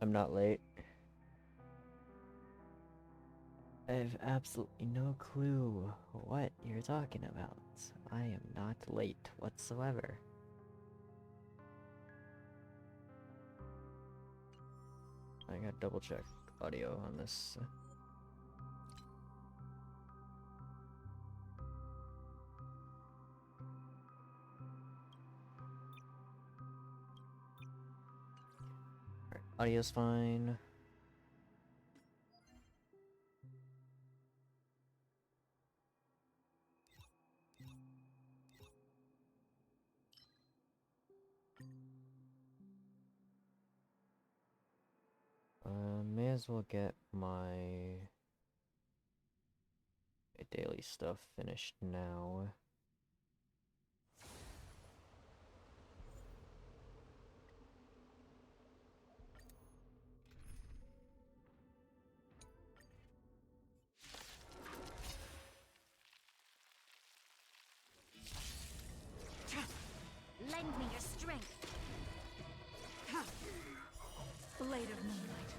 I'm not late. I have absolutely no clue what you're talking about. I am not late whatsoever. I gotta double check audio on this. Alright, audio's fine. May as well get my daily stuff finished now. Lend me your strength. Blade of moonlight.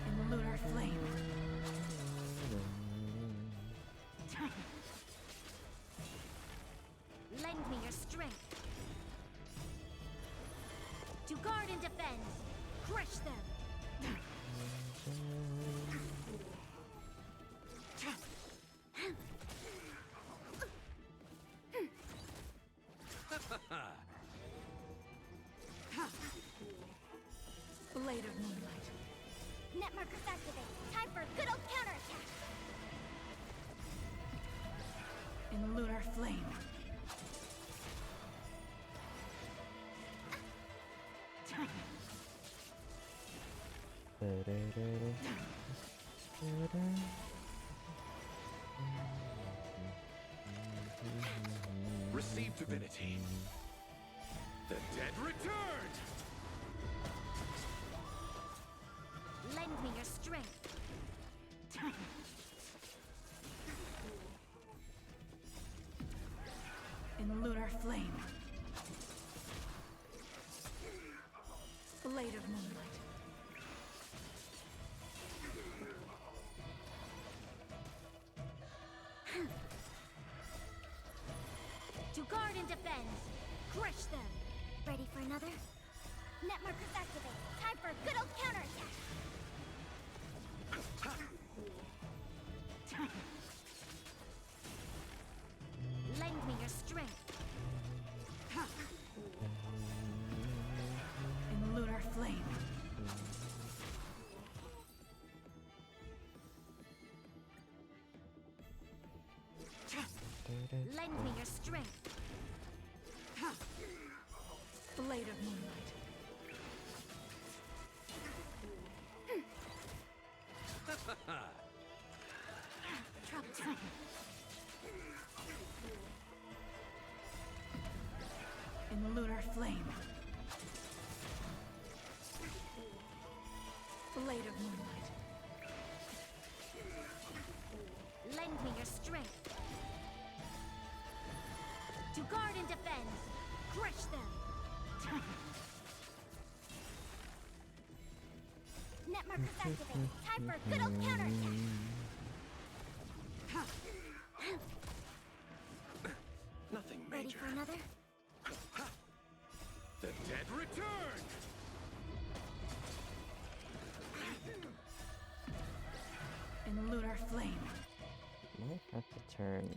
And lunar flame. Lend me your strength. To guard and defend. Crush them. Blade of moonlight. Net markers activate. Time for good old counterattack. In lunar flame. Receive divinity. The dead returned! Lend me your strength. In lunar flame. Blade of moonlight. To guard and defend. Crush them. Ready for another? Net markers activate. Time for good old counterattack. Lend me your strength. In lunar flame. Lend me your strength. Blade of moonlight. Trouble time. In lunar flame. Blade of moonlight. Lend me your strength. To guard and defend. Crush them. Net markers activate. Time for good old counterattack. Nothing Ready major. for another? The dead returned! In lunar flame. Might have to turn.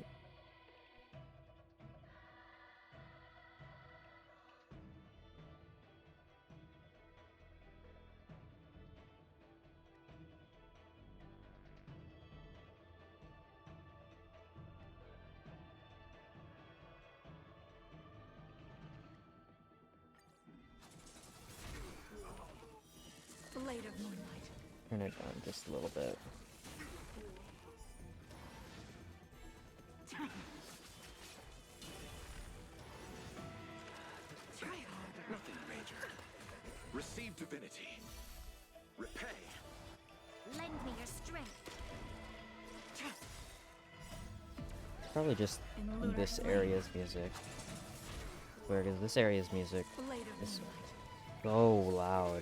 Blade of moonlight. Turn it down just a little bit. Nothing major. Receive divinity. Repay. Lend me your strength. Probably just In lunar this flame. area's music. Where is this area's music? Blade of Is moonlight. so loud.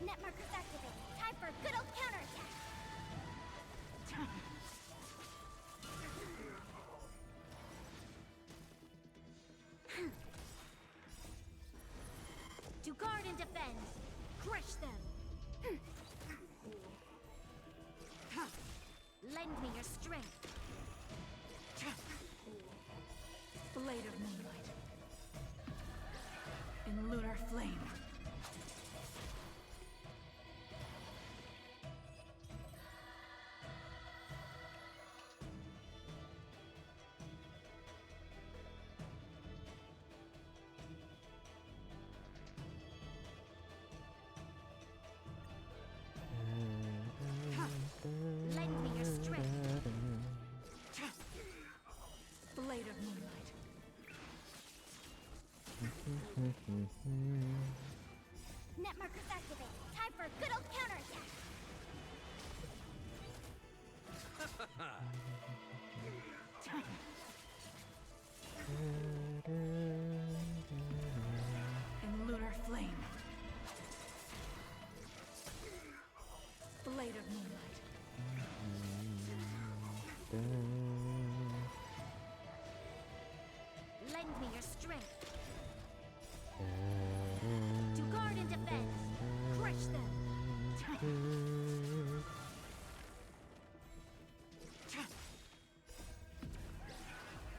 Net markers activated. Time for a good old counterattack. To guard and defend. Crush them. Lend me your strength. Blade of moonlight. In lunar flame. Lend me your strength. Blade of moonlight. Net markers activated. Time for a good old counterattack. In lunar flame. Blade of moonlight. Lend me your strength. To guard and defend. Crush them.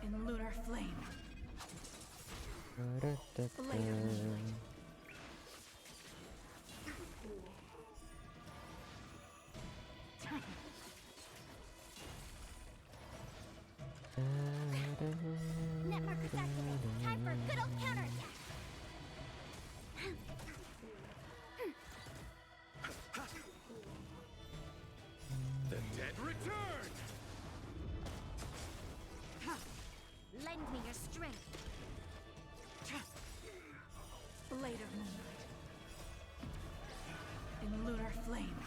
In lunar flame. Blade of moonlight. Net markers activated. Time for a good old counterattack. The dead return! Lend me your strength. Blade of moonlight. In lunar flame.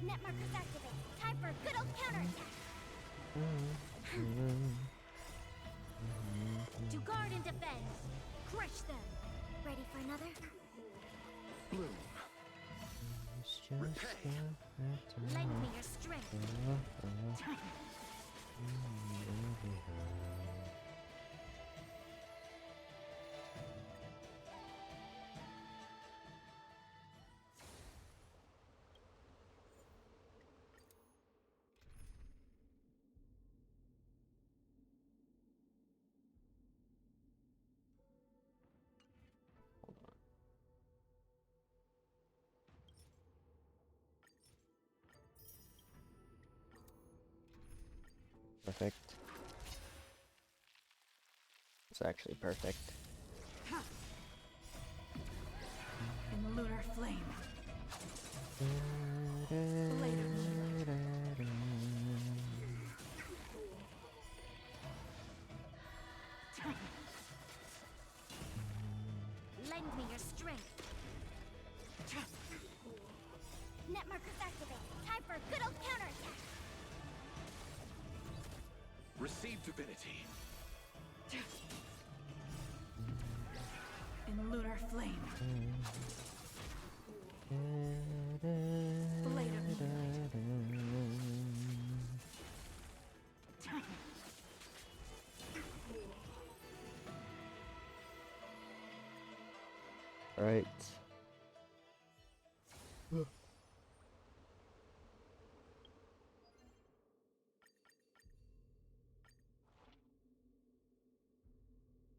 Net markers activated. Time for a good old counterattack. To guard and defend. Crush them. Ready for another? Bloom. Lend me your strength. Perfect. It's actually perfect. In lunar flame. Blade of moonlight. Lend me your strength. Net markers activated. Time for a good old counterattack. Receive divinity. In lunar flame. Blade of moonlight. Right.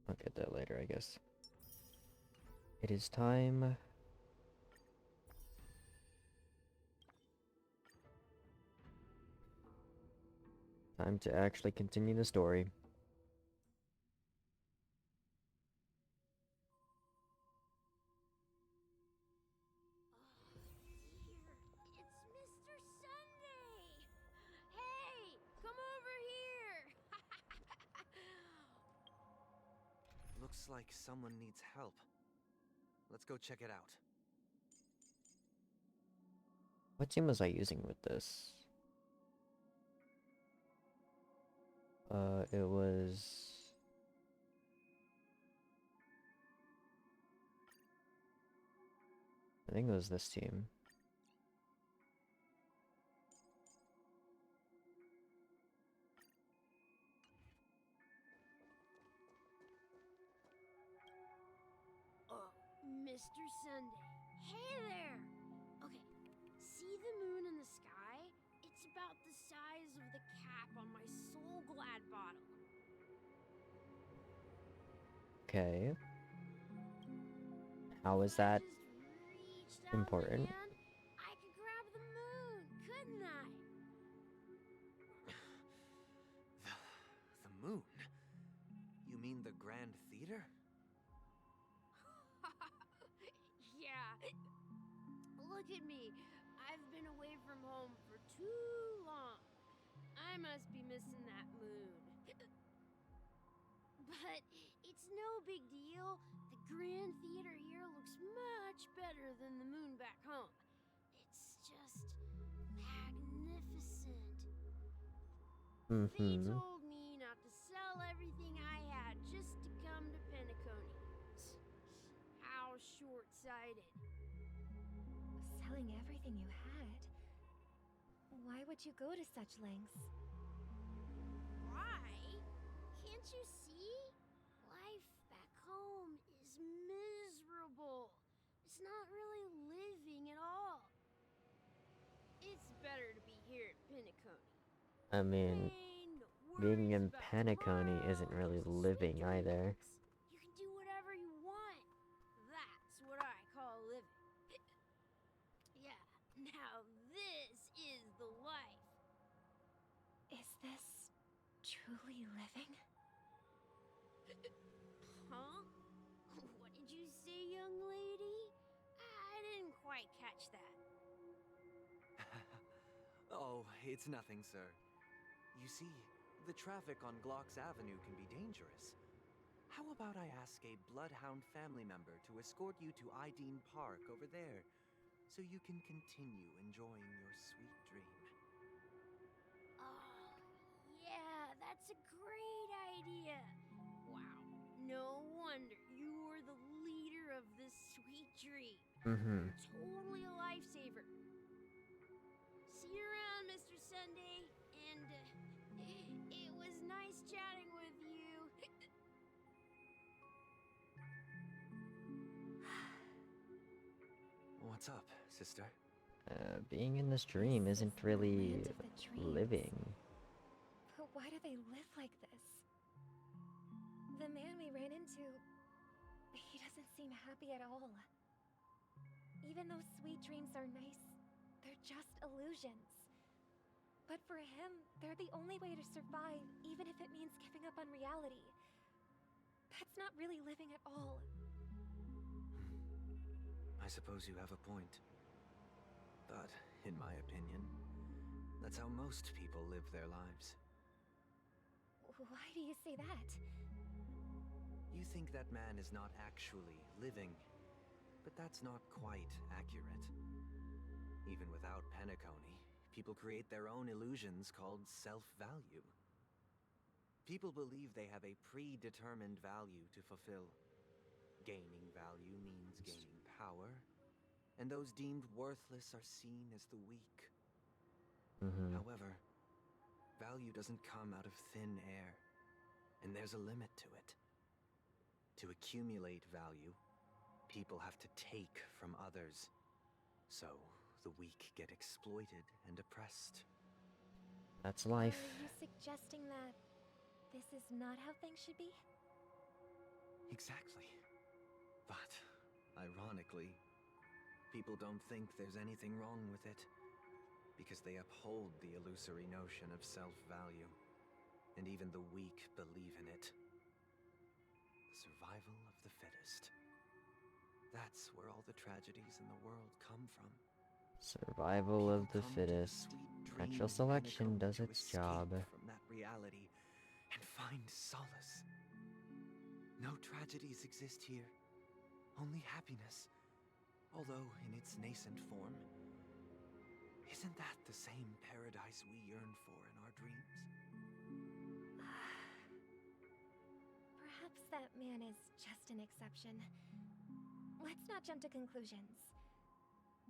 I'll get that later, I guess. It is time. Time to actually continue the story. It's Mr. Sunday! Hey, come over here! Looks like someone needs help. Let's go check it out. What team was I using with this? It was... I think it was this team. Mr. Sunday. Hey there! Okay, see the moon in the sky? It's about the size of the cap on my Soul Glad bottle. Okay. How is that If I just reached out important? my hand, I could grab the moon, couldn't I? The moon? You mean the Grand Theater? Yeah. Look at me. I've been away from home for too long. I must be missing that moon. But it's no big deal. The Grand Theater here looks much better than the moon back home. It's just magnificent. They told me not to sell everything I had just to come to Penacony. How short-sighted. Selling everything you had? Why would you go to such lengths? Why? Can't you see? Life back home is miserable. It's not really living at all. It's better to be here at Penacony. I mean, Pain, no being worries in about Penacony tomorrow, isn't really just a sweet living dream either. box. You can do whatever you want. That's what I call living. Yeah, now this is the life. Is this truly living? Huh? What did you say, young lady? I didn't quite catch that. Oh, it's nothing, sir. You see, the traffic on Glock's Avenue can be dangerous. How about I ask a Bloodhound family member to escort you to Ideen Park over there, so you can continue enjoying your sweet dream? Oh, yeah, that's a great idea. Wow, no wonder you're the leader of this sweet dream. Totally a lifesaver. See you around, Mr. Sunday, and it was nice chatting with you. What's up, sister? Being in this dream This isn't is the really land of the dreams. living. But why do they live like this? The man we ran into, he doesn't seem happy at all. Even though sweet dreams are nice, they're just illusions. But for him, they're the only way to survive, even if it means giving up on reality. That's not really living at all. I suppose you have a point. But, in my opinion, that's how most people live their lives. Why do you say that? You think that man is not actually living, but that's not quite accurate. Even without Penacony, people create their own illusions called self-value. People believe they have a predetermined value to fulfill. Gaining value means gaining power, and those deemed worthless are seen as the weak. However, value doesn't come out of thin air, and there's a limit to it. To accumulate value, people have to take from others. So, the weak get exploited and oppressed. That's Are life. you suggesting that this is not how things should be? Exactly. But, ironically, people don't think there's anything wrong with it, because they uphold the illusory notion of self-value, and even the weak believe in it. Survival of the fittest. That's where all the tragedies in the world come from. Survival of the People come to fittest. sweet dream Natural of selection Penacony does to its escape job. from that reality and find solace. No tragedies exist here. only happiness, although in its nascent form. Isn't that the same paradise we yearn for in our dreams? Perhaps that man is just an exception. Let's not jump to conclusions.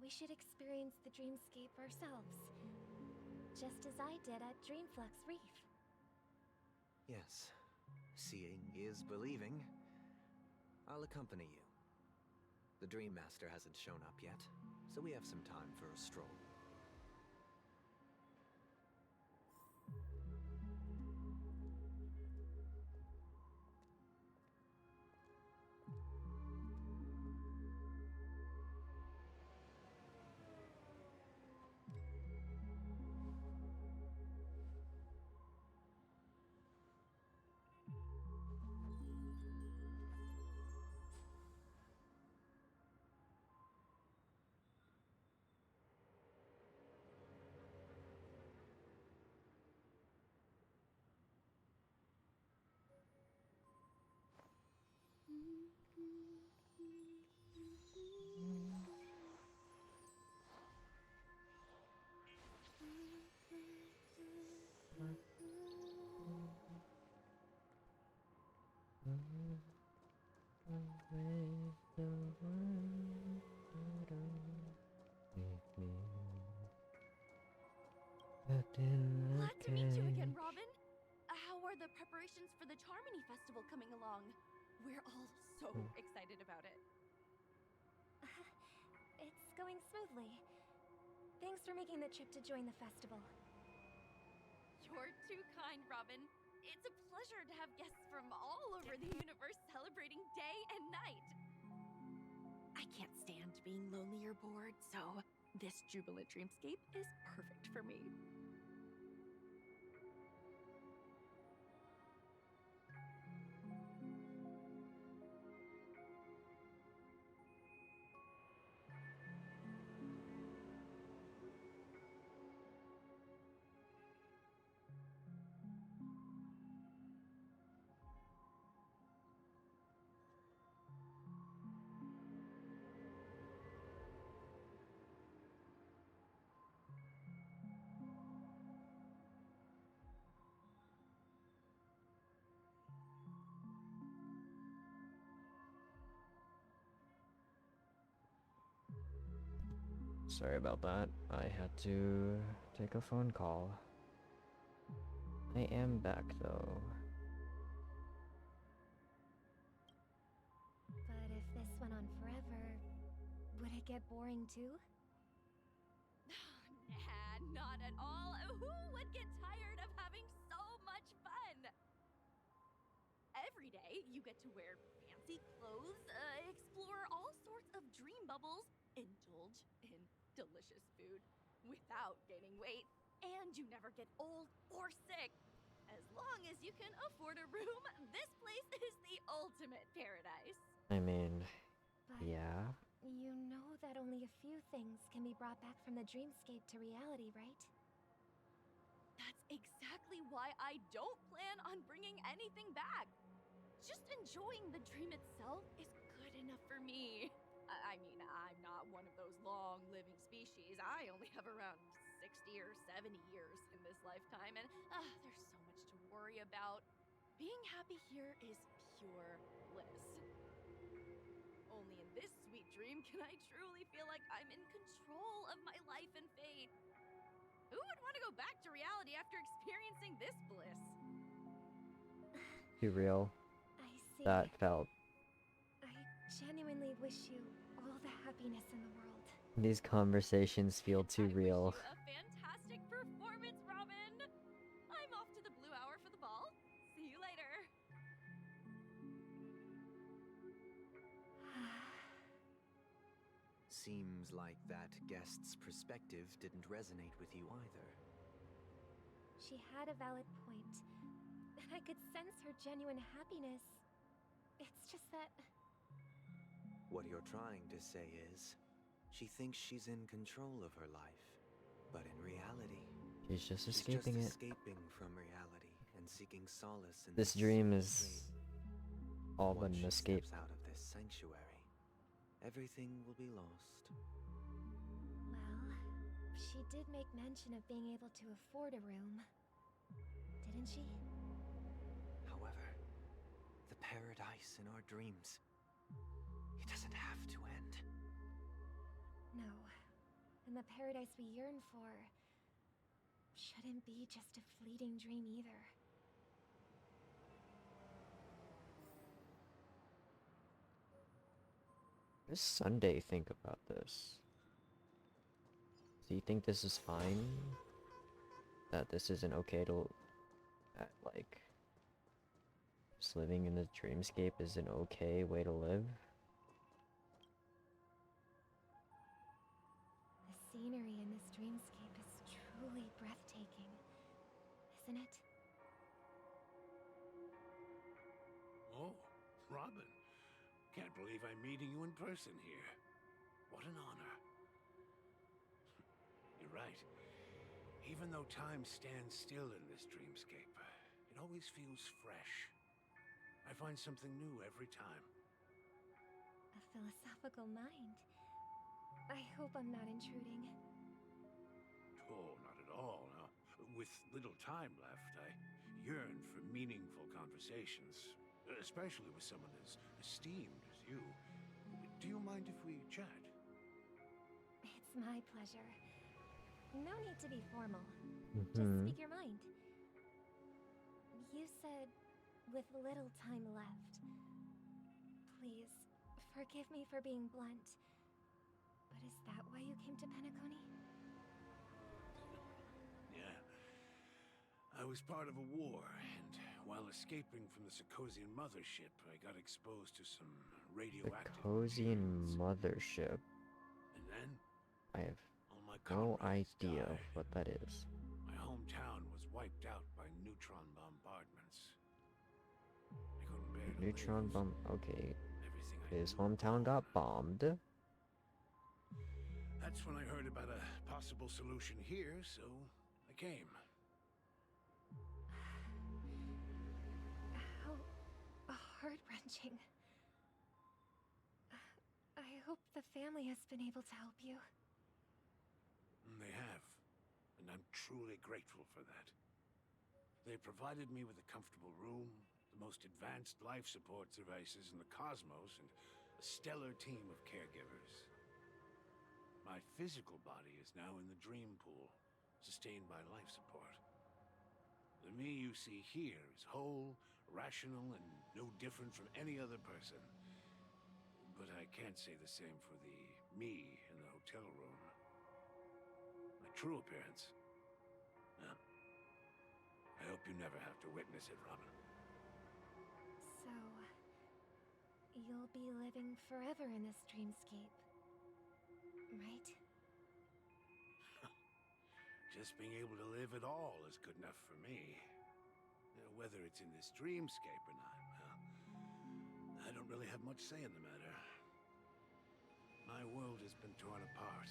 We should experience the dreamscape ourselves, just as I did at Dreamflux Reef. Yes, seeing is believing. I'll accompany you. The Dream Master hasn't shown up yet, so we have some time for a stroll. Glad to meet you again, Robin. How are the preparations for the Charmony Festival coming along? We're all so excited about it. It's going smoothly. Thanks for making the trip to join the festival. You're too kind, Robin. It's a pleasure to have guests from all over the universe celebrating day and night. I can't stand being lonely or bored, so this jubilant dreamscape is perfect for me. Sorry about that. I had to take a phone call. I am back though. But if this went on forever, would it get boring too? Nah, not at all. Who would get tired of having so much fun? Every day, you get to wear fancy clothes, explore all sorts of dream bubbles, indulge in delicious food without gaining weight, and you never get old or sick. As long as you can afford a room, this place is the ultimate paradise. I mean, But yeah. you know that only a few things can be brought back from the dreamscape to reality, right? That's exactly why I don't plan on bringing anything back. Just enjoying the dream itself is good enough for me. I mean, I'm not one of those long-living species. I only have around 60 or 70 years in this lifetime, and there's so much to worry about. Being happy here is pure bliss. Only in this sweet dream can I truly feel like I'm in control of my life and fate. Who would want to go back to reality after experiencing this bliss? Too real. I see. That felt. I genuinely wish you all the happiness in the world. These conversations feel too real. I wish you a fantastic performance, Robin. I'm off to the Blue Hour for the ball. See you later. Seems like that guest's perspective didn't resonate with you either. She had a valid point, and I could sense her genuine happiness. It's just that... What you're trying to say is, she thinks she's in control of her life, but in reality, She's just she's escaping it. escaping from reality and seeking solace in This dream is all but an escape. Steps out of this sanctuary, everything will be lost. Well, she did make mention of being able to afford a room, didn't she? However, the paradise in our dreams, it doesn't have to end. No. And the paradise we yearn for shouldn't be just a fleeting dream either. What does Sunday think about this? Do you think this is fine? That this isn't okay to, that, like, just living in the dreamscape is an okay way to live? The scenery in this dreamscape is truly breathtaking, isn't it? Oh, Robin. Can't believe I'm meeting you in person here. What an honor. You're right. Even though time stands still in this dreamscape, it always feels fresh. I find something new every time. A philosophical mind. I hope I'm not intruding. Oh, not at all. No. With little time left, I yearn for meaningful conversations, especially with someone as esteemed as you. Do you mind if we chat? It's my pleasure. No need to be formal. Just Mm-hmm. speak your mind. You said, with little time left. Please, forgive me for being blunt. But is that why you came to Penacony? Yeah. I was part of a war, and while escaping from the Sarkosian mothership, I got exposed to some The radioactive Cozian materials. Mothership. And then, I have all my no comrades idea died. what that is. My hometown was wiped out by neutron bombardments. I couldn't bear to Neutron live. bomb. Okay. Everything I His knew hometown got bombed. That's when I heard about a possible solution here, so I came. How heart-wrenching. I hope the family has been able to help you. They have, and I'm truly grateful for that. They provided me with a comfortable room, the most advanced life support devices in the cosmos, and a stellar team of caregivers. My physical body is now in the dream pool, sustained by life support. The me you see here is whole, rational, and no different from any other person. But I can't say the same for the me in the hotel room. My true appearance? I hope you never have to witness it, Robin. So, you'll be living forever in this dreamscape, right? Just being able to live at all is good enough for me. Whether it's in this dreamscape or not, well, I don't really have much say in the matter. My world has been torn apart,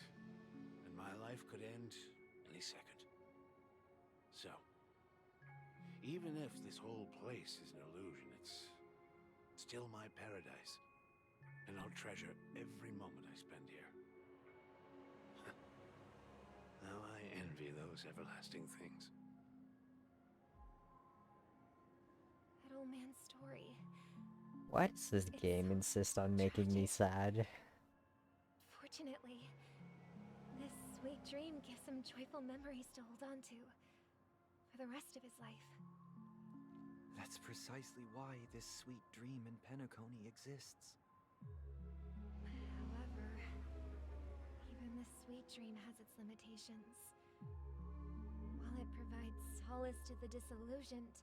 and my life could end any second. So, even if this whole place is an illusion, it's still my paradise, and I'll treasure every moment I spend here. Now I envy those everlasting things. That old man's story. Why does this game insist on making me sad? Fortunately, this sweet dream gives him joyful memories to hold on to for the rest of his life. That's precisely why this sweet dream in Penacony exists. However, even the sweet dream has its limitations. While it provides solace to the disillusioned,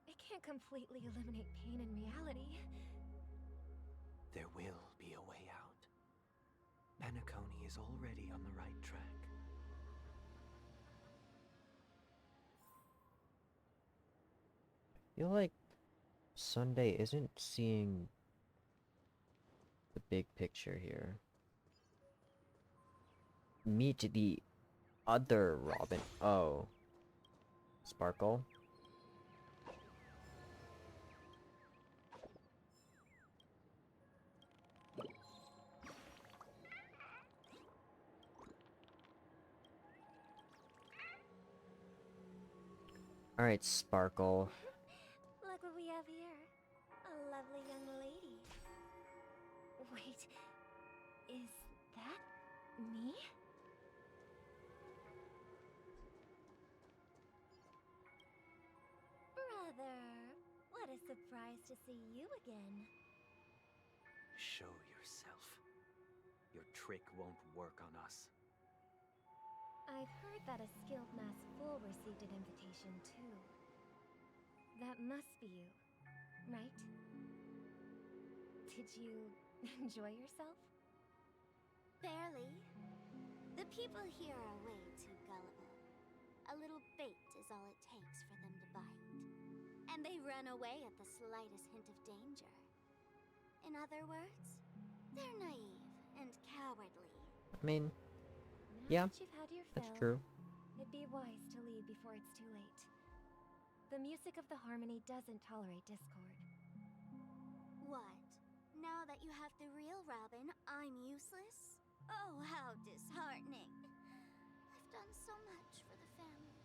it can't completely eliminate pain in reality. There will be a way out. Penacony is already on the right track. I feel like Sunday isn't seeing the big picture here. Meet the other Robin. Oh. Sparkle? Alright, Sparkle. Look what we have here. A lovely young lady. Wait, is that me? Brother, what a surprise to see you again. Show yourself. Your trick won't work on us. I've heard that a skilled masked fool received an invitation too. That must be you, right? Did you enjoy yourself? Barely. The people here are way too gullible. A little bait is all it takes for them to bite. And they run away at the slightest hint of danger. In other words, they're naive and cowardly. I mean, Now yeah, that you've had your that's fill, true. it'd be wise to leave before it's too late. The music of the harmony doesn't tolerate discord. What? Now that you have the real Robin, I'm useless? Oh, how disheartening. I've done so much for the family.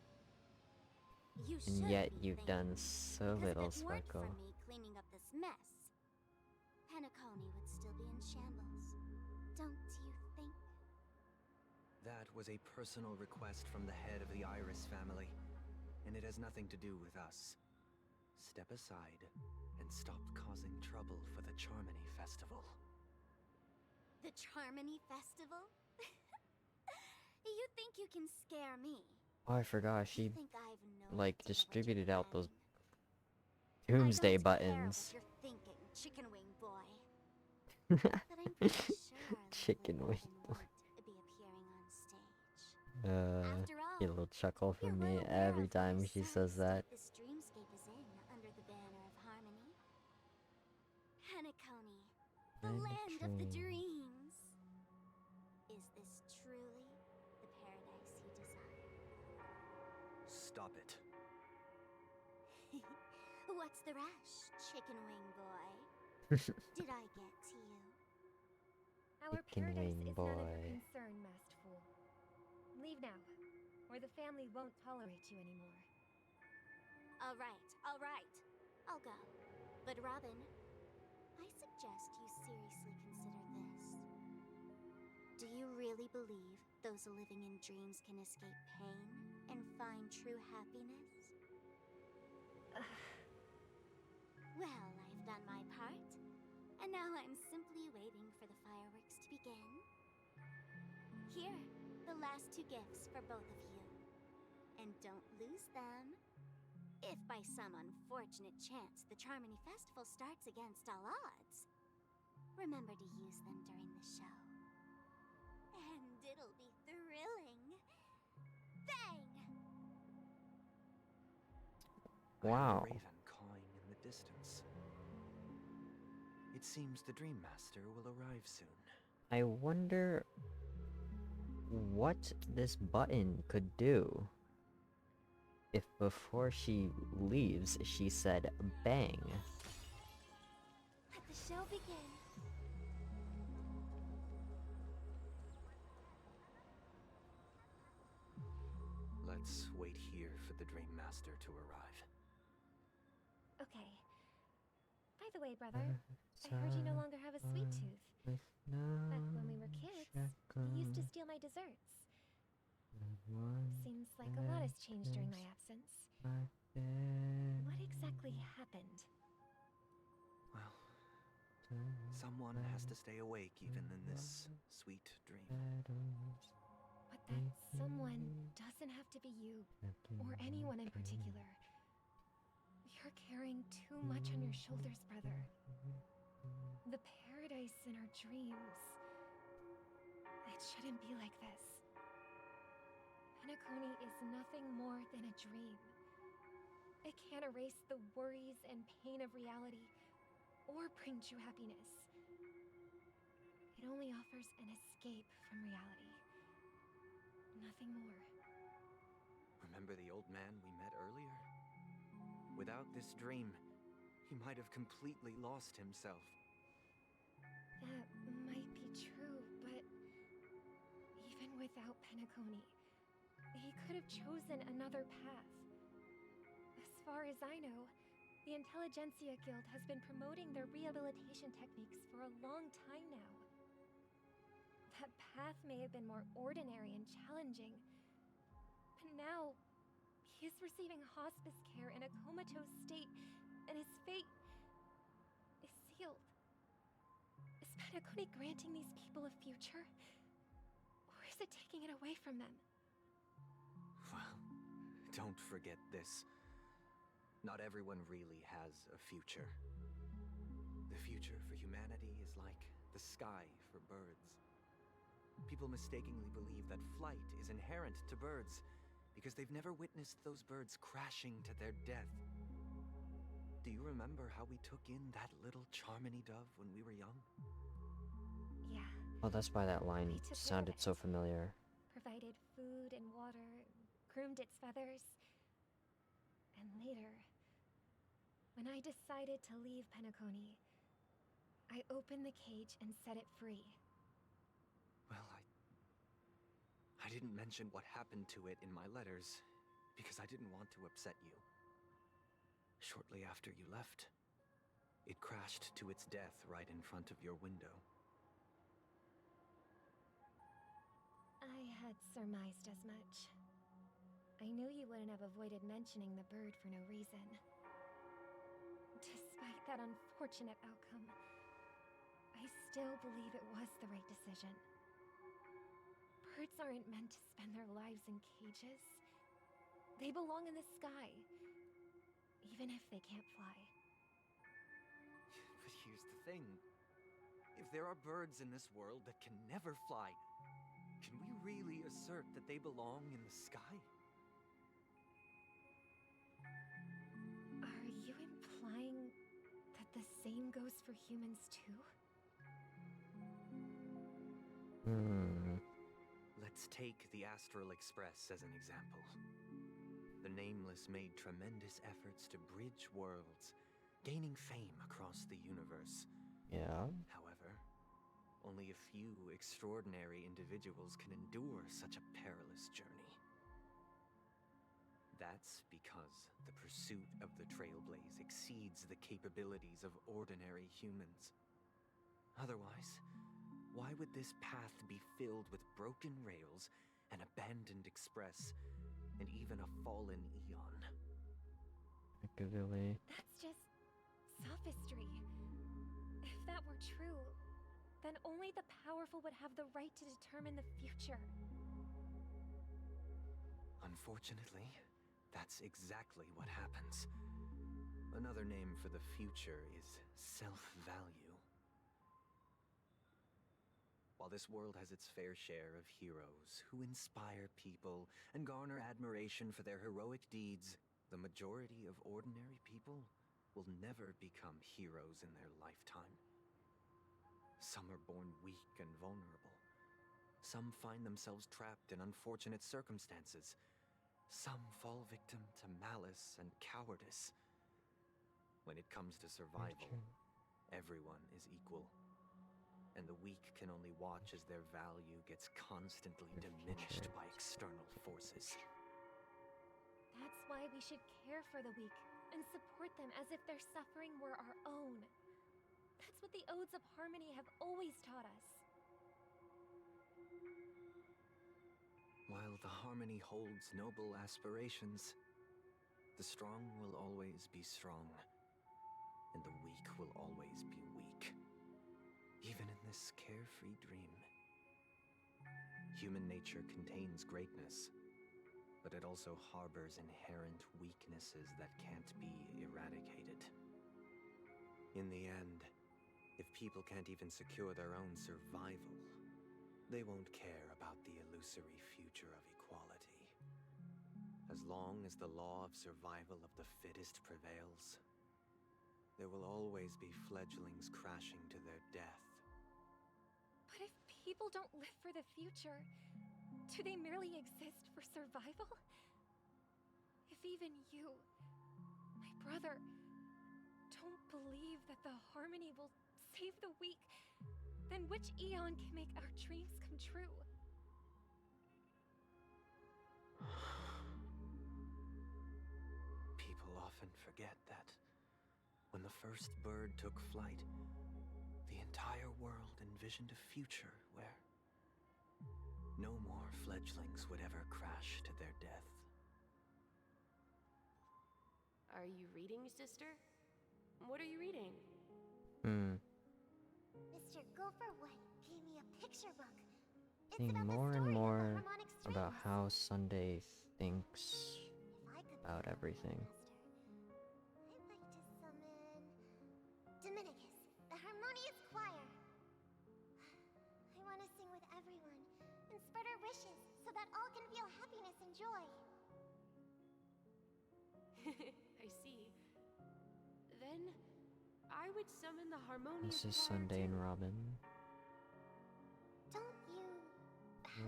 You And should yet be you've done thankful, so because little, if it weren't for Sparkle. me cleaning up this mess, Penacony would still be in shambles. Don't you think? That was a personal request from the head of the Iris family, and it has nothing to do with us. Step aside and stop causing trouble for the Charmony Festival. The Charmony Festival? You think you can scare me? Oh, I forgot, she, You think I've no like, idea what distributed you're out those planning? Doomsday I don't buttons. care what you're thinking, chicken wing boy. But I'm pretty sure Chicken lovely wing Robin boy. won't be appearing on stage. After all, Get a little chuckle you're from well me aware every of what time a she sad says that. state this dreamscape is in under the banner of harmony. Penacony, the land of the dreams. Is this truly the paradise you desire? Stop it. What's the rush, chicken wing boy? Did I get to you? Our Chicken paradise wing is none of your boy. concern, masked fool. Leave now, or the family won't tolerate you anymore. All right. I'll go. But Robin, I suggest you seriously consider this. Do you really believe those living in dreams can escape pain and find true happiness? Well, I've done my part, and now I'm simply waiting for the fireworks to begin. Here, the last 2 gifts for both of you. And don't lose them. If by some unfortunate chance the Charmony Festival starts against all odds, remember to use them during the show. And it'll be thrilling. Bang! Wow. A raven cawing in the distance. It seems the Dream Master will arrive soon. I wonder what this button could do if before she leaves she said bang. Let the show begin. Let's wait here for the Dream Master to arrive. Okay. By the way, brother, I heard you no longer have a sweet tooth. Back when we were kids, you used to steal my desserts. Seems like a lot has changed during my absence. What exactly happened? Well, someone has to stay awake even in this sweet dream. But that someone doesn't have to be you, or anyone in particular. You're carrying too much on your shoulders, brother. The paradise in our dreams. It shouldn't be like this. Penacony is nothing more than a dream. It can't erase the worries and pain of reality, or bring true happiness. It only offers an escape from reality. Nothing more. Remember the old man we met earlier? Without this dream, he might have completely lost himself. That might be true, but even without Penacony, he could have chosen another path. far as I know, the Intelligentsia Guild has been promoting their rehabilitation techniques for a long time now. That path may have been more ordinary and challenging, but now he is receiving hospice care in a comatose state, and his fate is sealed. Is Penacony granting these people a future? Or is it taking it away from them? Well, don't forget this. Not everyone really has a future. The future for humanity is like the sky for birds. People mistakenly believe that flight is inherent to birds because they've never witnessed those birds crashing to their death. Do you remember how we took in that little Charmony dove when we were young? Yeah. Oh, that's why that line We took care of sounded it. so familiar. Provided food and water, groomed its feathers. And later, when I decided to leave Penacony, I opened the cage and set it free. Well, I didn't mention what happened to it in my letters because I didn't want to upset you. Shortly after you left, it crashed to its death right in front of your window. I had surmised as much. I knew you wouldn't have avoided mentioning the bird for no reason. Despite that unfortunate outcome, I still believe it was the right decision. Birds aren't meant to spend their lives in cages. They belong in the sky, even if they can't fly. But here's the thing. If there are birds in this world that can never fly, can we really assert that they belong in the sky? Are you implying that the same goes for humans too? Let's take the Astral Express as an example. The Nameless made tremendous efforts to bridge worlds, gaining fame across the universe. Yeah. However, only a few extraordinary individuals can endure such a perilous journey. That's because the pursuit of the Trailblaze exceeds the capabilities of ordinary humans. Otherwise, why would this path be filled with broken rails, an abandoned express, and even a fallen eon? Really. That's just sophistry. If that were true, then only the powerful would have the right to determine the future. Unfortunately, that's exactly what happens. Another name for the future is self-value. While this world has its fair share of heroes who inspire people and garner admiration for their heroic deeds, the majority of ordinary people will never become heroes in their lifetime. Some are born weak and vulnerable. Some find themselves trapped in unfortunate circumstances. Some fall victim to malice and cowardice. When it comes to survival, everyone is equal. And the weak can only watch as their value gets constantly diminished by external forces. That's why we should care for the weak and support them as if their suffering were our own. That's what the Odes of Harmony have always taught us. While the Harmony holds noble aspirations, the strong will always be strong, and the weak will always be weak. Even in this carefree dream. Human nature contains greatness, but it also harbors inherent weaknesses that can't be eradicated. In the end, if people can't even secure their own survival, they won't care about the illusory future of equality. As long as the law of survival of the fittest prevails, there will always be fledglings crashing to their death. But if people don't live for the future, do they merely exist for survival? If even you, my brother, don't believe that the Harmony will save the weak, then which eon can make our dreams come true? People often forget that when the first bird took flight, the entire world envisioned a future where no more fledglings would ever crash to their death. Are you reading, sister? What are you reading? Mr. Gopherwood gave me a picture book. It's Seeing about the more and story of the more harmonic about strings. how Sunday thinks If I could about become a everything. Master, I'd like to summon Dominicus, the harmonious choir. I want to sing with everyone and spread our wishes so that all can feel happiness and joy. I see. Then I would summon the harmonious This is choir Sunday and too. Robin. Don't you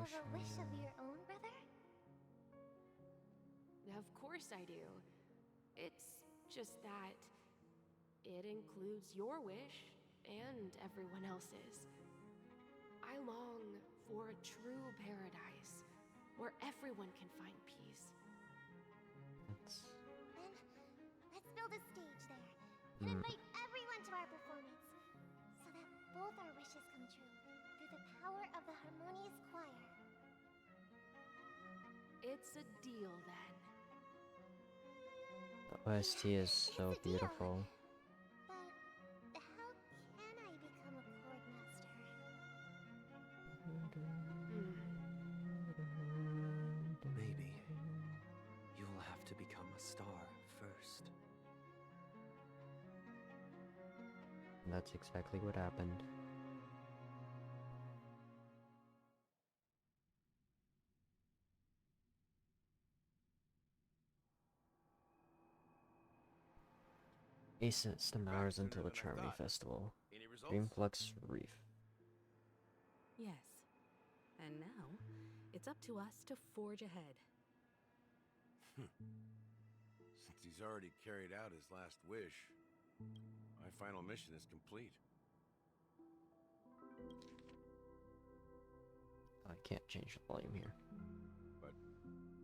have a wish of your own, brother? Of course I do. It's just that it includes your wish and everyone else's. I long for a true paradise where everyone can find peace. That's Then let's build a stage there and invite everyone to our performance so that both our wishes come true through the power of the harmonious choir. It's a deal then. the OST is so It's a deal. beautiful. But how can I become a chord master? Maybe you'll have to become a star first. And that's exactly what happened. Ace demours until the Charmony Festival. Any results? Dreamflux Reef. Yes. And now, it's up to us to forge ahead. Since he's already carried out his last wish, my final mission is complete. I can't change the volume here. But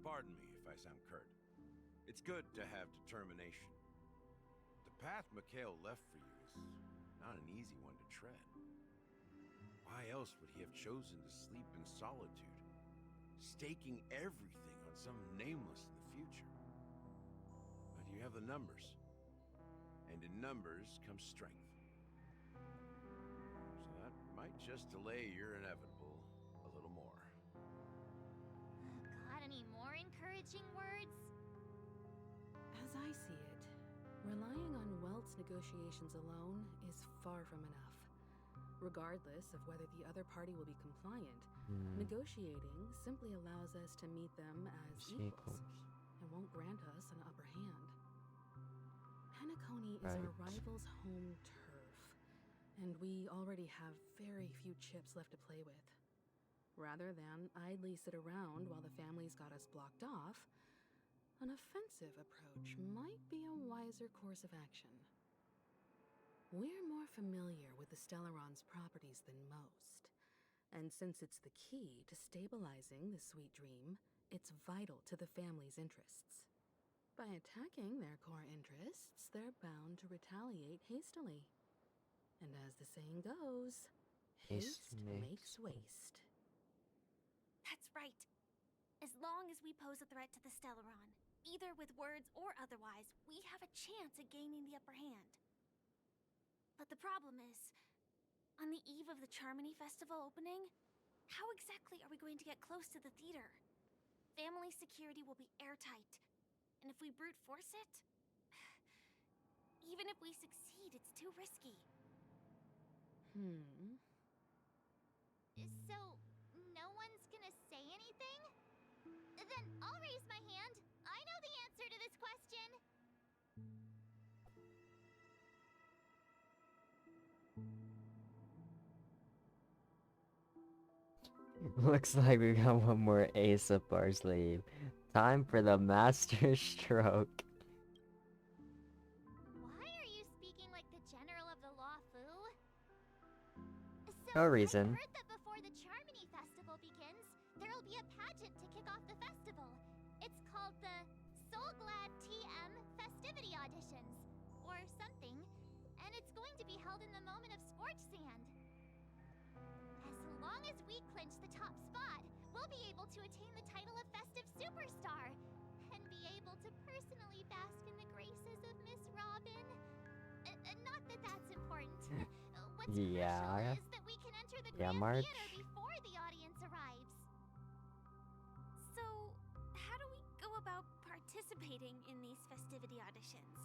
pardon me if I sound curt. It's good to have determination. The path Mikhail left for you is not an easy one to tread. Why else would he have chosen to sleep in solitude, staking everything on some nameless in the future? But you have the numbers, and in numbers comes strength. So that might just delay your inevitable a little more. Got any more encouraging words? As I see it, relying on Welt's negotiations alone is far from enough. Regardless of whether the other party will be compliant, negotiating simply allows us to meet them as equals and won't grant us an upper hand. Penacony is our Right. rival's home turf, and we already have very few chips left to play with. Rather than idly sit around while the families got us blocked off, an offensive approach might be a wiser course of action. We're more familiar with the Stellaron's properties than most, and since it's the key to stabilizing the Sweet Dream, it's vital to the family's interests. By attacking their core interests, they're bound to retaliate hastily. And as the saying goes, haste makes waste. That's right. As long as we pose a threat to the Stellaron, either with words or otherwise, we have a chance at gaining the upper hand. But the problem is, on the eve of the Charmony Festival opening, how exactly are we going to get close to the theater? Family security will be airtight, and if we brute force it, even if we succeed, it's too risky. So, no one's gonna say anything? Then I'll raise my hand. I know the answer to this question. Looks like we got one more ace up our sleeve. Time for the master stroke. Why are you speaking like the general of the Law Fu? So, No reason. I heard that before the Charmony Festival begins, there'll be a pageant to kick off the festival. It's called the Soul Soulglad TM festivity auditions, or something, and it's going to be held in the moment of Scorch Sand. As long as we clinch the top spot, we'll be able to attain the title of Festive Superstar, and be able to personally bask in the graces of Miss Robin. Not that that's important. What's crucial is that we can enter the Grand March. Theater before the audience arrives. So, how do we go about participating in these festivity auditions?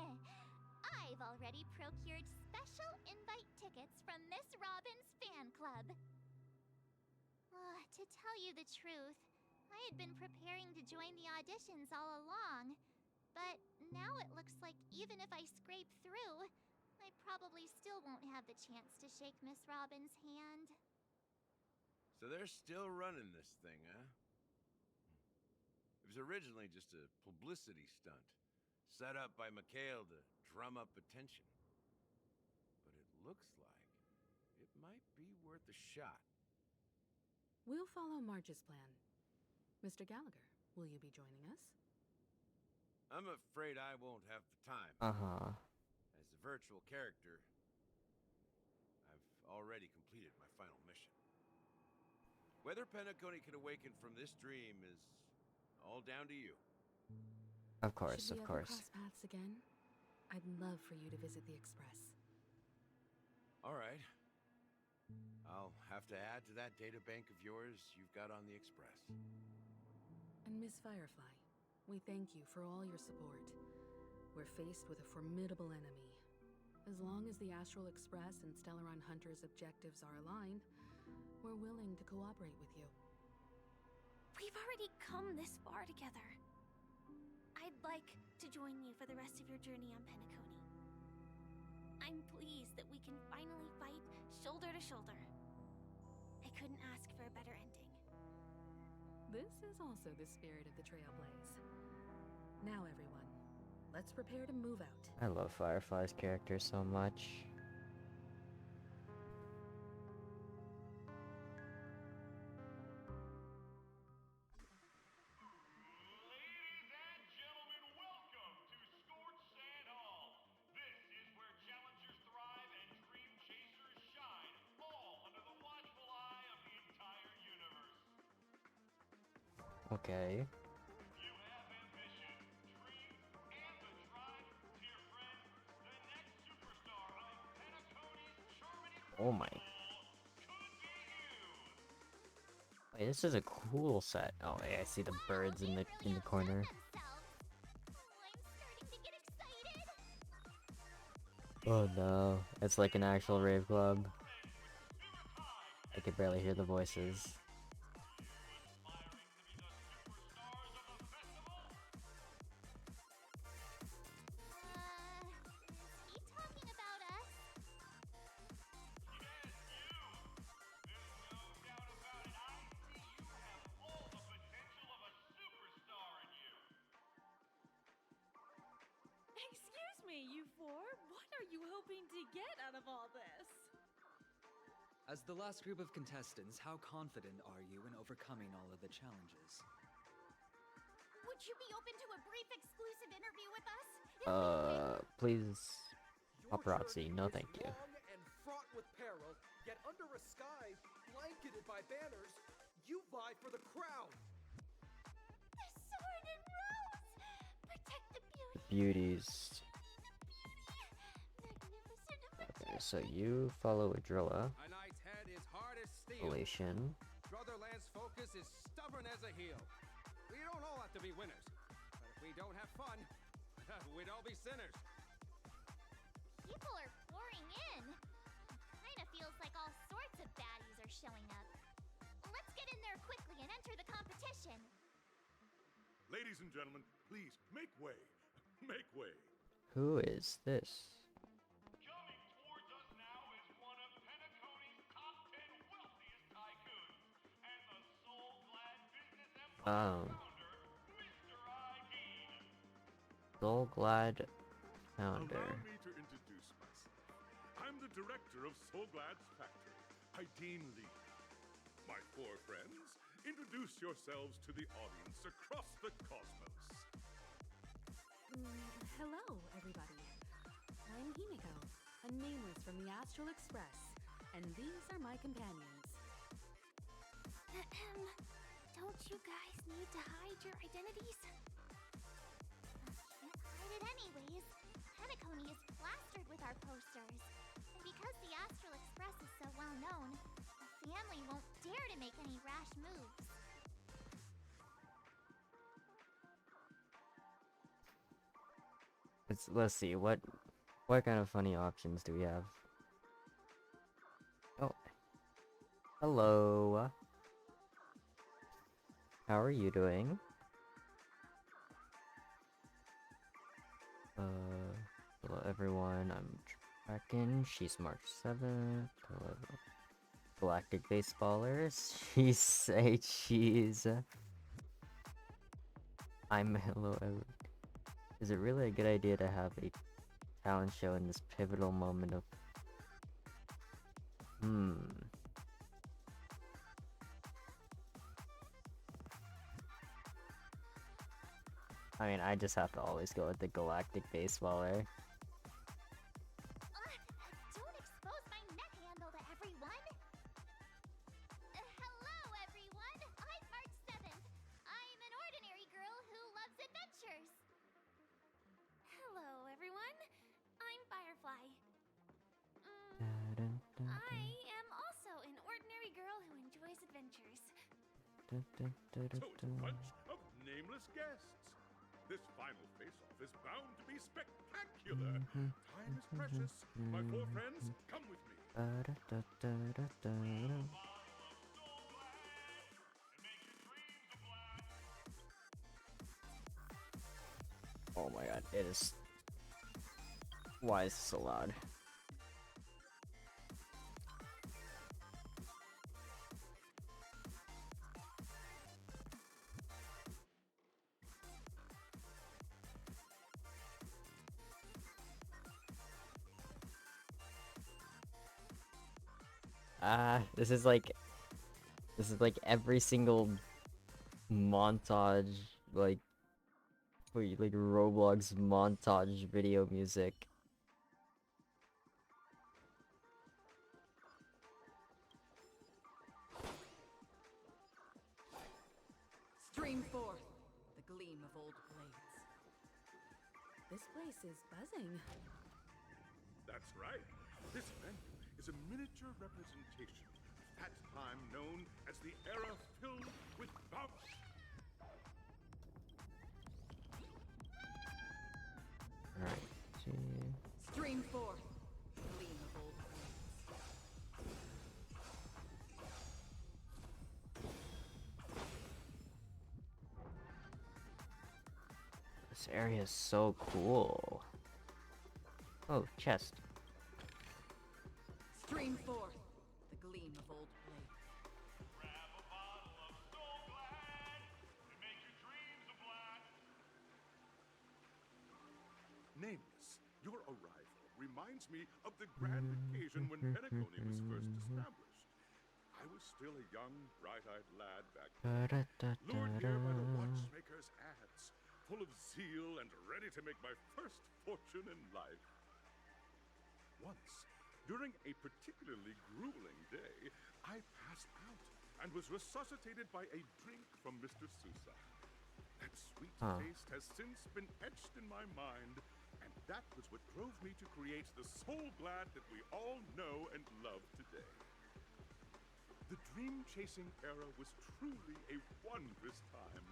I've already procured special invite tickets from Miss Robin's fan club. To tell you the truth, I had been preparing to join the auditions all along. But now it looks like even if I scrape through, I probably still won't have the chance to shake Miss Robin's hand. So they're still running this thing, huh? It was originally just a publicity stunt, set up by Mikhail to drum up attention. But it looks like it might be worth a shot. We'll follow March's plan. Mr. Gallagher, will you be joining us? I'm afraid I won't have the time. Uh-huh. As a virtual character, I've already completed my final mission. Whether Penacony can awaken from this dream is all down to you. Of course, Should we of ever course. cross paths again? I'd love for you to visit the Express. All right. I'll have to add to that data bank of yours you've got on the Express. And Miss Firefly, we thank you for all your support. We're faced with a formidable enemy. As long as the Astral Express and Stellaron Hunter's objectives are aligned, we're willing to cooperate with you. We've already come this far together. I'd like to join you for the rest of your journey on Penacony. I'm pleased that we can finally fight shoulder to shoulder. I couldn't ask for a better ending. This is also the spirit of the Trailblaze. Now everyone, let's prepare to move out. I love Firefly's character so much. Ladies and gentlemen, welcome to Scorch Sand Hall. This is where challengers thrive and dream chasers shine, all under the watchful eye of the entire universe. Okay. If you have ambition, dream, and the drive, dear friend, the next superstar of Penacony's charming Oh my. could be you. Wait, this is a cool set. Oh, yeah, I see the birds in the corner. I'm starting to get excited. Oh no, it's like an actual rave club. I could barely hear the voices. Is he talking about us? Excuse me, you four. What are you hoping to get out of all this? As the last group of contestants, how confident are you in overcoming all of the challenges? Would you be open to a brief exclusive interview with us? Please, paparazzi, no thank you. Long and fraught with peril, yet under a sky blanketed by banners, you vie for the crown. The sword and rose! Protect the beauty! Beauties. Magnificent of Okay, so you follow Adrilla. A knight's head is hard as steel. Relation. Brotherland's focus is stubborn as a heel. We don't all have to be winners, but if we don't have fun, we'd all be sinners. People are pouring in. Kinda feels like all sorts of baddies are showing up. Let's get in there quickly and enter the competition. Ladies and gentlemen, please make way. Make way. Who is this? Coming towards us now is one of Penacony's top 10 wealthiest tycoons and the soul-glad business empire founder, Mr. Idean. Soulglad founder. Allow me to introduce myself. I'm the director of Soulglad's factory, Idean Lee. My four friends, introduce yourselves to the audience across the cosmos. Hello, everybody. I'm Himiko, a nameless from the Astral Express, and these are my companions. Don't you guys need to hide your identities? Can't hide it anyways. Penacony is plastered with our posters. And because the Astral Express is so well known, the family won't dare to make any rash moves. Let's see, what kind of funny options do we have? Oh. Hello. How are you doing? Hello everyone, I'm Kraken, she's March 7th. Hello. Galactic Baseballers, she's I'm hello everyone. Is it really a good idea to have a talent show in this pivotal moment of... I mean, I just have to always go with the Galactic Baseballer. Don't expose my neck handle to everyone! Hello, everyone! I'm March 7th. I'm an ordinary girl who loves adventures. Hello, everyone. I'm Firefly. I am also an ordinary girl who enjoys adventures. Total bunch of nameless guests. This final face-off is bound to be spectacular. Time is precious. My four friends, come with me. Oh my god, it is... Why is it so loud? This is like every single montage, like Roblox montage video music. Stream forth the gleam of old blades. This place is buzzing. That's right. This venue is a miniature representation of that time known as the era filled with bounce. Alright, Stream forth the gleam of old blades. this area is so cool. Oh, chest. Stream forth the gleam of old blades. Grab a bottle of Soul Glad and make your dreams a blast. Nameless, your arrival reminds me of the grand occasion when Penacony was first established. I was still a young, bright-eyed lad back then, lured here by the watchmaker's ads, full of zeal and ready to make my first fortune in life. Once, during a particularly grueling day, I passed out and was resuscitated by a drink from Mr. Sousa. That sweet taste has since been etched in my mind, and that was what drove me to create the Soul Glad that we all know and love today. The dream-chasing era was truly a wondrous time.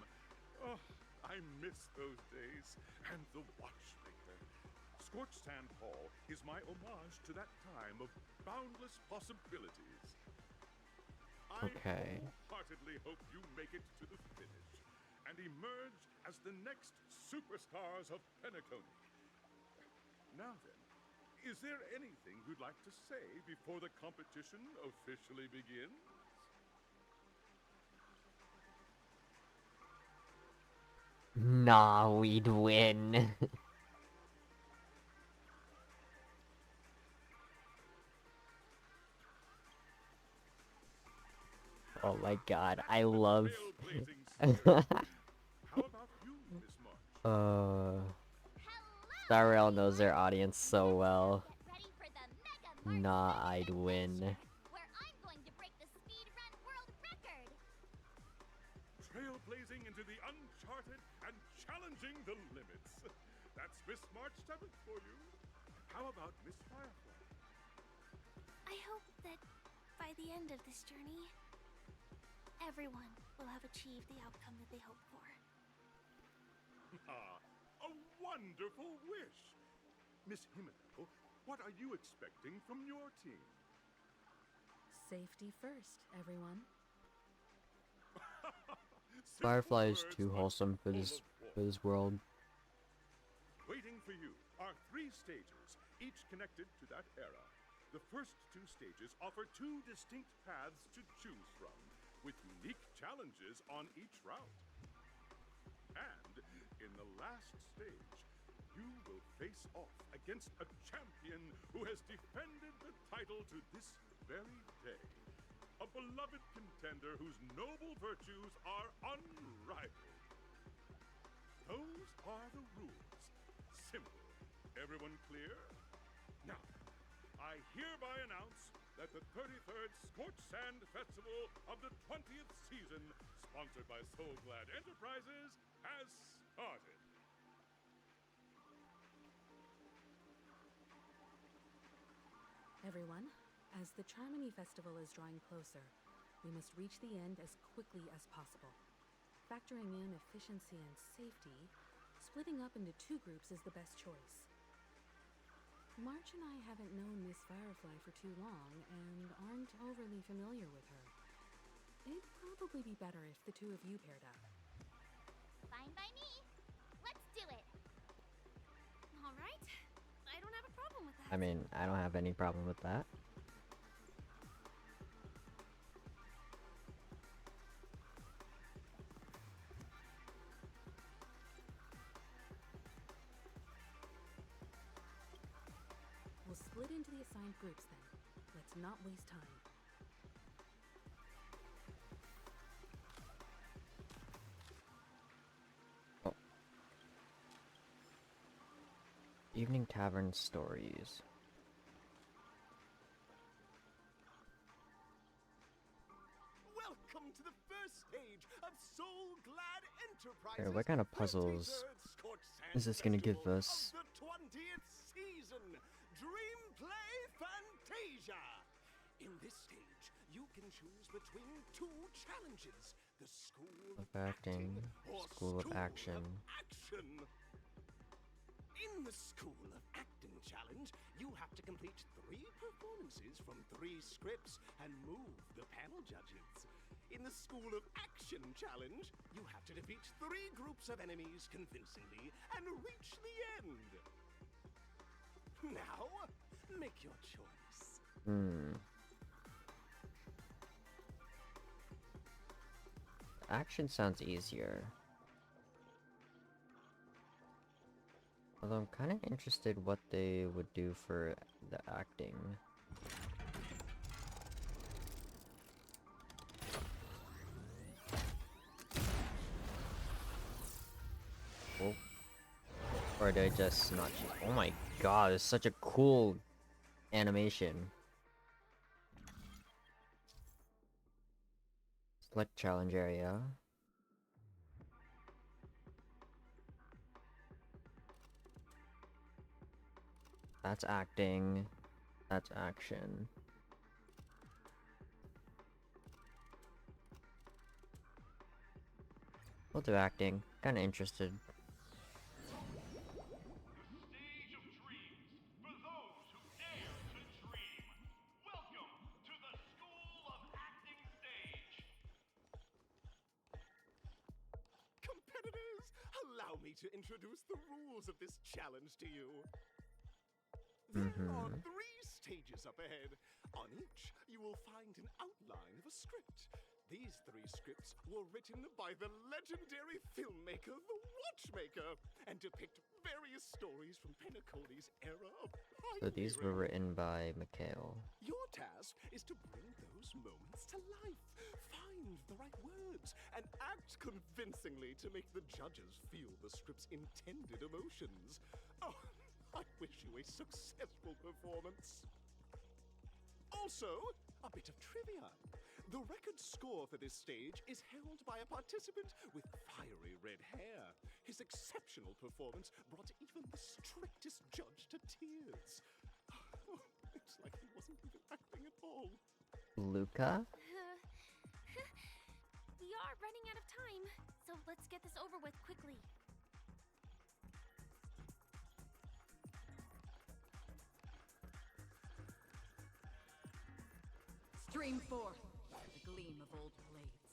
Oh, I miss those days, and the watchmaker. Scorched Sand Hall is my homage to that time of boundless possibilities. Okay. I wholeheartedly hope you make it to the finish and emerge as the next superstars of Penacony. Now then, is there anything you'd like to say before the competition officially begins? Nah, we'd win. Oh my god, I love. How about you, Miss March? Starrail knows their audience so well. Nah, I'd win. Where I'm going to break the speedrun world record. Trailblazing into the uncharted and challenging the limits. That's Miss March 7th for you. How about Miss Firefly? I hope that by the end of this journey, everyone will have achieved the outcome that they hoped for. Ah, a wonderful wish! Miss Himeno, what are you expecting from your team? Safety first, everyone. Firefly is too wholesome for this world. Waiting for you are 3 stages, each connected to that era. The first 2 stages offer 2 distinct paths to choose from, with unique challenges on each route. And in the last stage, you will face off against a champion who has defended the title to this very day. A beloved contender whose noble virtues are unrivaled. Those are the rules. Simple. Everyone clear? Now, I hereby announce that the 33rd Scorched Sand Festival of the 20th season, sponsored by Soul Glad Enterprises, has started. Everyone, as the Charmony Festival is drawing closer, we must reach the end as quickly as possible. Factoring in efficiency and safety, splitting up into 2 groups is the best choice. March and I haven't known Miss Firefly for too long and aren't overly familiar with her. It'd probably be better if the 2 of you paired up. Fine by me. Let's do it. All right. I don't have a problem with that. I mean, I don't have any problem with that. We'll split into the assigned groups then. Let's not waste time. Oh. Evening Tavern Stories. Welcome to the first stage of Soul Glad Enterprises. Okay, what kind of puzzles is this gonna give us? The 20th season, Dream Play Fantasia. In this stage, you can choose between 2 challenges: the School Of Acting, or School of Action. Action. In the School of Acting challenge, you have to complete 3 performances from 3 scripts and move the panel judges. In the School of Action challenge, you have to defeat 3 groups of enemies convincingly and reach the end. Now, make your choice. Action sounds easier. Although I'm kind of interested what they would do for the acting. Oh. Or they just not. Oh my god, it's such a cool animation. Select challenge area. That's acting. That's action. We'll do acting. Kinda interested. Stage of dreams for those who dare to dream. Welcome to the School of Acting stage. Competitors, allow me to introduce the rules of this challenge to you. There are 3 stages up ahead. On each, you will find an outline of a script. These 3 scripts were written by the legendary filmmaker, The Watchmaker, and depict various stories from Penacony's era of pioneering. So these were written by Mikhail. Your task is to bring those moments to life, find the right words, and act convincingly to make the judges feel the script's intended emotions. Oh, I wish you a successful performance. Also, a bit of trivia. The record score for this stage is held by a participant with fiery red hair. His exceptional performance brought even the strictest judge to tears. It's like he wasn't even acting at all. Luca? We are running out of time, so let's get this over with quickly. Stream forth the gleam of old blades.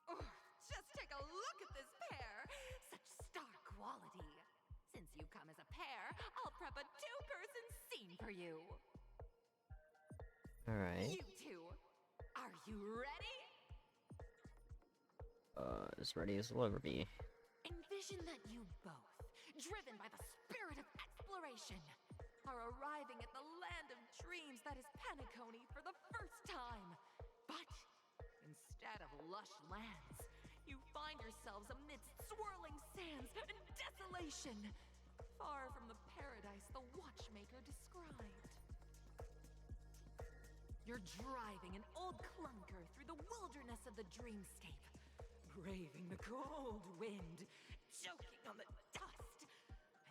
Oh, just take a look at this pair! Such star quality. Since you come as a pair, I'll prep a 2-person scene for you. Alright. You two, are you ready? As ready as we'll ever be. Envision that you both, driven by the spirit of exploration, are arriving at the land of dreams that is Penacony for the first time. But instead of lush lands, you find yourselves amidst swirling sands and desolation, far from the paradise the Watchmaker described. You're driving an old clunker through the wilderness of the dreamscape, braving the cold wind, choking on the dust,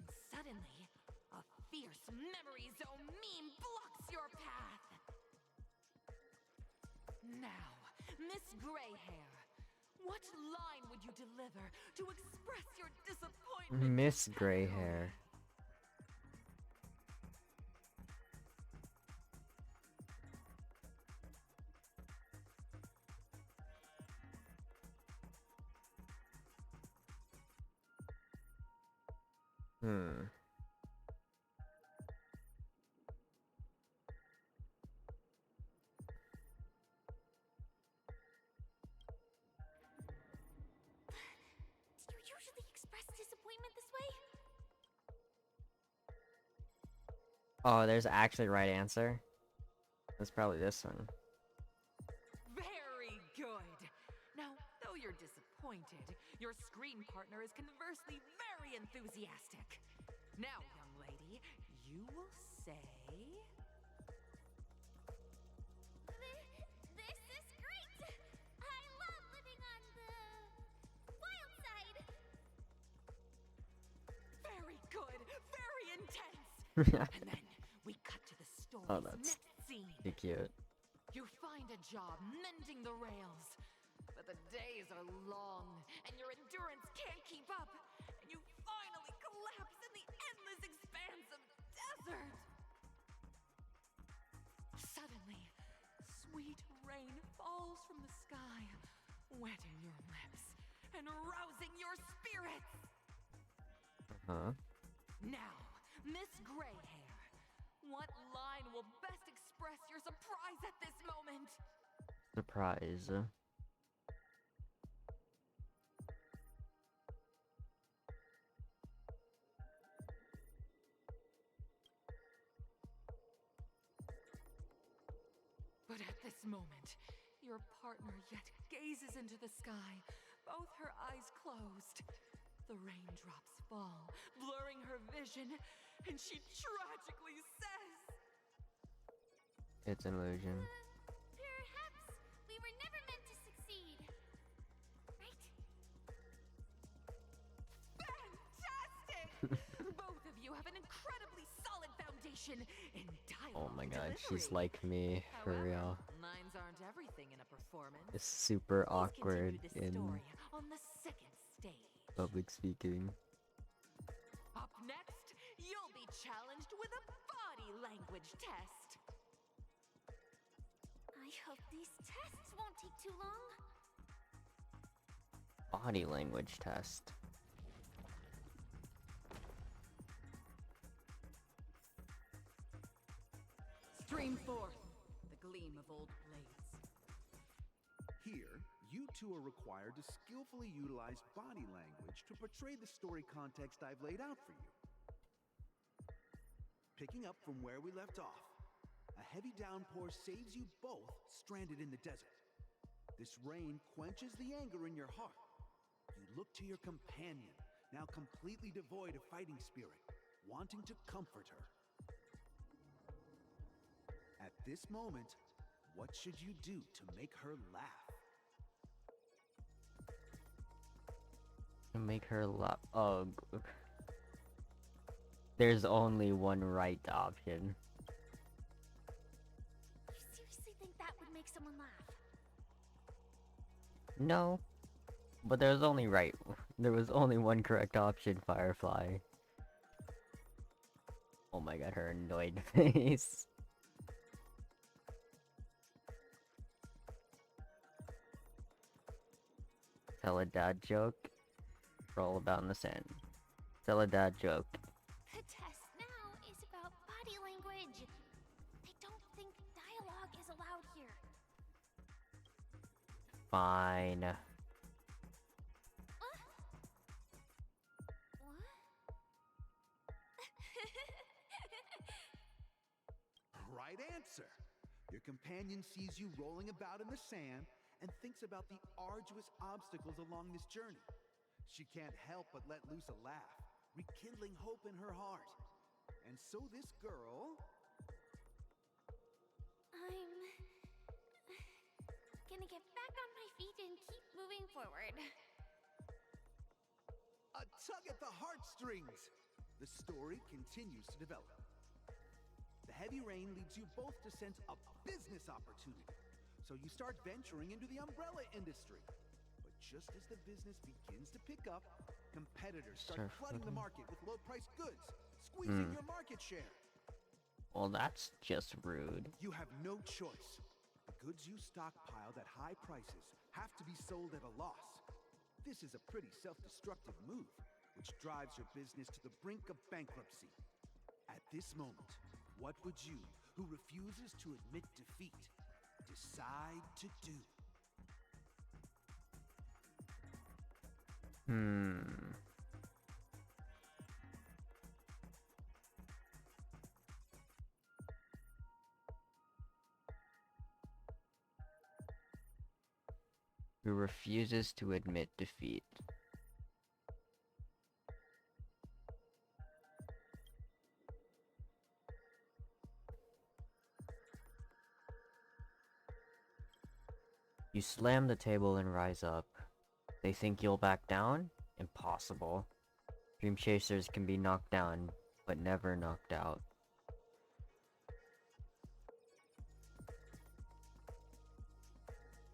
and suddenly, a fierce memory zone meme blocks your path. Now, Miss Greyhair, what line would you deliver to express your disappointment? Miss Greyhair. Do you usually express disappointment this way? Oh, there's actually a right answer. That's probably this one. Very good. Now, though you're disappointed, your screen partner is conversely very enthusiastic. Now, young lady, you will say... This is great! I love living on the wild side. Very good, very intense. And then we cut to the story's Oh, that's next scene. pretty cute. You find a job mending the rails, but the days are long, and your endurance can't keep up, and you finally collapse in the endless expanse of desert. Suddenly, sweet rain falls from the sky, wetting your lips and rousing your spirits. Now, Miss Greyhair, what line will best express your surprise at this moment? Surprise. But at this moment, your partner yet gazes into the sky, both her eyes closed. The raindrops fall, blurring her vision, and she tragically says... It's an illusion. Perhaps we were never meant to succeed. Right? Fantastic! Both of you have an incredibly solid foundation in dialogue. Oh my god, delivery. she's like me, for real. Lines aren't everything in a performance. It's super Please awkward continue the in story on the second stage. public speaking. Up next, you'll be challenged with a body language test. I hope these tests won't take too long. Body language test. Stream forth the gleam of old blades. Here, you two are required to skillfully utilize body language to portray the story context I've laid out for you. Picking up from where we left off, a heavy downpour saves you both stranded in the desert. This rain quenches the anger in your heart. You look to your companion, now completely devoid of fighting spirit, wanting to comfort her. At this moment, what should you do to make her laugh? Make her laugh. Oh, there's only one right option. You seriously think that would make someone laugh? No, but there was only one correct option, Firefly. Oh my god, her annoyed face. Tell a dad joke. Roll about in the sand. Tell a dad joke. The test now is about body language. They don't think dialogue is allowed here. Fine. Right answer. Your companion sees you rolling about in the sand and thinks about the arduous obstacles along this journey. She can't help but let loose a laugh, rekindling hope in her heart. And so this girl... I'm gonna get back on my feet and keep moving forward. A tug at the heartstrings! The story continues to develop. The heavy rain leads you both to sense a business opportunity. So you start venturing into the umbrella industry. But just as the business begins to pick up, competitors start flooding the market with low-priced goods, squeezing your market share. Well, that's just rude. You have no choice. The goods you stockpiled at high prices have to be sold at a loss. This is a pretty self-destructive move, which drives your business to the brink of bankruptcy. At this moment, what would you, who refuses to admit defeat, decide to do? Who refuses to admit defeat. You slam the table and rise up. They think you'll back down? Impossible. Dream chasers can be knocked down, but never knocked out.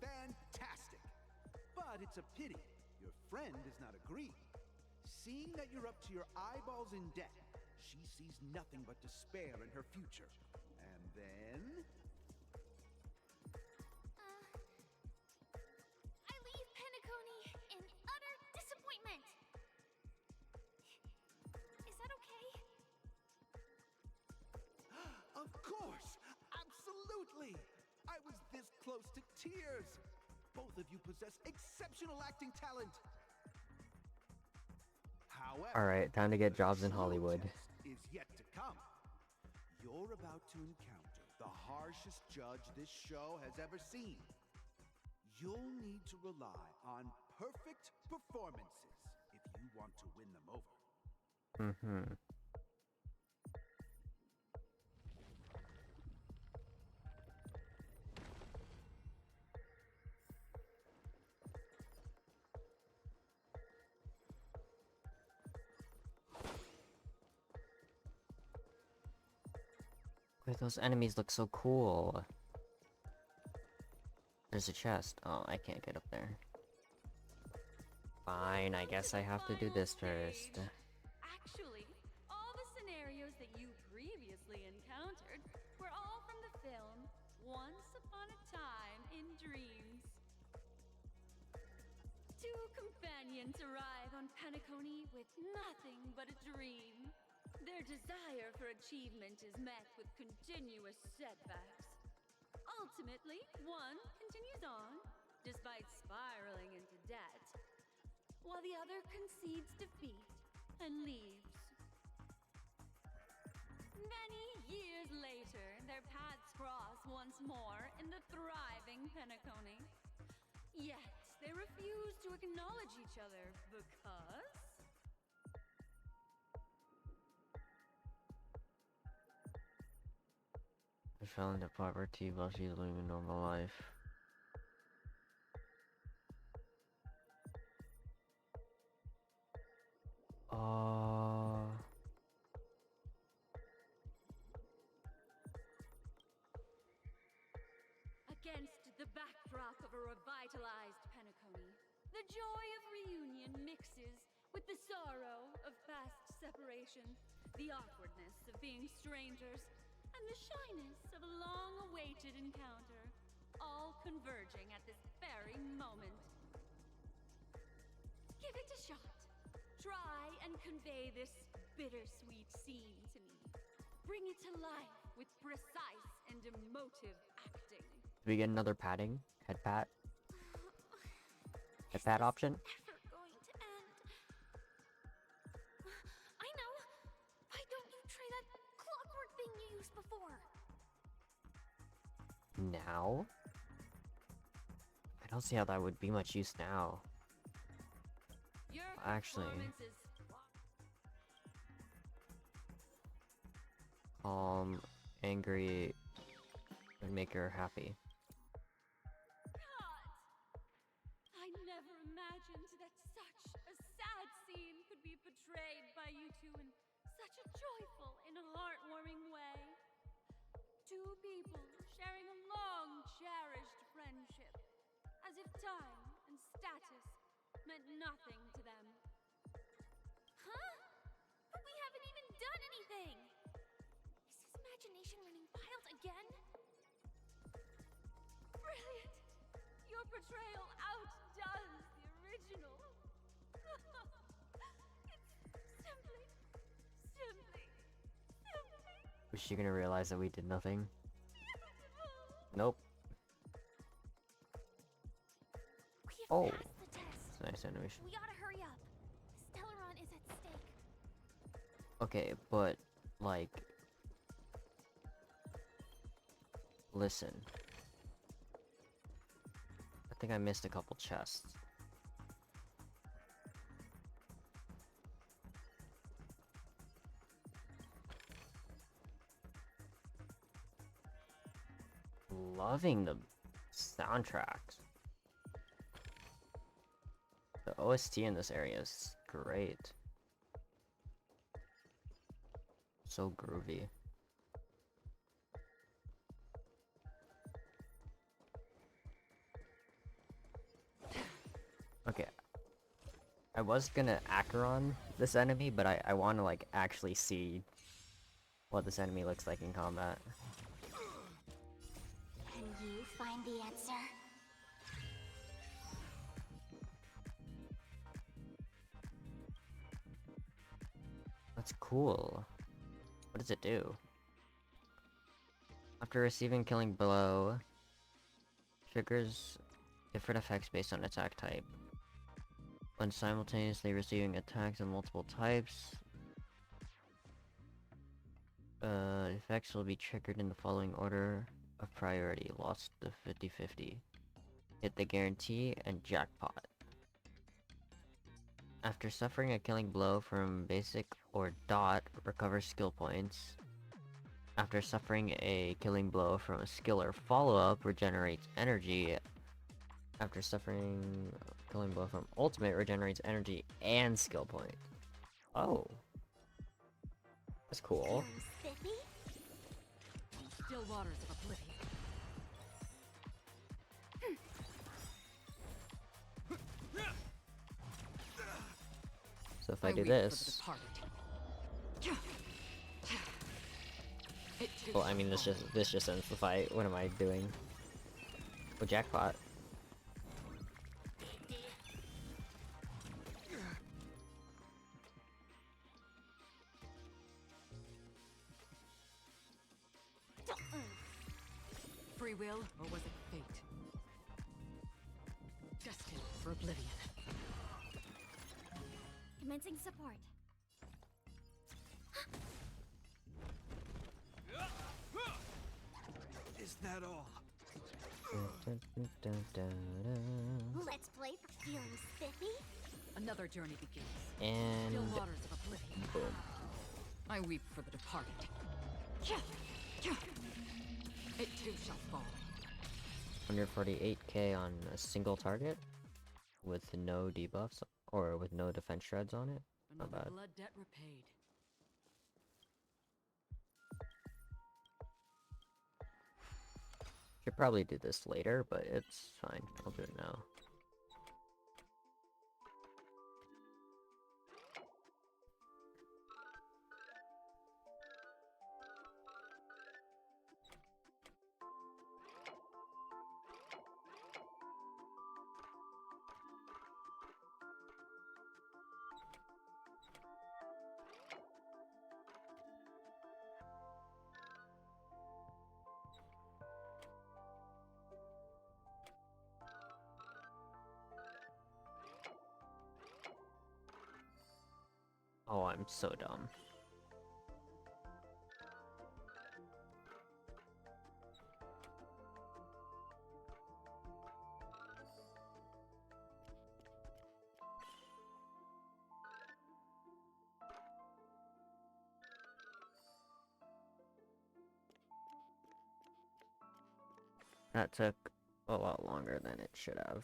Fantastic! But it's a pity your friend does not agree. Seeing that you're up to your eyeballs in debt, she sees nothing but despair in her future. And then... I leave Penacony in utter disappointment. Is that okay? Of course! Absolutely! I was this close to tears! Both of you possess exceptional acting talent! However, alright, time to get jobs in Hollywood. Is yet to come. You're about to encounter the harshest judge this show has ever seen. You'll need to rely on perfect performances if you want to win them over. Wait, those enemies look so cool. There's a chest. Oh, I can't get up there. Fine, I guess I have to do this first. Actually, all the scenarios that you previously encountered were all from the film Once Upon a Time in Dreams. Two companions arrive on Penacony with nothing but a dream. Their their desire for achievement is met with continuous setbacks. Ultimately, one continues on, despite spiraling into debt, while the other concedes defeat and leaves. Many years later, their paths cross once more in the thriving Penacony. Yet, they refuse to acknowledge each other because... I fell into poverty while she's living a normal life. Against the backdrop of a revitalized Penacony, the joy of reunion mixes with the sorrow of past separation, the awkwardness of being strangers, and the shyness of a long-awaited encounter, all converging at this very moment. Give it a shot. Try and convey this bittersweet scene to me. Bring it to life with precise and emotive acting. Do we get another patting? Head pat? Head pat option? Ever going to end? I know. Why don't you try that clockwork thing you used before? Now? I don't see how that would be much use now. Your Actually, performance is calm, angry, would make her happy. I never imagined that such a sad scene could be portrayed by you two in such a joyful and heartwarming way. Two people sharing a long cherished friendship, as if time and status meant nothing to them. Huh? But we haven't even done anything! Is his imagination running wild again? Brilliant! Your portrayal outdoes the original. It's simply. Was she gonna realize that we did nothing? Nope. Oh, it's a nice animation. We gotta hurry up. Stellaron is at stake. Okay, but, like... Listen. I think I missed a couple chests. Loving the soundtracks. The OST in this area is great. So groovy. Okay. I was gonna Acheron this enemy, but I want to like actually see what this enemy looks like in combat. Can you find the answer? That's cool. What does it do? After receiving killing blow, triggers different effects based on attack type. When simultaneously receiving attacks of multiple types, effects will be triggered in the following order of priority. Lost the 50-50. Hit the guarantee and jackpot. After suffering a killing blow from basic or dot, recover skill points. After suffering a killing blow from a skill or follow-up, regenerates energy. After suffering a killing blow from ultimate, regenerates energy and skill point. Oh. That's cool. Still waters of oblivion. So if I do this... Well, I mean, this just ends the fight. What am I doing? Oh, jackpot. free will, or was it fate? Destined for oblivion. Commencing support. Is that all? Let's play for feeling spiffy. Another journey begins. And Still waters of oblivion. boom. I weep for the departed. It too shall fall. 148k on a single target with no debuffs or with no defense shreds on it. Not Another bad. blood debt repaid. Should probably do this later, but it's fine. I'll do it now. Oh, I'm so dumb. That took a lot longer than it should have.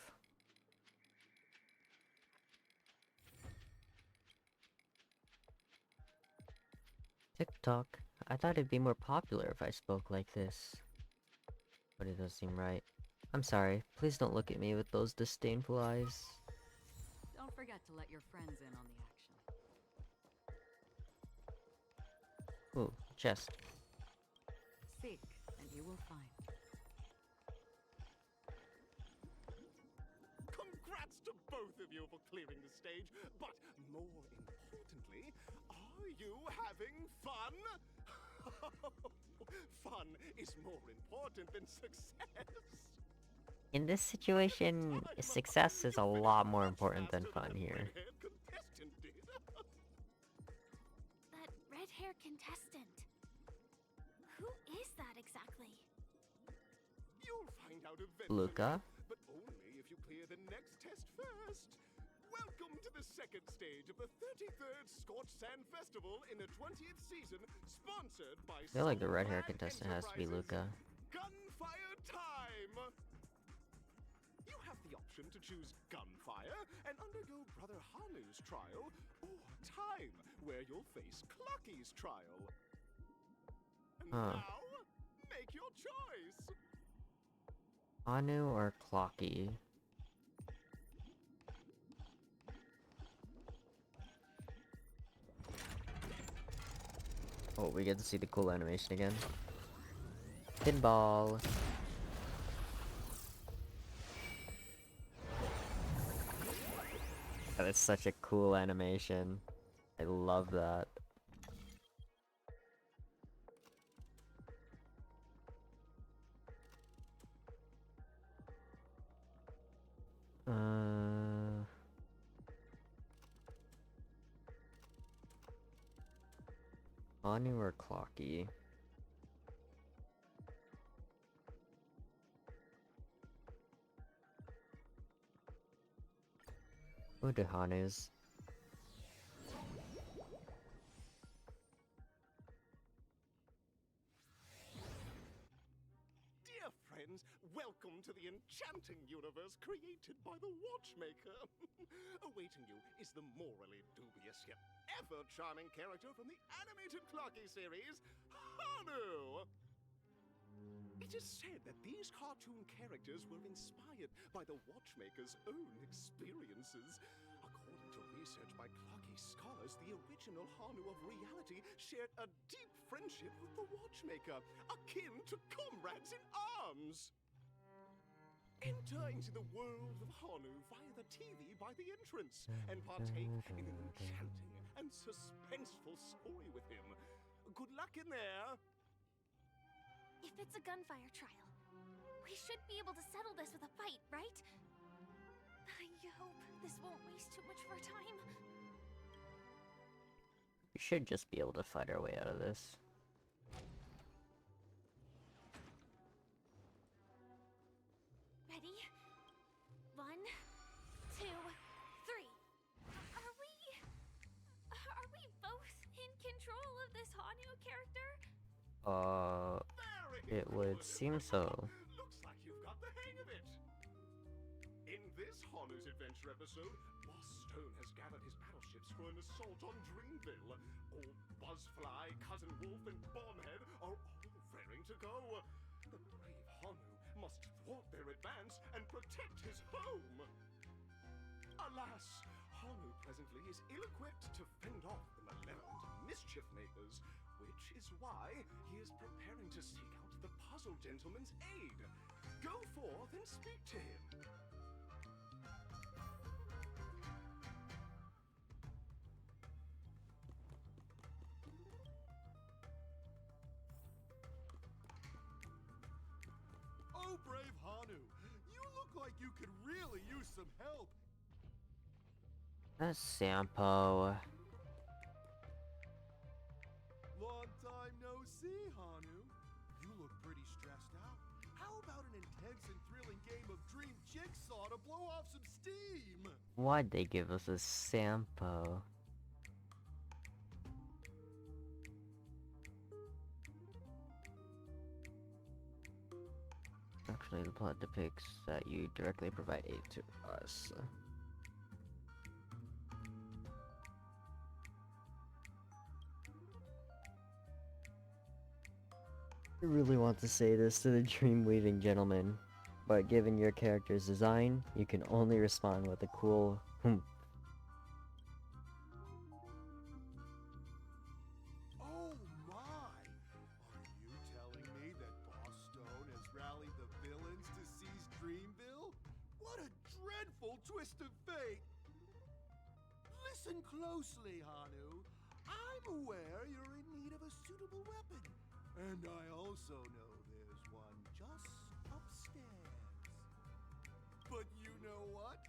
TikTok. I thought it'd be more popular if I spoke like this. But it does seem right. I'm sorry. Please don't look at me with those disdainful eyes. Don't forget to let your friends in on the action. Ooh, chest. Seek, and you will find. Congrats to both of you for clearing the stage, but more importantly, are you having fun? Fun is more important than success. In this situation, success is a lot more important than fun here. That red-hair contestant. Who is that exactly? You'll find out eventually, Luca? but only if you clear the next test first. Welcome to the second stage of the 33rd Scorched Sand Festival in the 20th season, sponsored by I feel like the red hair contestant has to be Luca. Gunfire time! You have the option to choose Gunfire and undergo Brother Hanu's trial, or Time, where you'll face Clucky's trial. And now, make your choice! Anu or Clocky? Oh, we get to see the cool animation again. Pinball! That is such a cool animation. I love that. Anu or Clocky? Who do Hanu's? Dear friends, welcome to the enchanting universe created by the Watchmaker. Awaiting you is the morally dubious yet ever-charming character from the animated Clocky series, Hanu! It is said that these cartoon characters were inspired by the Watchmaker's own experiences. According to research by Clocky scholars, the original Hanu of reality shared a deep friendship with the Watchmaker, akin to comrades in arms. Enter into the world of Hanu via the TV by the entrance and partake in an enchanting and suspenseful story with him. Good luck in there! If it's a gunfire trial, We should be able to settle this with a fight, right? I hope this won't waste too much of our time. We should just be able to fight our way out of this. Ready? 1, 2, 3. Are we both in control of this Hanu character? It would seem so. Looks like you've got the hang of it. In this Hanu's adventure episode, Boss Stone has gathered his battleships for an assault on Dreamville. All Buzzfly, Cousin Wolf, and Bombhead are all raring to go. The brave Hanu must thwart their advance and protect his home. Alas, Hanu presently is ill-equipped to fend off the malevolent mischief makers, which is why he is preparing to seek out the Puzzle Gentleman's aid. Go forth and speak to him. Oh, brave Hanu, you look like you could really use some help. That's Sampo. Long time no see, Hanu. You look pretty stressed out. How about an intense and thrilling game of Dream Jigsaw to blow off some steam? Why'd they give us a Sampo? Actually, the plot depicts that you directly provide aid to us. I really want to say this to the dream-weaving gentleman, but given your character's design, you can only respond with a cool "hmm." Oh my! Are you telling me that Boss Stone has rallied the villains to seize Dreamville? What a dreadful twist of fate! Listen closely, Hanu. I'm aware you're in need of a suitable weapon. And I also know there's one just upstairs. But you know what?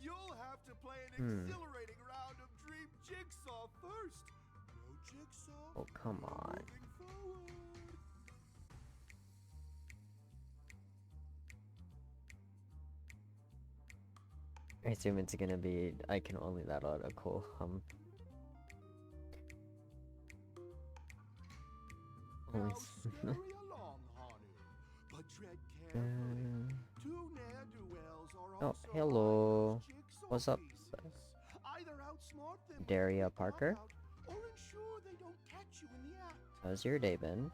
You'll have to play an exhilarating round of Dream Jigsaw first. No Jigsaw. Oh, come on. Moving forward. I assume it's gonna be, I can only let out a cool hum. Now scurry along, Hanu, but tread carefully. Two ne'er-do-wells are Oh, also hello. Hanu's jigsaw What's up? pieces. Either outsmart them Daria Parker? or ensure they don't catch you in the act. How's your day been?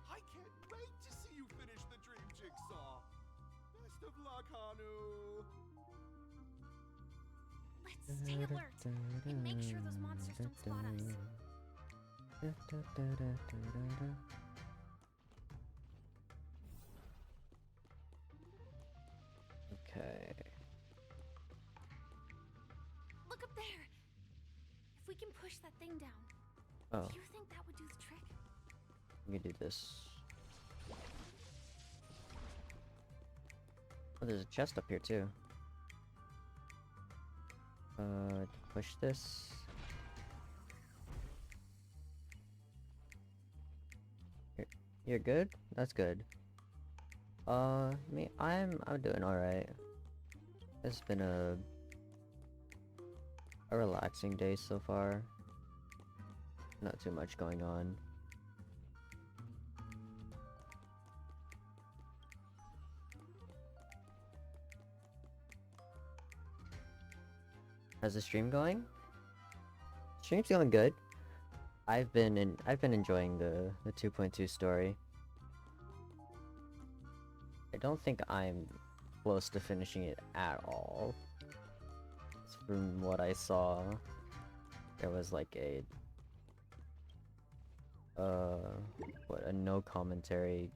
I can't wait to see you finish the dream jigsaw. Best of luck, Hanu. Let's stay alert and make sure those monsters don't spot us. Okay. Look up there. If we can push that thing down, Oh, do you think that would do the trick? we can do this. Oh, there's a chest up here too. Push this. You're good? That's good. Me, I'm doing alright. It's been a relaxing day so far. Not too much going on. How's the stream going? Stream's going good. I've been enjoying the 2.2 story. I don't think I'm close to finishing it at all. From what I saw, there was like a a no commentary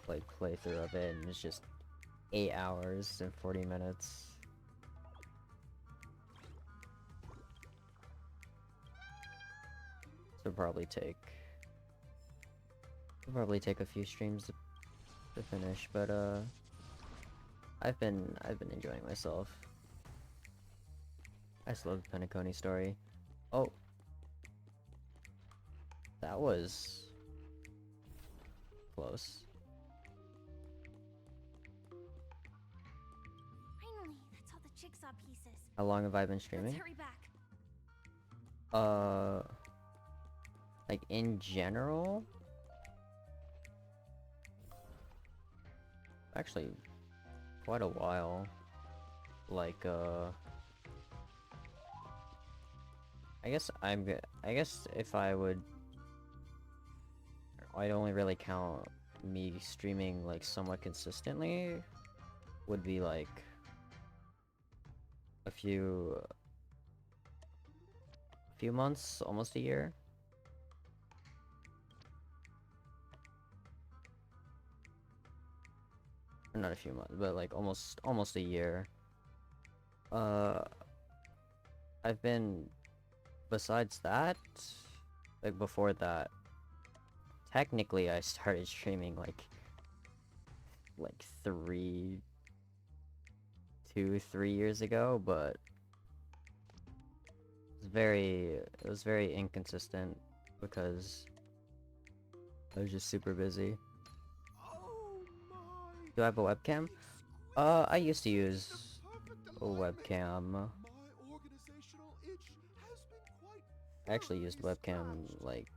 like playthrough of it, and it's just 8 hours and 40 minutes. So it'll probably take a few streams to finish, but I've been enjoying myself. I just love the Penacony story. Oh. That was close. Finally, that's all the jigsaw pieces. How long have I been streaming? Let's hurry back. Like in general? Actually, quite a while. Like, I guess if I would, I'd only really count me streaming like somewhat consistently would be like a few months, almost a year. Or not a few months, but like almost a year. I've been, besides that, like before that, technically I started streaming like 3 years ago, but it was very inconsistent because I was just super busy. Do I have a webcam? I used to use a webcam. I actually used webcam like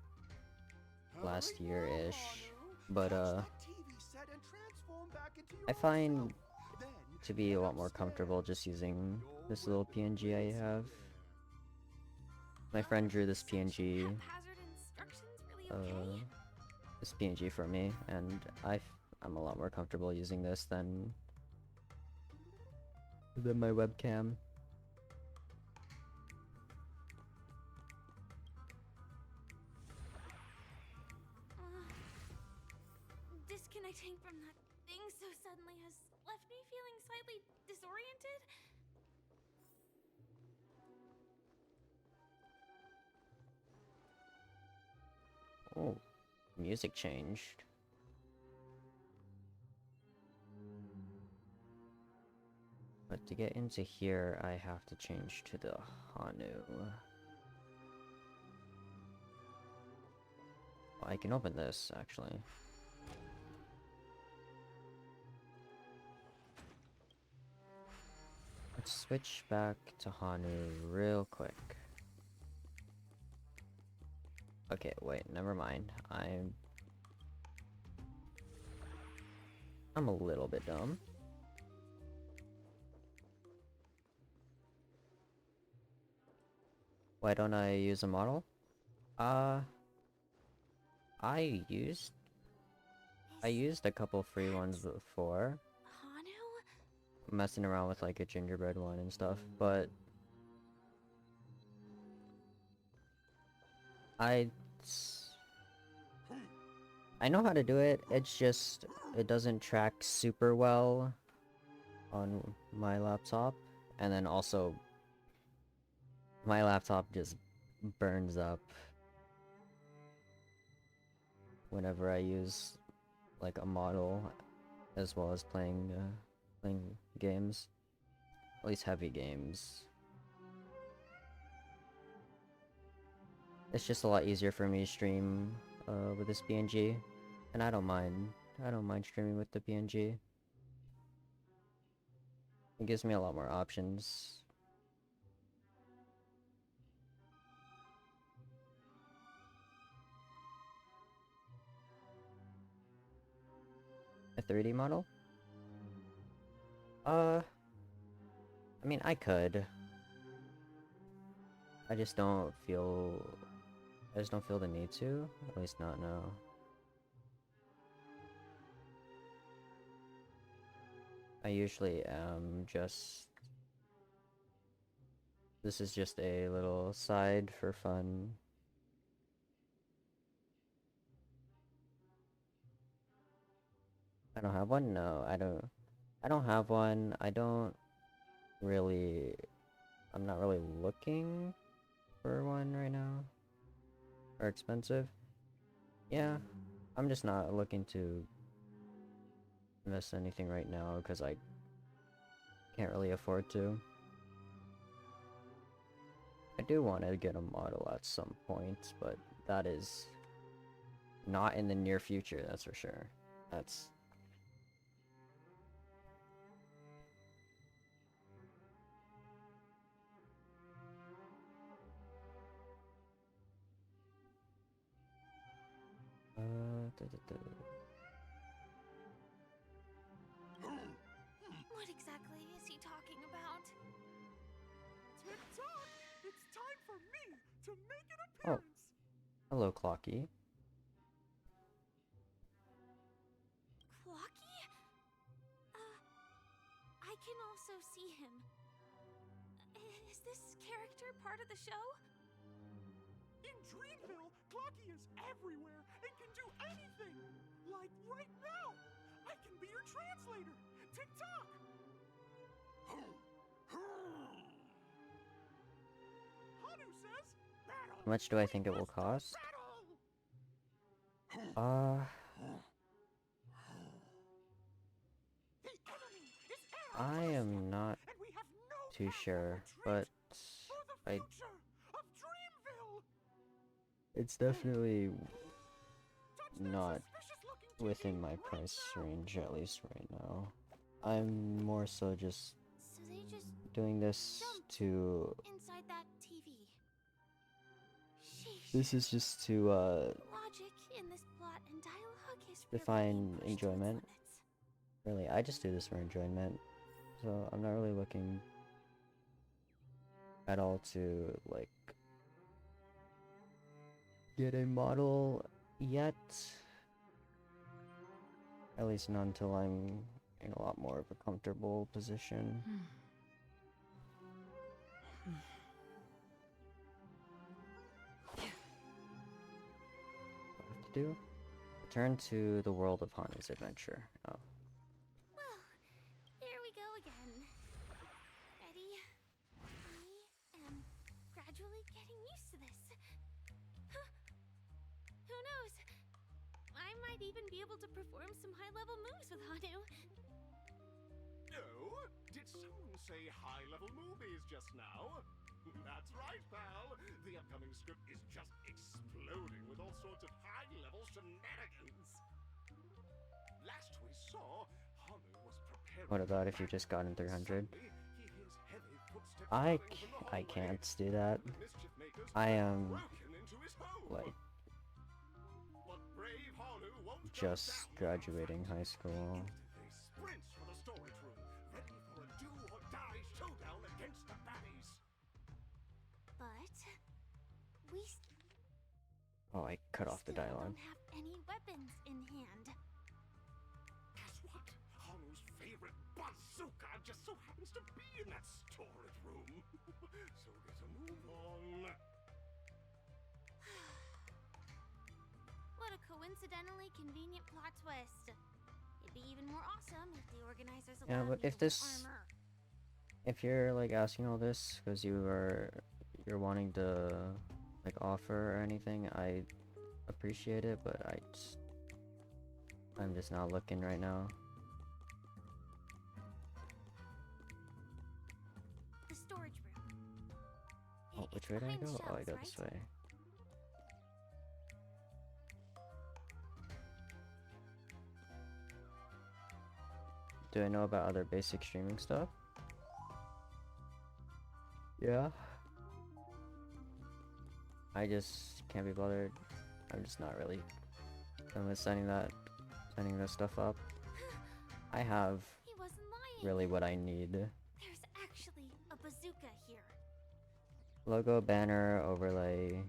last year-ish, but I find to be a lot more comfortable just using this little PNG I have. My friend drew this PNG, for me, and I'm a lot more comfortable using this than my webcam. Disconnecting from that thing so suddenly has left me feeling slightly disoriented. Oh, music changed. But to get into here, I have to change to the Hanu. Oh, I can open this, actually. Let's switch back to Hanu real quick. Okay, wait, never mind. I'm a little bit dumb. Why don't I use a model? I used a couple free ones before. Messing around with like a gingerbread one and stuff, but I know how to do it. It's just it doesn't track super well on my laptop, and then also my laptop just burns up whenever I use like a model as well as playing games, at least heavy games. It's just a lot easier for me to stream with this PNG, and I don't mind streaming with the PNG. It gives me a lot more options. A 3D model? I mean, I could. I just don't feel the need to, at least not now. I usually am just... This is just a little side for fun. I don't have one? No, I don't have one. I'm not really looking for one right now. Or expensive. Yeah, I'm just not looking to invest anything right now because I Can't really afford to. I do want to get a model at some point, but that is not in the near future, that's for sure. That's... What exactly is he talking about? Tick-tock! It's time for me to make an Oh. appearance! Hello, Clocky. Clocky? I can also see him. Is this character part of the show? In Dreamville, Clocky is everywhere and can do anything! Like right now! I can be your translator! Tick-tock! Hanu says, battle! How much do I think it will cost? I am not too sure, but it's definitely not within my price range, at least right now. I'm more so just So they just doing this to... inside that TV. Sheesh. This is just to, Logic in this plot and dialogue is define enjoyment. Really, I just do this for enjoyment. So I'm not really looking at all to, like, get a model yet. At least not until I'm in a lot more of a comfortable position. What I have to do? Return to the world of Hanu's adventure. Oh. Well, here we go again. Ready? I am gradually getting used to this. Huh. Who knows? I might even be able to perform some high-level moves with Hanu. Oh? Did someone say high-level movies just now? That's right, pal. The upcoming script is just exploding with all sorts of high-level shenanigans. Last we saw, Hanu was preparing... What about if you just got in 300? I can't do that. I am, like, just graduating high school. Sprints for the storage room, ready for a do-or-die showdown against the baddies. But we Oh, I cut off the dialogue. don't have any weapons in hand. Guess what? Hanu's favorite bazooka just so happens to be in that storage room. So there's a move on. What a coincidentally convenient plot twist. It'd be even more awesome if the organizers allowed Yeah, but me if to wear this... armor. If you're, like, asking all this because you're wanting to, like, offer or anything, I appreciate it, but I'm just not looking right now. The storage room. Oh, which way did I behind go? Oh, I shelves, go this right? way. Do I know about other basic streaming stuff? Yeah. I just can't be bothered. I'm just not really done with setting that stuff up. I have He wasn't lying. really what I need. There's actually a bazooka here. Logo, banner, overlay,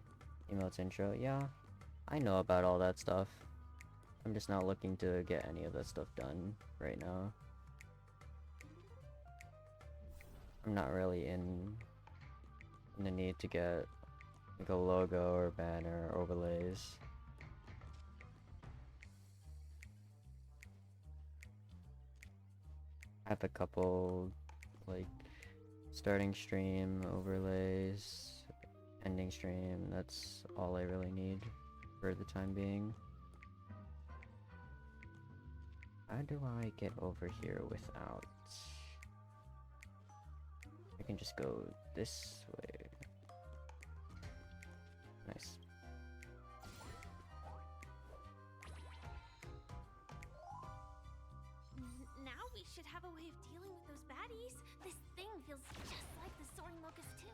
emotes, intro. Yeah, I know about all that stuff. I'm just not looking to get any of that stuff done right now. I'm not really in the need to get like a logo or banner or overlays. I have a couple like starting stream overlays, ending stream. That's all I really need for the time being. How do I get over here without We can just go this way. Nice. Now we should have a way of dealing with those baddies. This thing feels just like the soaring locust too.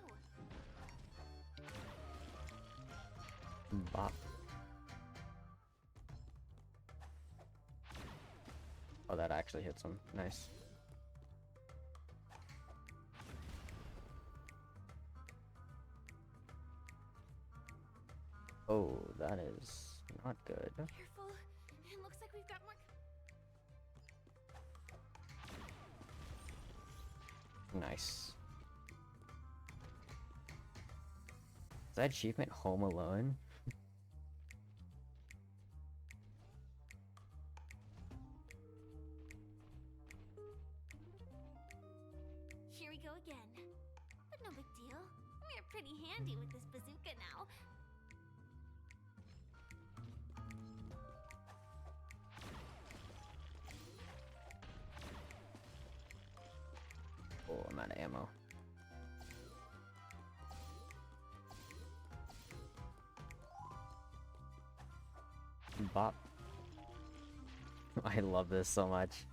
Bop. Oh, that actually hits him. Nice. Oh, that is not good. Careful. It looks like we've got more. Nice. Is that achievement Home Alone? Here we go again. But no big deal. We're pretty handy with this bazooka now. Oh, I'm out of ammo. Bop. I love this so much.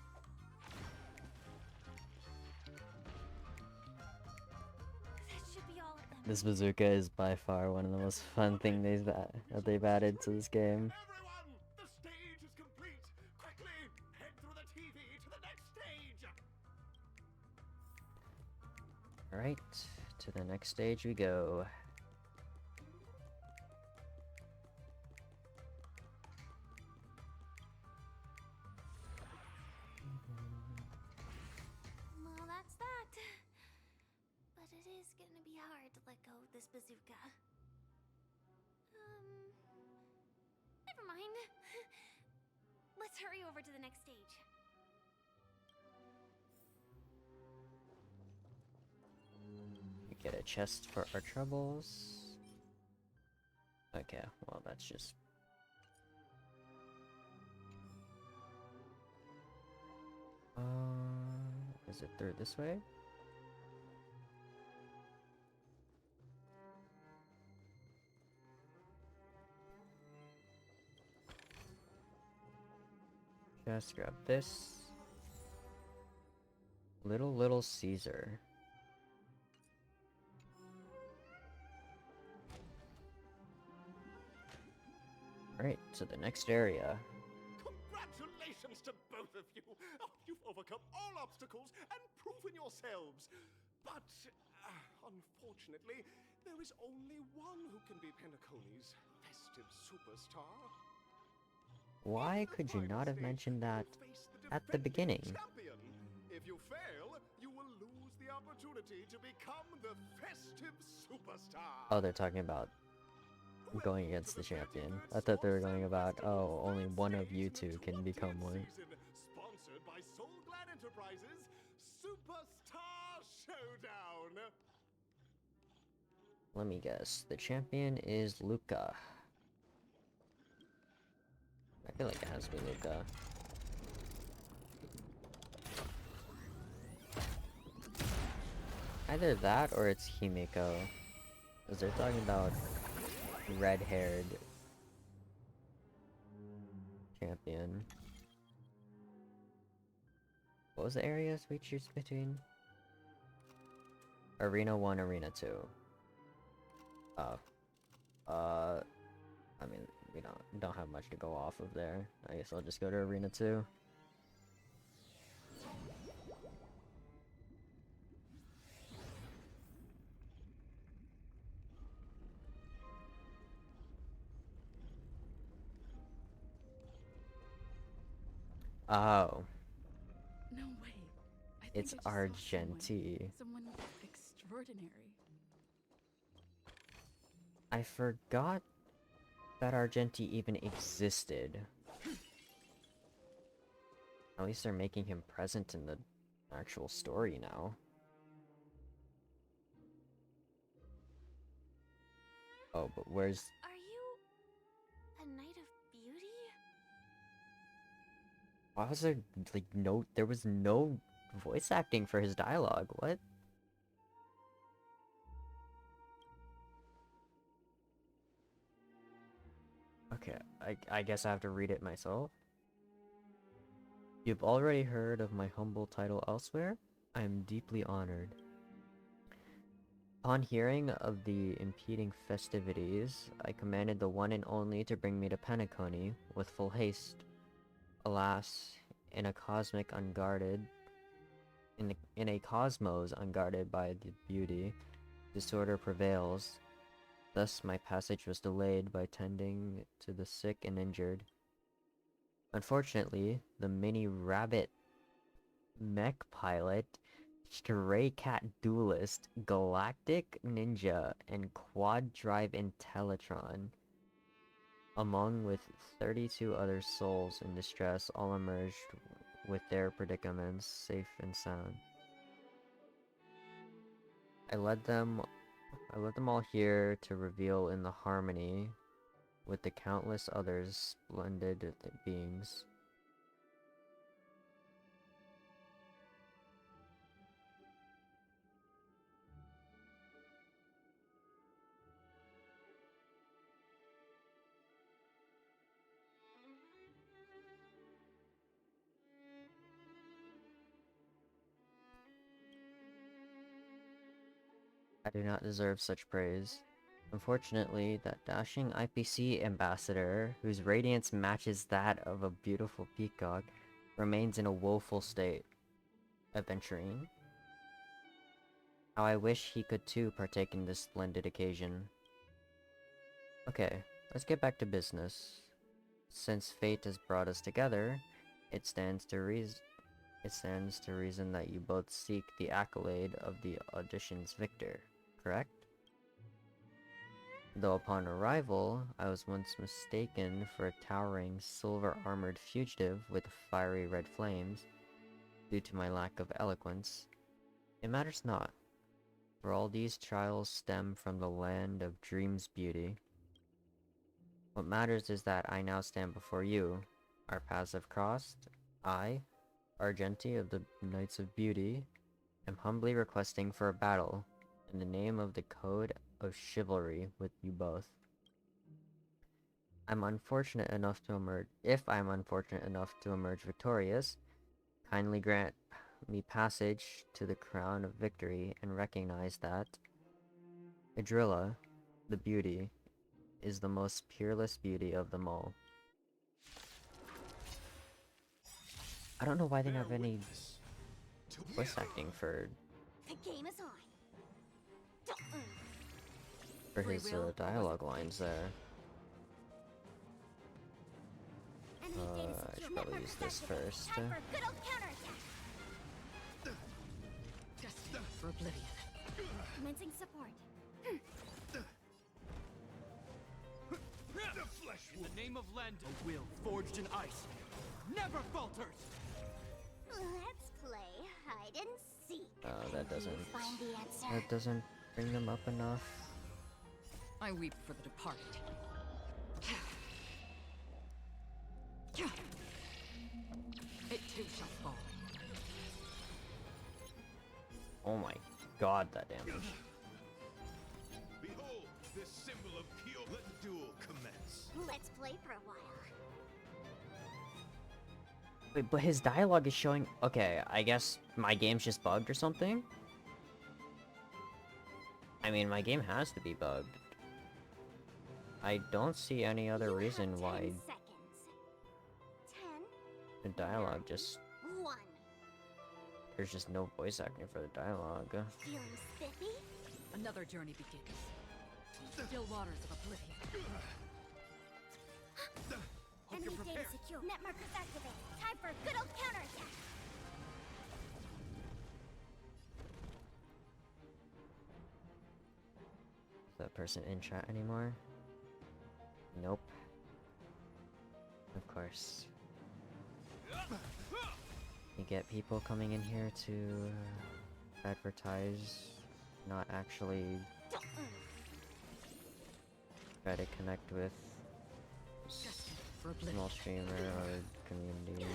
That should be all of them. This bazooka is by far one of the most fun things that they've added to this game. Everyone, the stage is complete. Quickly, head through the TV to the next stage. Alright, to the next stage we go. Well, that's that. But it is gonna be hard to let go of this bazooka. Never mind. Let's hurry over to the next stage. We get a chest for our troubles. Okay, well that's just... is it through this way? Just grab this. Little Caesar. Alright, to the next area. Congratulations to both of you. Oh, you've overcome all obstacles and proven yourselves. But, unfortunately, there is only one who can be Penacony's festive superstar. Why could you not have mentioned that at the beginning? Champion. If you fail, you will lose the opportunity to become the festive superstar. Oh, they're talking about going against the champion. I thought they were going about, oh, only one of you two can become one. Sponsored by Soul Glad Enterprises, Superstar Showdown. Let me guess. The champion is Luca. I feel like it has to be Luca. Either that or it's Himiko. Because they're talking about red-haired champion. What was the areas we choose between? Arena 1, Arena 2. Oh. I mean, we don't have much to go off of there. I guess I'll just go to Arena 2. Oh. No way. I think It's I just saw Argenti. Someone extraordinary. I forgot that Argenti even existed. At least they're making him present in the actual story now. Oh, but where's... Are you a knight of beauty? Why was there, like, there was no voice acting for his dialogue? What? I guess I have to read it myself. You've already heard of my humble title elsewhere. I am deeply honored. Upon hearing of the impeding festivities, I commanded the one and only to bring me to Penacony with full haste. Alas, in a cosmos unguarded by the beauty, disorder prevails. Thus my passage was delayed by tending to the sick and injured. Unfortunately, the mini rabbit mech pilot, stray cat duelist, galactic ninja, and quad drive Intellitron, among with 32 other souls in distress, all emerged with their predicaments safe and sound. I led them all here to reveal in the harmony with the countless others splendid beings. I do not deserve such praise. Unfortunately, that dashing IPC ambassador, whose radiance matches that of a beautiful peacock, remains in a woeful state. Aventurine? How I wish he could too partake in this splendid occasion. Okay, let's get back to business. Since fate has brought us together, it stands to reason that you both seek the accolade of the audition's victor, correct? Though upon arrival, I was once mistaken for a towering, silver-armored fugitive with fiery red flames, due to my lack of eloquence, it matters not, for all these trials stem from the land of dreams beauty. What matters is that I now stand before you. Our paths have crossed. I, Argenti of the Knights of Beauty, am humbly requesting for a battle, in the name of the Code of Chivalry with you both. If I'm unfortunate enough to emerge victorious, kindly grant me passage to the crown of victory and recognize that Idrilla, the beauty, is the most peerless beauty of them all. I don't know why they don't have any voice acting for The game is on. his dialogue lines there. I should probably use this first. Time for a good old counterattack. Destiny for oblivion. Commencing support. The flesh in the name of Lend, a will forged in ice never falters. Let's play hide and seek. Oh, that doesn't. Find the answer. That doesn't bring them up enough. I weep for the departed. It too shall fall. Oh my god, that damage. Behold, this symbol of pure. Let the duel commence. Let's play for a while. Wait, but his dialogue is showing. Okay, I guess my game's just bugged or something? I mean, my game has to be bugged. I don't see any other reason why the dialogue just... 1. There's just no voice acting for the dialogue. Feeling spiffy? Another journey begins. Still waters of oblivion. Enemy data secure. Net markers activated. Time for a good old counterattack. Is that person in chat anymore? Nope. Of course. You get people coming in here to advertise, not actually try to connect with small streamer or community.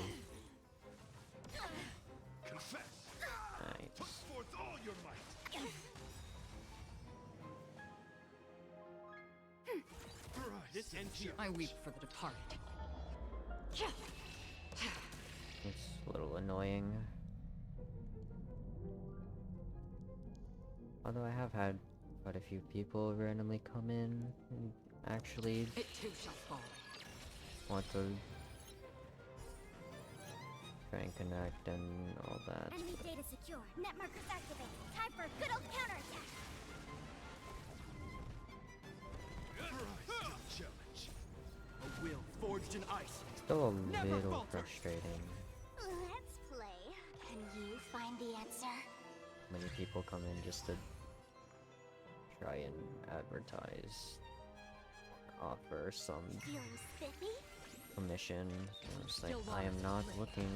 Confess. Nice. Put forth all your might. Right. This ends here. I weep for the departed. It's a little annoying. Although I have had quite a few people randomly come in and actually It too shall fall. want to try and connect and all that. Enemy data secure. Net markers activated. Time for a good old counterattack. Challenge. A will forged in ice. Still a Never little falter. frustrating. Let's play. Can you find the answer? Many people come in just to try and advertise, offer some Feeling spiffy? commission. And it's like, Still I am wise. not looking.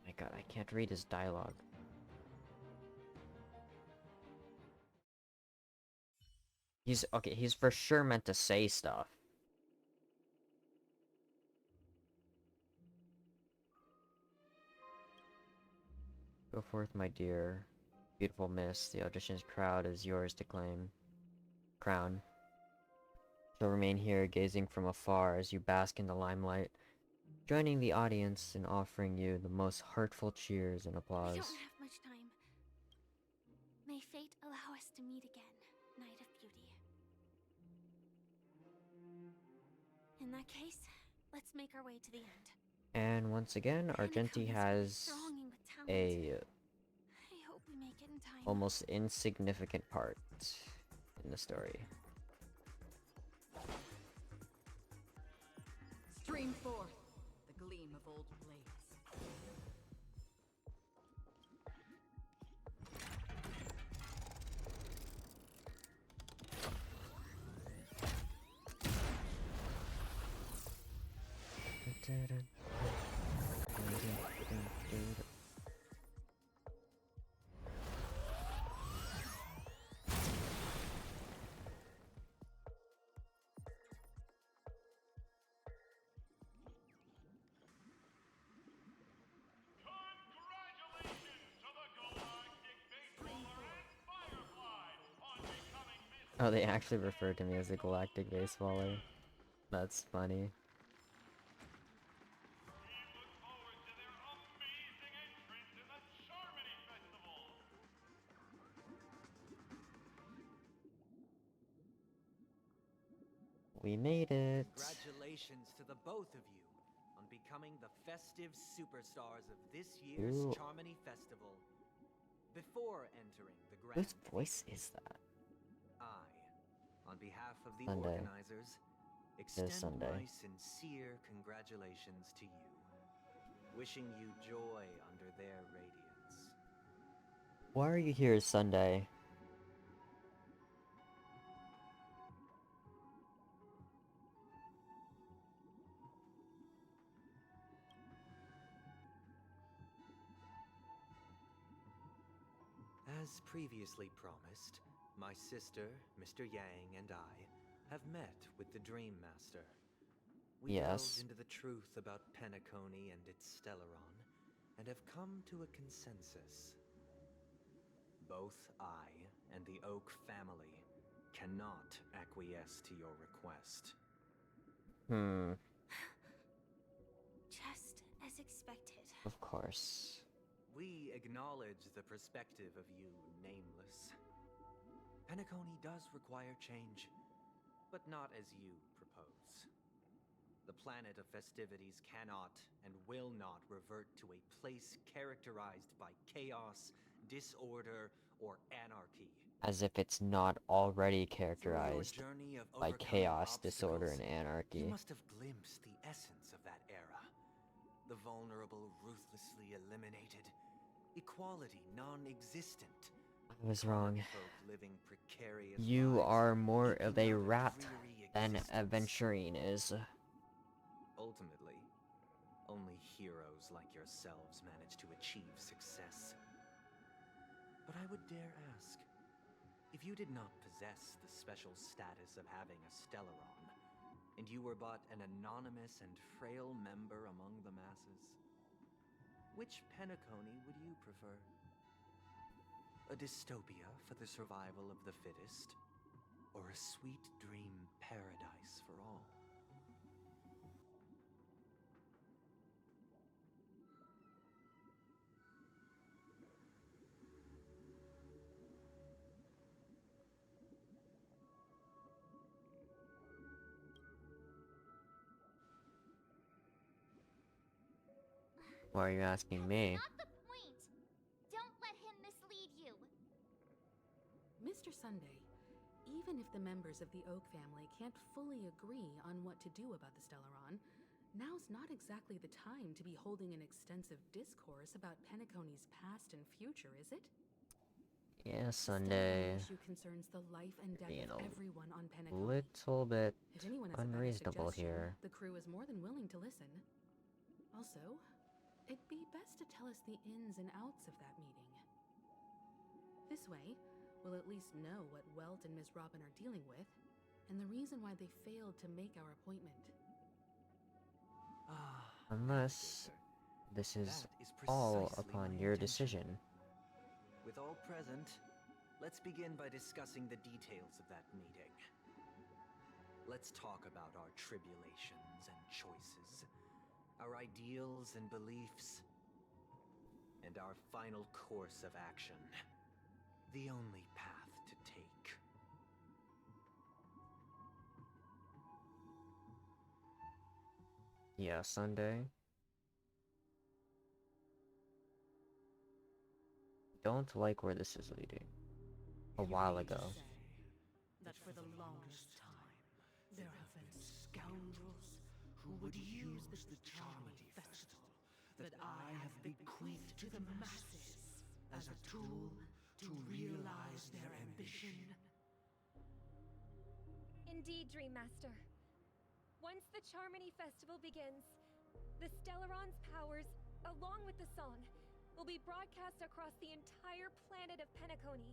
My god, I can't read his dialogue. He's okay, he's for sure meant to say stuff. Go forth, my dear. Beautiful miss, the audition's crowd is yours to claim. Crown. Shall remain here, gazing from afar as you bask in the limelight, joining the audience in offering you the most heartful cheers and We applause. don't have much time. May fate allow us to meet again, Night of Beauty. In that case, let's make our way to the end. And once again, Argenti Penacony's has thronging with talent. a I hope we make it in time. almost insignificant part in the story. Stream forth the gleam of old blades. Oh, they actually referred to me as a galactic baseballer. That's funny. We made it. Congratulations to the both of you on becoming the festive superstars of this year's Ooh. Charmony Festival. Before entering the grand Whose voice is that? I, on behalf of the Sunday. organizers, extend Sunday. my sincere congratulations to you, wishing you joy under their radiance. Why are you here Sunday? As previously promised, my sister, Mr. Yang, and I have met with the Dream Master. We Yes. delved into the truth about Penacony and its Stellaron, and have come to a consensus. Both I and the Oak family cannot acquiesce to your request. Just as expected. Of course. We acknowledge the perspective of you, Nameless. Penacony does require change, but not as you propose. The planet of festivities cannot and will not revert to a place characterized by chaos, disorder, or anarchy. As if it's not already Through your characterized journey of by overcoming chaos, disorder, and obstacles, anarchy. You must have glimpsed the essence of that era. The vulnerable ruthlessly eliminated. Equality non-existent. I was wrong. Folk living precarious You lives, are more eking of a out rat dreary than existence. Aventurine is. Ultimately, only heroes like yourselves manage to achieve success. But I would dare ask, if you did not possess the special status of having a Stellaron, and you were but an anonymous and frail member among the masses, which Penacony would you prefer? A dystopia for the survival of the fittest? Or a sweet dream paradise for all? Why are you asking me? Not the point. Don't let him mislead you. Mr. Sunday, even if the members of the Oak family can't fully agree on what to do about the Stellaron, now's not exactly the time to be holding an extensive discourse about Penacony's past and future, is it? Yeah, The Sunday. Stellaron issue concerns the life and death Being of a everyone on Penacony. little bit If anyone has a better unreasonable suggestion, here. the crew is more than willing to listen. Also, it'd be best to tell us the ins and outs of that meeting. This way, we'll at least know what Welt and Ms. Robin are dealing with, and the reason why they failed to make our appointment. Unless this is all upon your decision. With all present, let's begin by discussing the details of that meeting. Let's talk about our tribulations and choices, our ideals and beliefs, and our final course of action. The only path to take. Yeah, Sunday. Don't like where this is leading. A while ago. That for the longest time, there have been scoundrels who would use the Charmony Festival that I have bequeathed to the masses as a tool to realize their ambition. Indeed, Dream Master. Once the Charmony Festival begins, the Stellaron's powers, along with the song, will be broadcast across the entire planet of Penacony.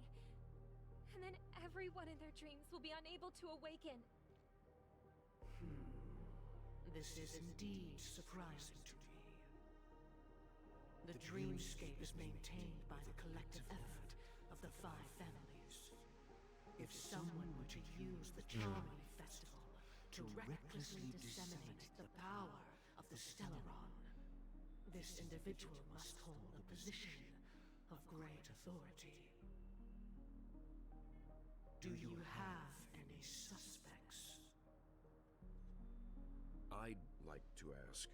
And then everyone in their dreams will be unable to awaken. This is indeed surprising to me. The dreamscape is maintained by the collective effort of the 5 families. If someone were to use the Charmony Festival to recklessly disseminate the power of the Stellaron, this individual must hold a position of great authority. Do you have any suspects? I'd like to ask,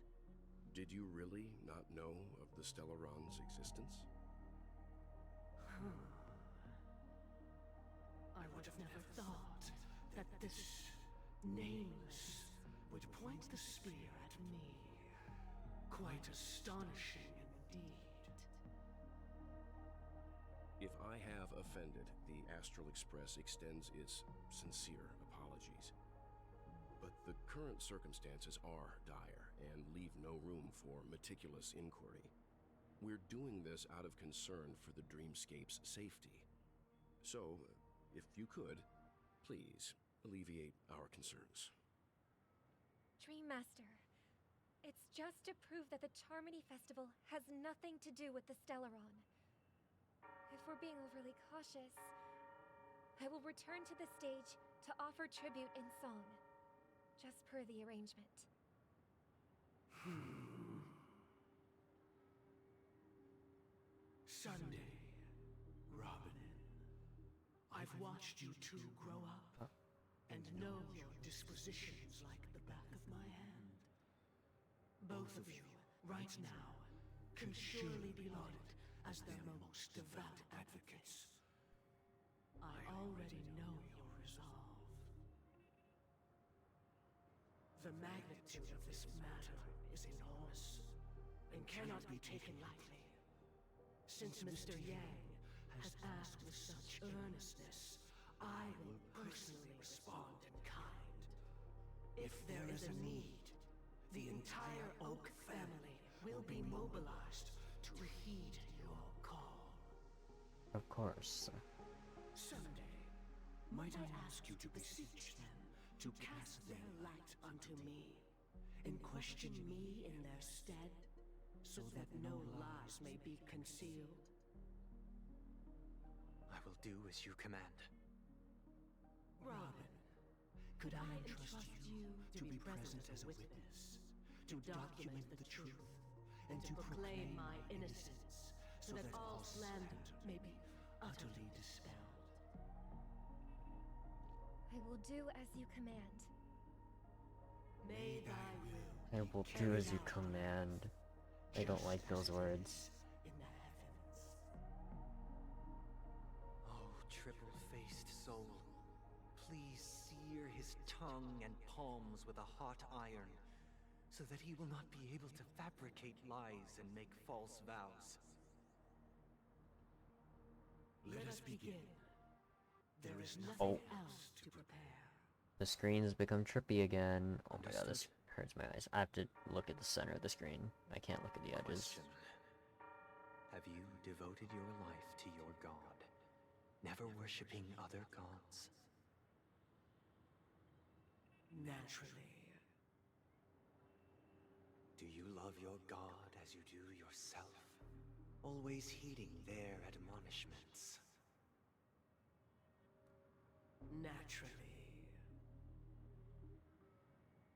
did you really not know of the Stellaron's existence? I would have never thought that this nameless would point the spear at me. Quite astonishing indeed. If I have offended, the Astral Express extends its sincere apologies. But the current circumstances are dire and leave no room for meticulous inquiry. We're doing this out of concern for the Dreamscape's safety. So, if you could, please alleviate our concerns. Dream Master, it's just to prove that the Charmony Festival has nothing to do with the Stellaron. If we're being overly cautious, I will return to the stage to offer tribute in song, just per the arrangement. Sunday, Robin, I've watched you two grow up and know your dispositions like the back of my hand. Both of you, right now, can surely be lauded as their most devout advocates. I already know your resolve. The magnitude of this matter is enormous and cannot be taken lightly. Since Mr. Yang has asked with such earnestness, I will personally respond in kind. If there is a need, the entire Oak family will be mobilized to heed your call. Of course. Someday, might I ask you to beseech them to cast their light unto me, and question me in their stead, so that no lies may be concealed? will do as you command. Robin, could I entrust you to be present as a witness, to document the truth, and to proclaim my innocence, so that all slander may be utterly dispelled? I will do as you command. May thy will I will do as you command. I don't like those words. in the heavens. Oh, triple-faced soul, please sear his tongue and palms with a hot iron, so that he will not be able to fabricate lies and make false vows. Let us begin. There is nothing else to prepare. The screen has become trippy again. Oh my god, this hurts my eyes. I have to look at the center of the screen. I can't look at the edges. Question. Have you devoted your life to your god, never worshipping other gods? Naturally. Do you love your god as you do yourself, always heeding their admonishments? Naturally.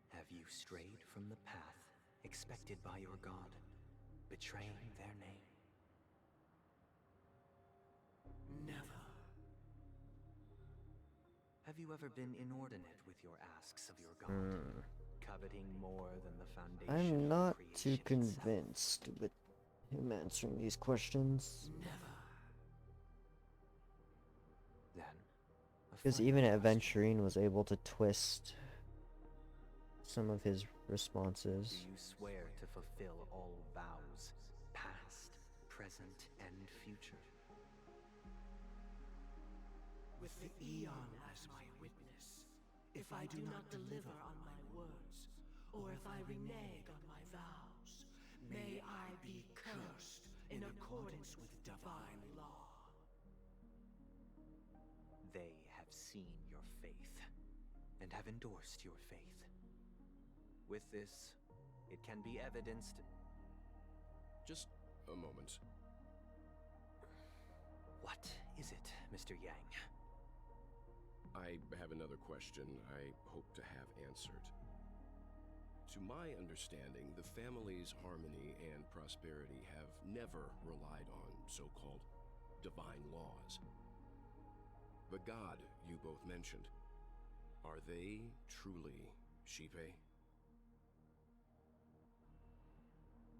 Have you strayed from the path expected by your god, betraying their name? Never. Have you ever been inordinate with your asks of your god, coveting more than the foundation I'm of not creation too convinced with him answering these questions. Never. Then, Because even Aventurine was able to twist some of his responses. do you swear to fulfill all vows, past, present, and future? With the Eon as my witness, if I do not deliver on my words, or if I renege on my vows, may I be cursed in accordance with divine law. They have seen your faith, and have endorsed your faith. With this, it can be evidenced... Just a moment. What is it, Mr. Yang? I have another question I hope to have answered. To my understanding, the family's harmony and prosperity have never relied on so-called divine laws. The god you both mentioned, are they truly Shipe?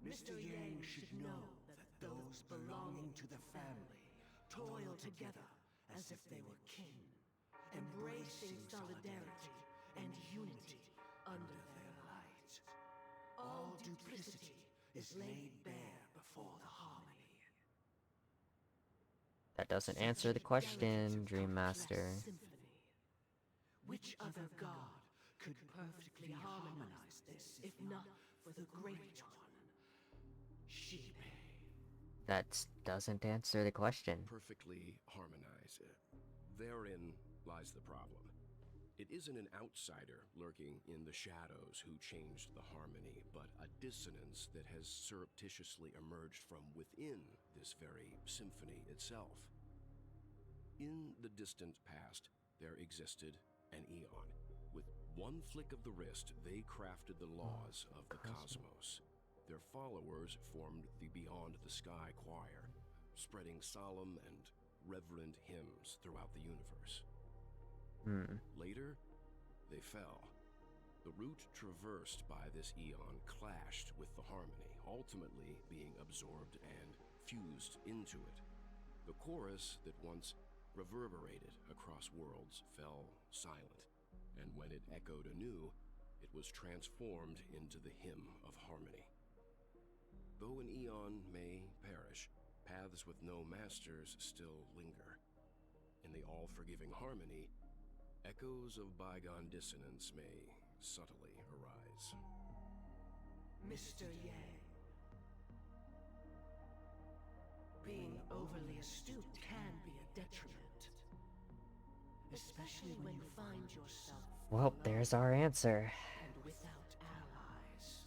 Mr. Yang should know that those belonging to the family toil together as if they were kin, embracing solidarity and unity under their light. All duplicity is laid bare before the harmony. That doesn't answer the question, Dream Master. Symphony. Which other god could perfectly harmonize this, if not for the Great One? Shipe. That doesn't answer the question. Perfectly harmonize. Therein lies the problem. It isn't an outsider lurking in the shadows who changed the harmony, but a dissonance that has surreptitiously emerged from within this very symphony itself. In the distant past, there existed an Eon. With one flick of the wrist, they crafted the laws of the cosmos. Their followers formed the Beyond the Sky Choir, spreading solemn and reverent hymns throughout the universe. Later, they fell. The route traversed by this Eon clashed with the harmony, ultimately being absorbed and fused into it. The chorus that once reverberated across worlds fell silent, and when it echoed anew, it was transformed into the hymn of harmony. Though an Eon may perish, paths with no masters still linger. In the all-forgiving harmony, echoes of bygone dissonance may subtly arise. Mr. Yang. Being overly astute can be a detriment. Especially when you find yourself Well, there's our answer. and without allies.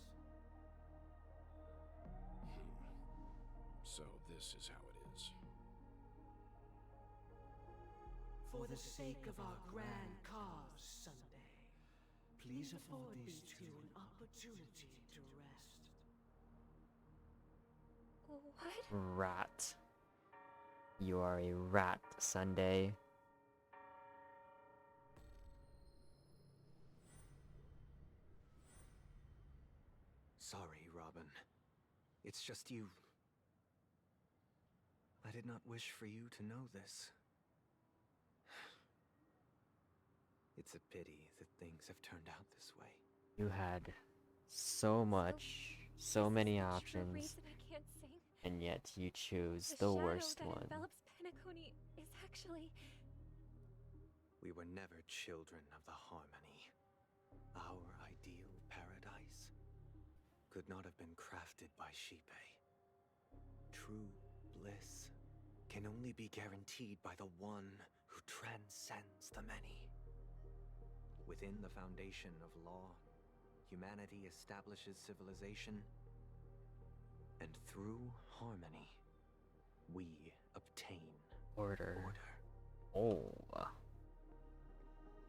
So this is how it is. For the sake of our grand cause, Sunday, please afford these two an opportunity to rest. What? Rat. You are a rat, Sunday. Sorry, Robin. It's just you. I did not wish for you to know this. It's a pity that things have turned out this way. You had so much, so many options, reason I can't sing. and yet you choose the shadow worst that one. envelops Penacony is actually... We were never children of the harmony. Our ideal paradise could not have been crafted by Shipe. True bliss can only be guaranteed by the one who transcends the many. Within the foundation of law, humanity establishes civilization, and through harmony, we obtain Order. Oh.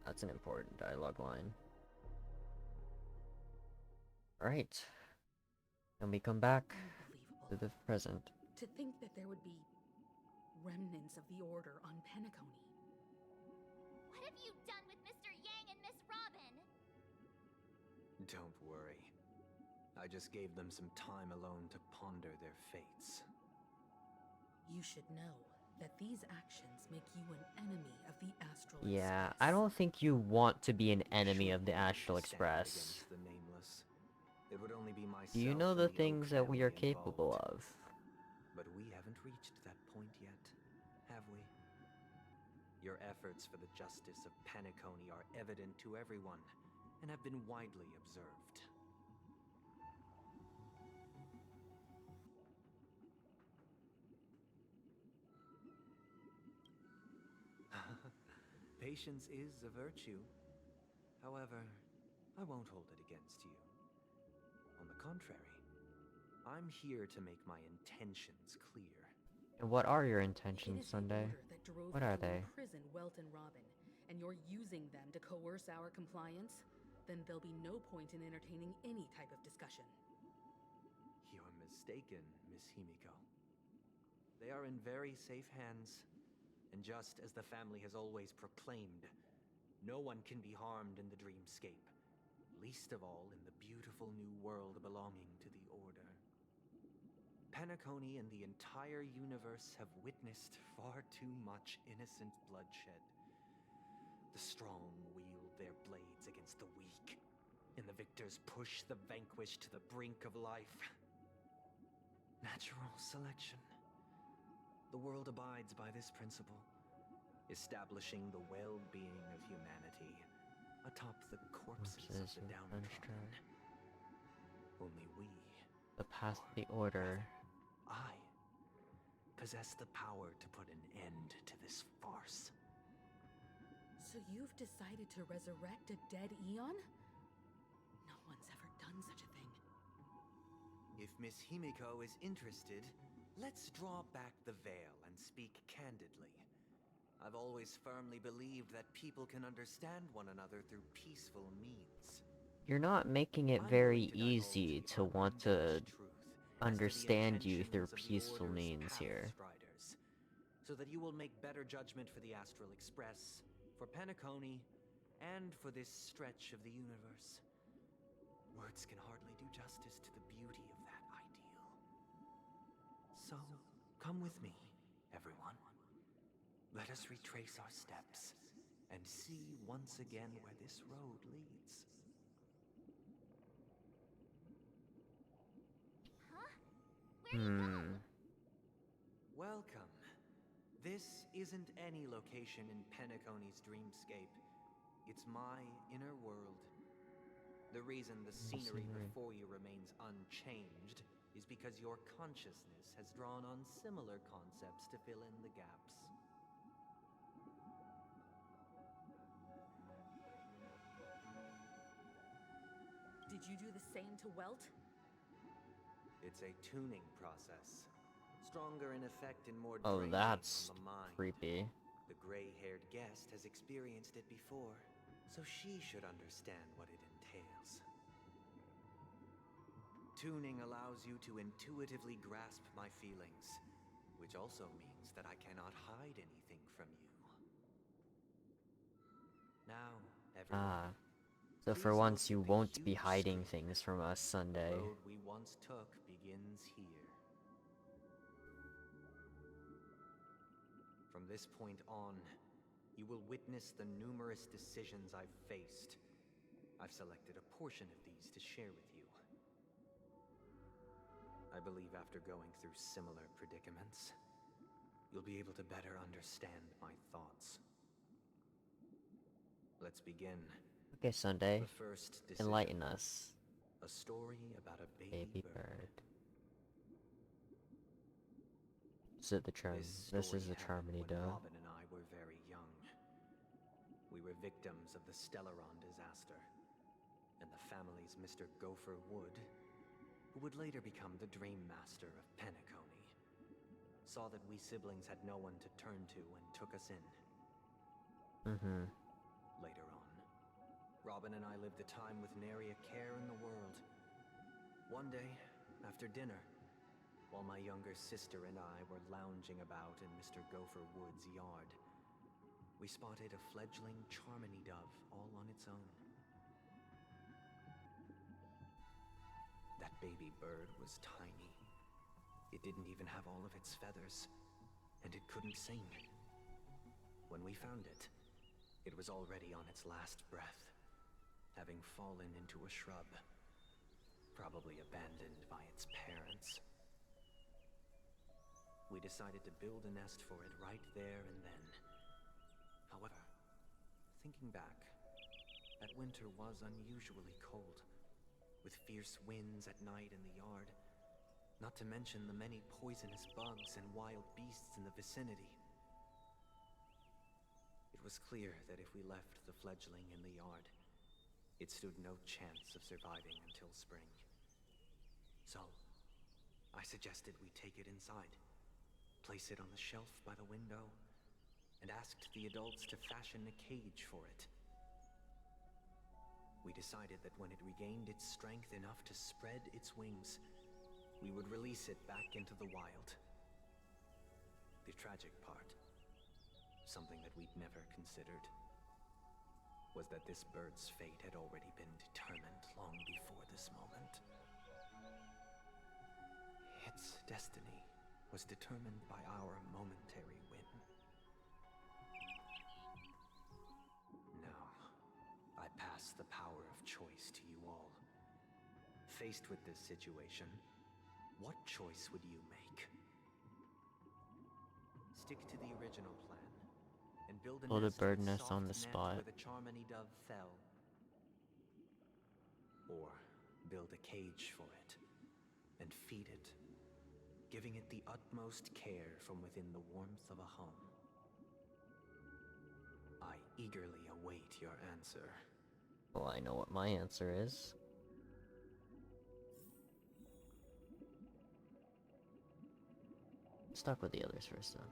That's an important dialogue line. Alright. And we come back to the present. To think that there would be remnants of the Order on Penacony. What have you done with Mr. Yang and Miss Robin? Don't worry. I just gave them some time alone to ponder their fates. You should know that these actions make you an enemy of the Astral Yeah, Express. I don't think you want to be an enemy of the Astral Express. Against the nameless. It would only be myself. Do you know and the Oak things that we are family capable involved. of? But we haven't reached that point yet, have we? Your efforts for the justice of Penacony are evident to everyone, and have been widely observed. Patience is a virtue. However, I won't hold it against you. On the contrary, I'm here to make my intentions clear. And what are your It intentions, is the Sunday? Order that drove What you are to they? imprison Welt and Robin, and you're using them to coerce our compliance, then there'll be no point in entertaining any type of discussion. You're mistaken, Miss Himiko. They are in very safe hands, and just as the family has always proclaimed, no one can be harmed in the dreamscape, least of all in the beautiful new world belonging to the Order. Penacony and the entire universe have witnessed far too much innocent bloodshed. The strong wield their blades against the weak, and the victors push the vanquished to the brink of life. Natural selection. The world abides by this principle, establishing the well-being of humanity atop the corpses of the downtrodden. Only we, The path of the Order. I, possess the power to put an end to this farce. So you've decided to resurrect a dead Eon? No one's ever done such a thing. If Miss Himiko is interested, let's draw back the veil and speak candidly. I've always firmly believed that people can understand one another through peaceful means. You're not making it very easy to want to understand you through peaceful means here. Striders, so that you will make better judgment for the Astral Express, for Penacony, and for this stretch of the universe. Words can hardly do justice to the beauty of that ideal. So, come with me, everyone. Let us retrace our steps and see once again where this road leads. Welcome. This isn't any location in Penacony's dreamscape. It's my inner world. The reason the scenery before you remains unchanged is because your consciousness has drawn on similar concepts to fill in the gaps. Did you do the same to Welt? It's a tuning process. Stronger in effect and more Oh, draining that's on the mind. creepy. The gray-haired guest has experienced it before, so she should understand what it entails. Tuning allows you to intuitively grasp my feelings, which also means that I cannot hide anything from you. Now, everyone. So for once you won't be hiding things from us, Sunday. The road we once took begins here. From this point on, you will witness the numerous decisions I've faced. I've selected a portion of these to share with you. I believe after going through similar predicaments, you'll be able to better understand my thoughts. Let's begin. Okay, Sunday. The first decision. Enlighten us. A story about a baby bird. This is the charm. This is the Charmony Dove. Robin and I were very young. We were victims of the Stellaron disaster, and the family's Mr. Gopher Wood, who would later become the Dream Master of Penacony, saw that we siblings had no one to turn to and took us in. Later on, Robin and I lived a time with nary a care in the world. One day, after dinner, while my younger sister and I were lounging about in Mr. Gopher Wood's yard, we spotted a fledgling Charmony Dove all on its own. That baby bird was tiny. It didn't even have all of its feathers, and it couldn't sing. When we found it, it was already on its last breath, having fallen into a shrub, probably abandoned by its parents. We decided to build a nest for it right there and then. However, thinking back, that winter was unusually cold, with fierce winds at night in the yard, not to mention the many poisonous bugs and wild beasts in the vicinity. It was clear that if we left the fledgling in the yard, it stood no chance of surviving until spring. So, I suggested we take it inside, place it on the shelf by the window, and asked the adults to fashion a cage for it. We decided that when it regained its strength enough to spread its wings, we would release it back into the wild. The tragic part, something that we'd never considered, was that this bird's fate had already been determined long before this moment. Its destiny was determined by our momentary whim. Now, I pass the power of choice to you all. Faced with this situation, what choice would you make? Stick to the original plan and build a bird with nest on the soft net spot. where the Charmony Dove fell. Or build a cage for it and feed it, giving it the utmost care from within the warmth of a home. I eagerly await your answer. Well, I know what my answer is. Let's talk with the others first, though.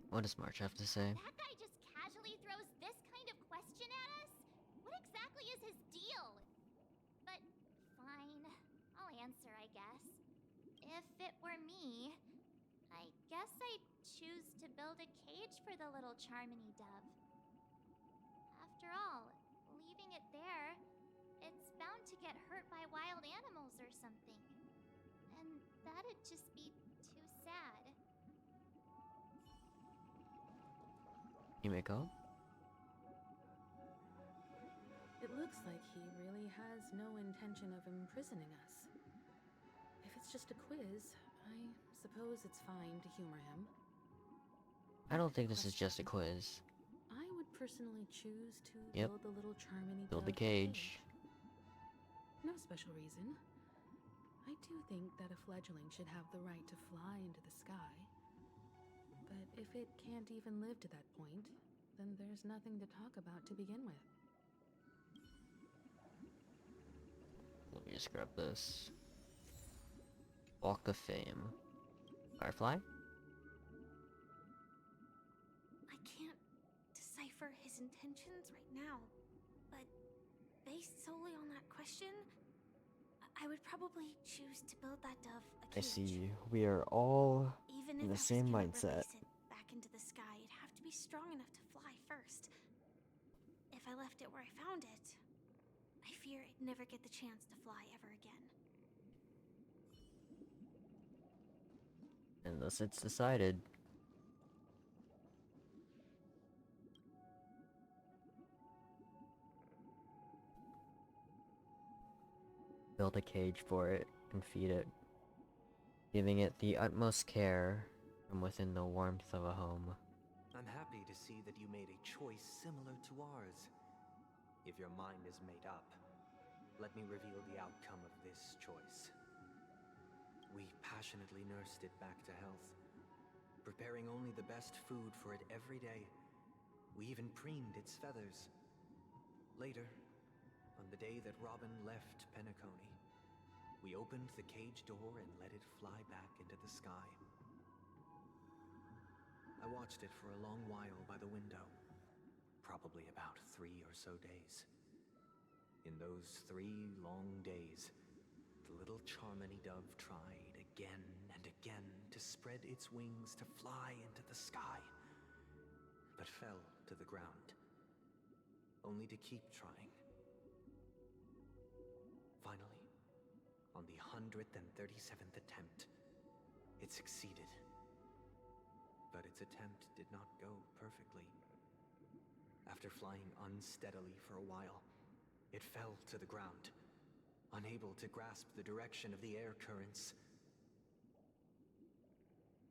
What does March have to say? That guy just casually throws this kind of question at us? What exactly is his deal? But fine, I'll answer, I guess. If it were me, I guess I'd choose to build a cage for the little Charmony Dove. After all, leaving it there, it's bound to get hurt by wild animals or something. And that'd just be too sad. You may go. It looks like he really has no intention of imprisoning us. If it's just a quiz, I suppose it's fine to humor him. I don't think this is just a quiz. I would personally choose to Yep. build the little Charmony Build the Dove cage. No special reason. I do think that a fledgling should have the right to fly into the sky. But if it can't even live to that point, then there's nothing to talk about to begin with. Let me just grab this. Walk of Fame. Firefly? I can't decipher his intentions right now, but based solely on that question, I would probably choose to build that dove a I cage. see. We are all Even in if the I was same gonna mindset. release it back into the sky, it'd have to be strong enough to fly first. If I left it where I found it, I fear it'd never get the chance to fly ever again. Unless it's decided. Build a cage for it and feed it, giving it the utmost care from within the warmth of a home. I'm happy to see that you made a choice similar to ours. If your mind is made up, let me reveal the outcome of this choice. We passionately nursed it back to health, preparing only the best food for it every day. We even preened its feathers. Later, on the day that Robin left Penacony, we opened the cage door and let it fly back into the sky. I watched it for a long while by the window, probably about 3 or so days. In those 3 long days, the little Charmony dove tried again and again to spread its wings to fly into the sky, but fell to the ground, only to keep trying. Finally, on the 137th attempt, it succeeded. But its attempt did not go perfectly. After flying unsteadily for a while, it fell to the ground, unable to grasp the direction of the air currents.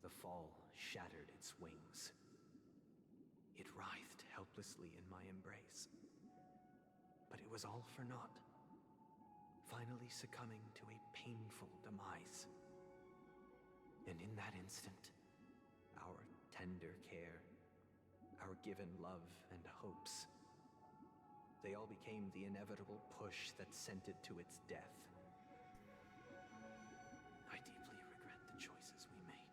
The fall shattered its wings. It writhed helplessly in my embrace. But it was all for naught, finally succumbing to a painful demise. And in that instant, our tender care, our given love and hopes, they all became the inevitable push that sent it to its death. I deeply regret the choices we made.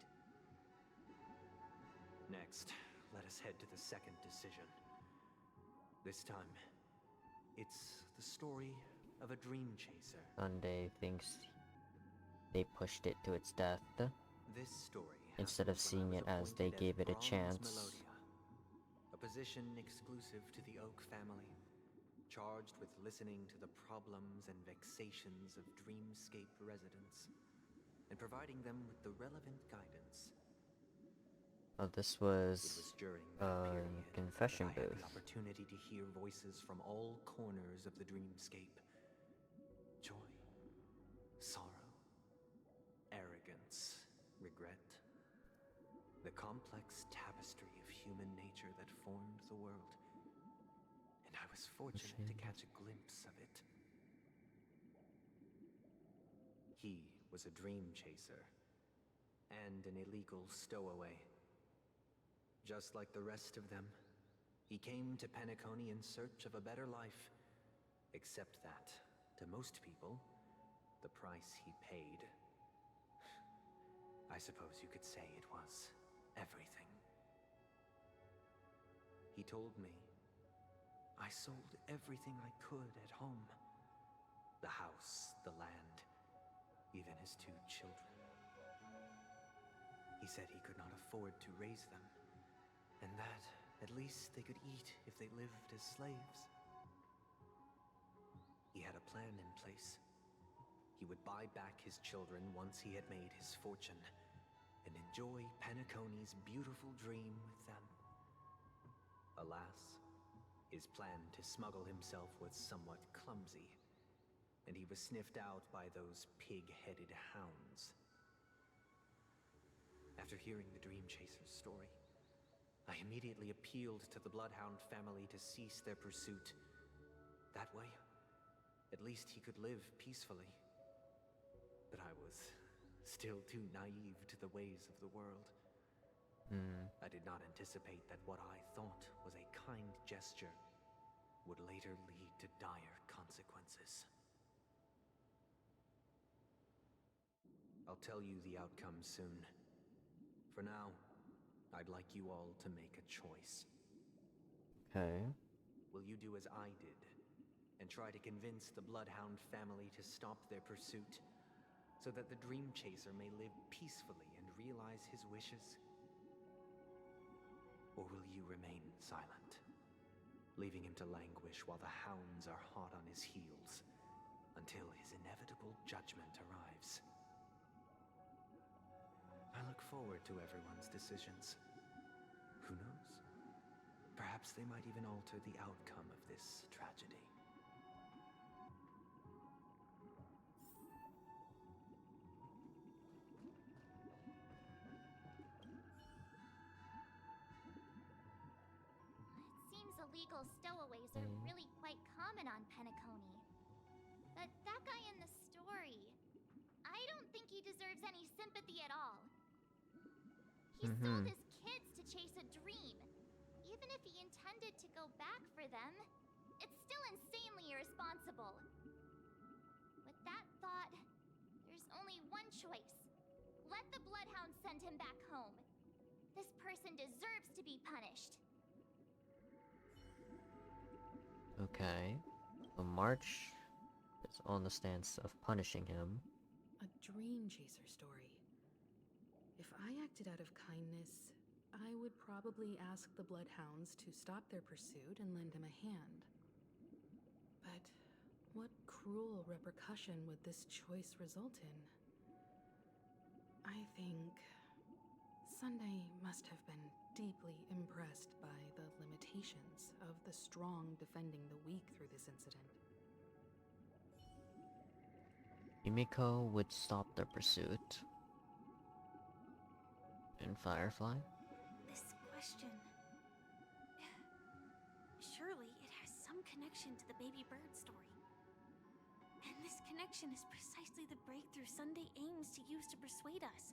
Next, let us head to the second decision. This time, it's the story of a dream chaser. Sunday thinks they pushed it to its death. This story Instead of seeing it as they gave it a chance. A position exclusive to the Oak family, charged with listening to the problems and vexations of Dreamscape residents, and providing them with the relevant guidance. Oh, this was during a that period confession that I had booth. the opportunity to hear voices from all corners of the Dreamscape. Joy, sorrow, arrogance, regret. The complex tapestry of human nature that formed the world. And I was fortunate to catch a glimpse of it. He was a dream chaser and an illegal stowaway. Just like the rest of them, he came to Penacony in search of a better life. Except that, to most people, the price he paid, I suppose you could say it was everything. He told me, I sold everything I could at home. The house, the land, even his 2 children. He said he could not afford to raise them, and that at least they could eat if they lived as slaves. He had a plan in place. He would buy back his children once he had made his fortune, and enjoy Penacony's beautiful dream with them. Alas, his plan to smuggle himself was somewhat clumsy, and he was sniffed out by those pig-headed hounds. After hearing the Dream Chaser's story, I immediately appealed to the Bloodhound family to cease their pursuit. That way, at least he could live peacefully. But I was still too naive to the ways of the world. I did not anticipate that what I thought was a kind gesture would later lead to dire consequences. I'll tell you the outcome soon. For now, I'd like you all to make a choice. Okay. Will you do as I did, and try to convince the Bloodhound family to stop their pursuit, so that the Dream Chaser may live peacefully and realize his wishes? Or will you remain silent, leaving him to languish while the hounds are hot on his heels, until his inevitable judgment arrives? I look forward to everyone's decisions. Who knows? Perhaps they might even alter the outcome of this tragedy. It seems illegal stowaways are really quite common on Penacony. But that guy in the story, I don't think he deserves any sympathy at all. He sold his kids to chase a dream. Even if he intended to go back for them, it's still insanely irresponsible. With that thought, there's only one choice. Let the Bloodhound send him back home. This person deserves to be punished. Okay. So March is on the stance of punishing him. A dream chaser story. If I acted out of kindness, I would probably ask the Bloodhounds to stop their pursuit and lend him a hand. But what cruel repercussion would this choice result in? I think Sunday must have been deeply impressed by the limitations of the strong defending the weak through this incident. Yumiko would stop the pursuit. And Firefly? This question... Surely it has some connection to the baby bird story. And this connection is precisely the breakthrough Sunday aims to use to persuade us.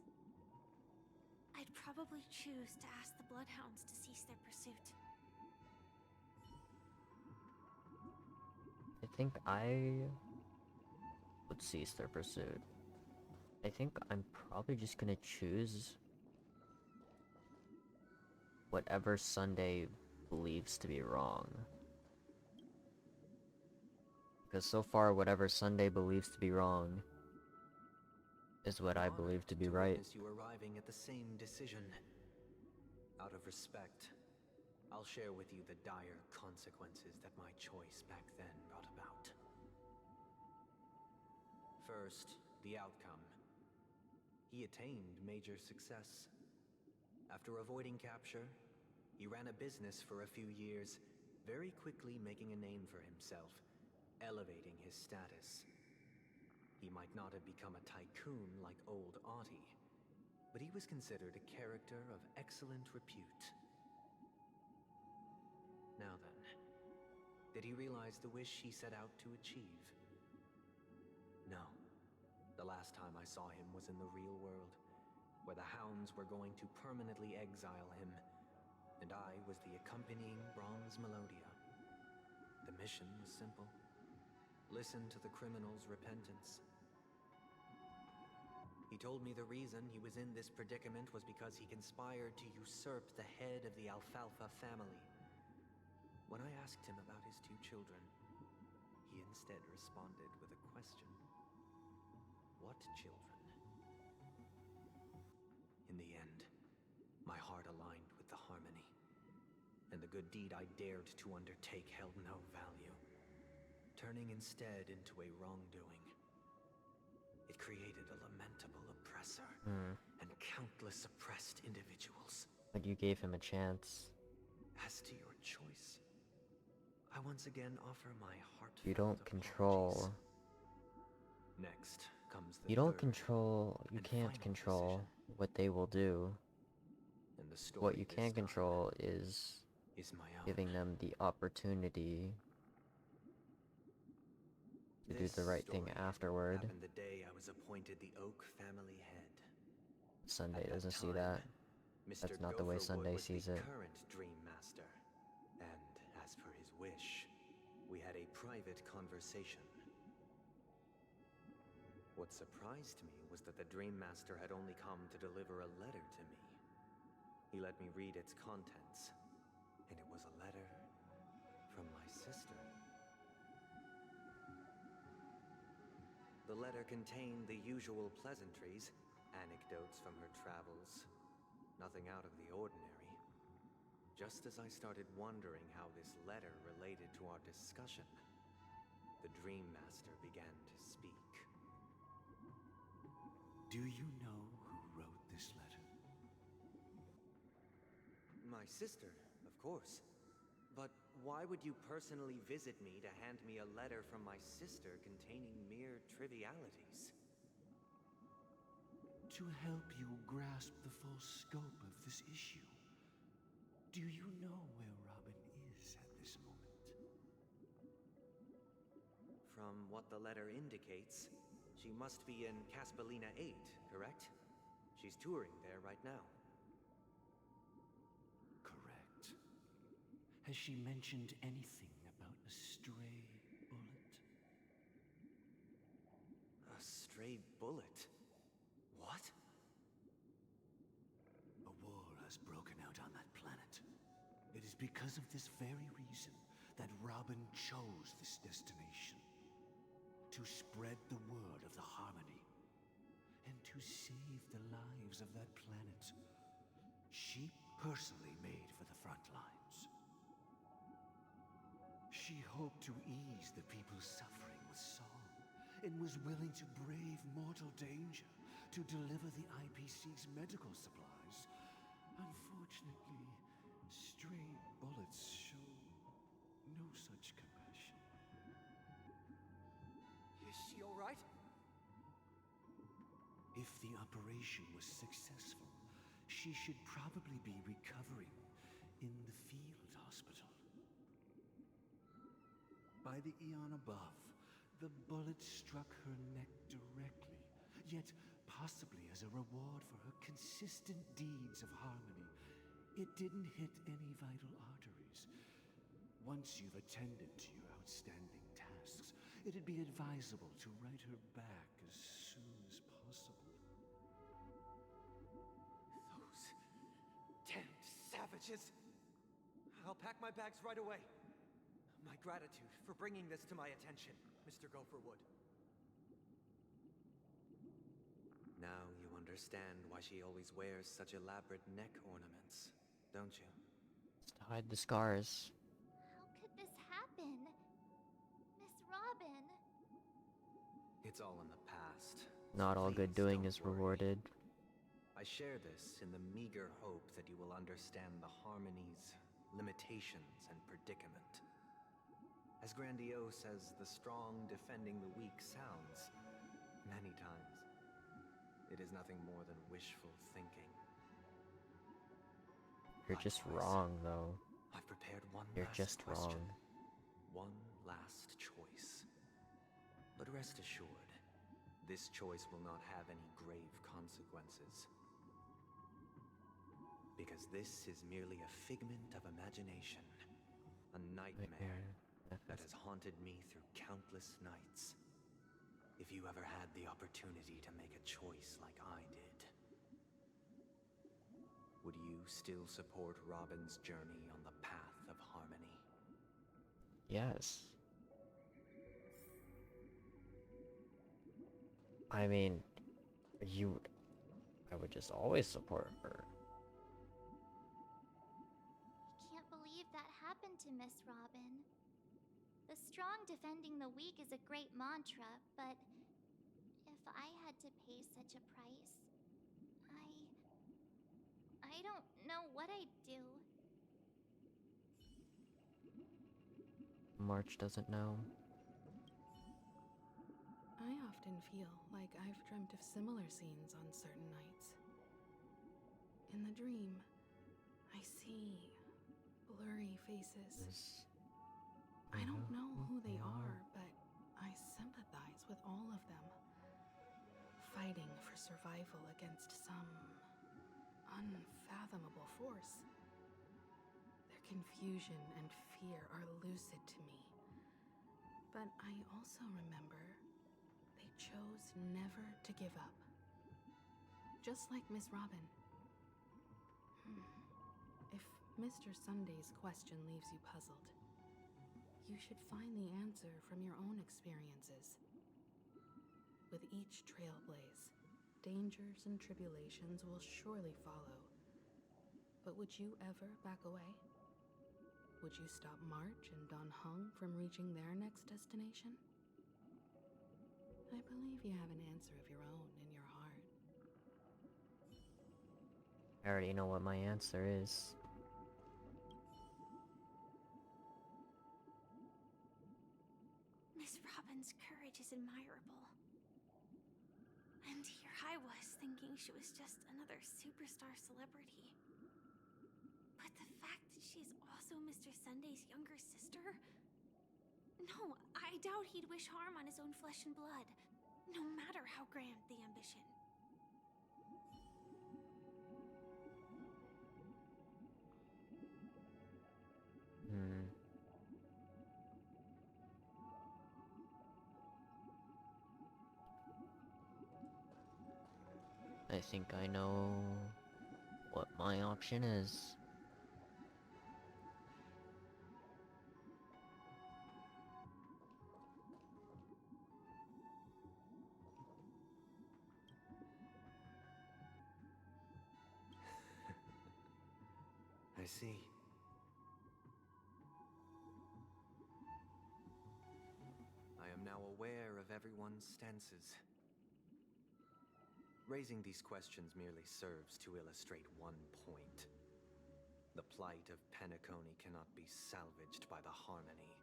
I'd probably choose to ask the Bloodhounds to cease their pursuit. I think I would cease their pursuit. I think I'm probably just gonna choose whatever Sunday believes to be wrong. Because so far, whatever Sunday believes to be wrong is what I believe to be right. You arriving at the same decision. Out of respect, I'll share with you the dire consequences that my choice back then brought about. First, the outcome. He attained major success. After avoiding capture, he ran a business for a few years, very quickly making a name for himself, elevating his status. He might not have become a tycoon like old Audie, but he was considered a character of excellent repute. Now then, did he realize the wish he set out to achieve? No. The last time I saw him was in the real world, where the hounds were going to permanently exile him, and I was the accompanying bronze melodia. The mission was simple. Listen to the criminal's repentance. He told me the reason he was in this predicament was because he conspired to usurp the head of the Alfalfa family. When I asked him about his two children, he instead responded with a question. What children? In the end, my heart aligned with the harmony, and the good deed I dared to undertake held no value, turning instead into a wrongdoing. It created a lamentable oppressor and countless oppressed individuals. But you gave him a chance. As to your choice, I once again offer my heart. You don't control. Next comes the You don't control. You can't control what they will do. And the story What you can control is my own. giving them the opportunity to do the right thing afterward. Happened the day I was appointed the Oak family head. Sunday doesn't see that. That's not the way Sunday sees it. Current Dream Master, and as per his wish, we had a private conversation. What surprised me was that the Dream Master had only come to deliver a letter to me. He let me read its contents, and it was a letter from my sister. The letter contained the usual pleasantries, anecdotes from her travels, nothing out of the ordinary. Just as I started wondering how this letter related to our discussion, the Dream Master began to speak. Do you know who wrote this letter? My sister, of course. But why would you personally visit me to hand me a letter from my sister containing mere trivialities? To help you grasp the full scope of this issue. Do you know where Robin is at this moment? From what the letter indicates, she must be in Caspelina 8, correct? She's touring there right now. Correct. Has she mentioned anything about a stray bullet? A stray bullet? What? A war has broken out on that planet. It is because of this very reason that Robin chose this destination. To spread the word of the Harmony, and to save the lives of that planet. She personally made for the front lines. She hoped to ease the people's suffering with song, and was willing to brave mortal danger to deliver the IPC's medical supplies. Unfortunately, stray bullets show no such compassion. Is she all right? If the operation was successful, she should probably be recovering in the field hospital. By the eon above, the bullet struck her neck directly, yet possibly as a reward for her consistent deeds of harmony, it didn't hit any vital arteries. Once you've attended to your outstanding tasks, it'd be advisable to write her back as soon as possible. Those damned savages! I'll pack my bags right away. My gratitude for bringing this to my attention, Mr. Gopherwood. Now you understand why she always wears such elaborate neck ornaments, don't you? Just to hide the scars. How could this happen? Miss Robin. It's all in the past. Not all good Please doing don't is worry. rewarded. I share this in the meager hope that you will understand the Harmony's limitations and predicament. As grandiose as the strong defending the weak sounds, many times, it is nothing more than wishful thinking. You're just wrong, though. I've prepared one You're last just question. wrong. One last choice. But rest assured, this choice will not have any grave consequences. Because this is merely a figment of imagination. A nightmare that has haunted me through countless nights. If you ever had the opportunity to make a choice like I did, would you still support Robin's journey on the path of harmony? Yes. I mean, I would just always support her. Can't believe that happened to Miss Robin. The strong defending the weak is a great mantra, but if I had to pay such a price, I don't know what I'd do. March doesn't know. I often feel like I've dreamt of similar scenes on certain nights. In the dream, I see blurry faces. I don't know who they are, but I sympathize with all of them. Fighting for survival against some unfathomable force. Their confusion and fear are lucid to me. But I also remember they chose never to give up. Just like Miss Robin. If Mr. Sunday's question leaves you puzzled, you should find the answer from your own experiences. With each trailblaze, dangers and tribulations will surely follow. But would you ever back away? Would you stop March and Don Hung from reaching their next destination? I believe you have an answer of your own in your heart. I already know what my answer is. Miss Robin's courage is admirable. And here I was thinking she was just another superstar celebrity. But the fact that she's also Mr. Sunday's younger sister? No, I doubt he'd wish harm on his own flesh and blood, no matter how grand the ambition. I think I know what my option is. I see. I am now aware of everyone's stances. Raising these questions merely serves to illustrate one point. The plight of Penacony cannot be salvaged by the harmony.